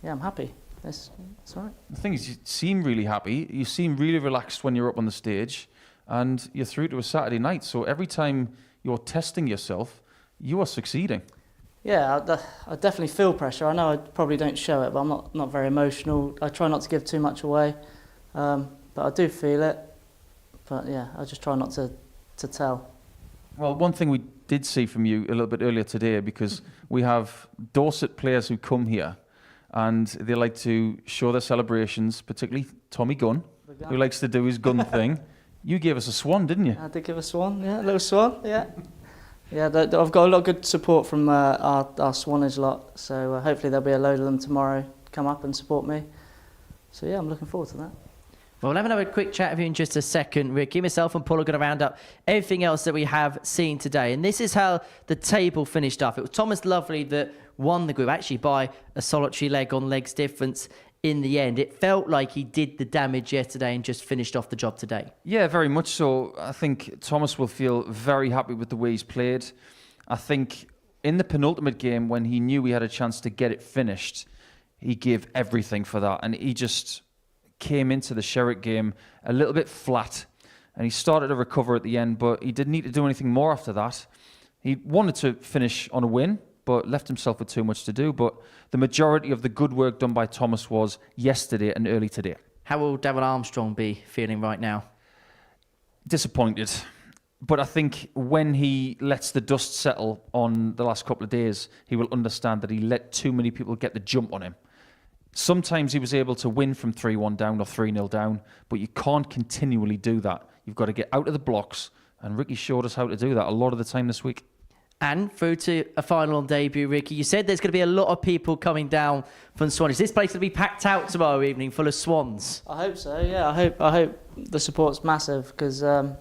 I'm happy. It's all right. The thing is, you seem really happy. You seem really relaxed when you're up on the stage, and you're through to a Saturday night. So every time you're testing yourself, you are succeeding. Yeah, I definitely feel pressure. I know I probably don't show it, but I'm not very emotional. I try not to give too much away. But I do feel it, but I just try not to tell. Well, one thing we did see from you a little bit earlier today, because we have Dorset players who come here and they like to show their celebrations, particularly Tommy Gunn, who likes to do his gun thing. You gave us a swan, didn't you? I did give a swan, a little swan, Yeah, I've got a lot of good support from our Swanage lot, so hopefully there'll be a load of them tomorrow come up and support me. So I'm looking forward to that. Well, we'll have another quick chat with you in just a second, Ricky. Myself and Paul are going to round up everything else that we have seen today. And this is how the table finished up. It was Thomas Lovely that won the group, actually by a solitary leg on legs difference in the end. It felt like he did the damage yesterday and just finished off the job today. Yeah, very much so. I think Thomas will feel very happy with the way he's played. I think in the penultimate game, when he knew he had a chance to get it finished, he gave everything for that. And he just came into the SHERROCK game a little bit flat. And he started to recover at the end, but he didn't need to do anything more after that. He wanted to finish on a win, but left himself with too much to do. But the majority of the good work done by Thomas was yesterday and early today. How will Darren Armstrong be feeling right now? Disappointed. But I think when he lets the dust settle on the last couple of days, he will understand that he let too many people get the jump on him. Sometimes he was able to win from 3-1 down or 3-0 down, but you can't continually do that. You've got to get out of the blocks, and Ricky showed us how to do that a lot of the time this week. And through to a final debut, Ricky. You said there's going to be a lot of people coming down from Swan. Is this place going to be packed out tomorrow evening, full of Swans? I hope so. Yeah, I hope the support's massive because it's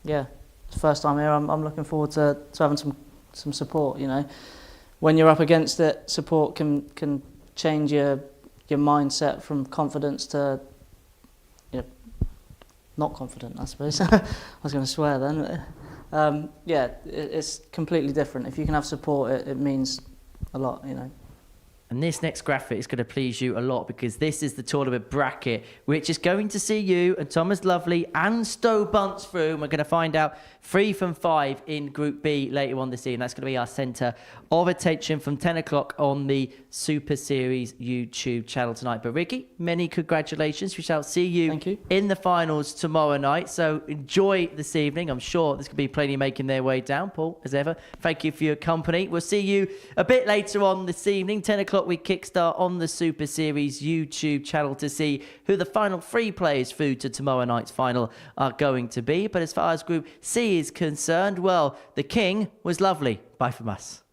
the first time here. I'm looking forward to having some support. You know, when you're up against it, support can change your mindset from confidence to not confident, I suppose. I was going to swear then. It's completely different. If you can have support, it means a lot, you know. And this next graphic is going to please you a lot because this is the tournament bracket, which is going to see you and Thomas Lovely and Stowe Bunce through. And we're going to find out 3 from 5 in Group B later on this evening. That's going to be our centre of attention from 10 o'clock on the Super Series YouTube channel tonight. But Ricky, many congratulations. We shall see you in the finals tomorrow night. So enjoy this evening. I'm sure there's going to be plenty making their way down. Paul, as ever, thank you for your company. We'll see you a bit later on this evening. 10 o'clock we kickstart on the Super Series YouTube channel to see who the final 3 players through to tomorrow night's final are going to be. But as far as Group C is concerned, well, the king was Lovely. Bye from us.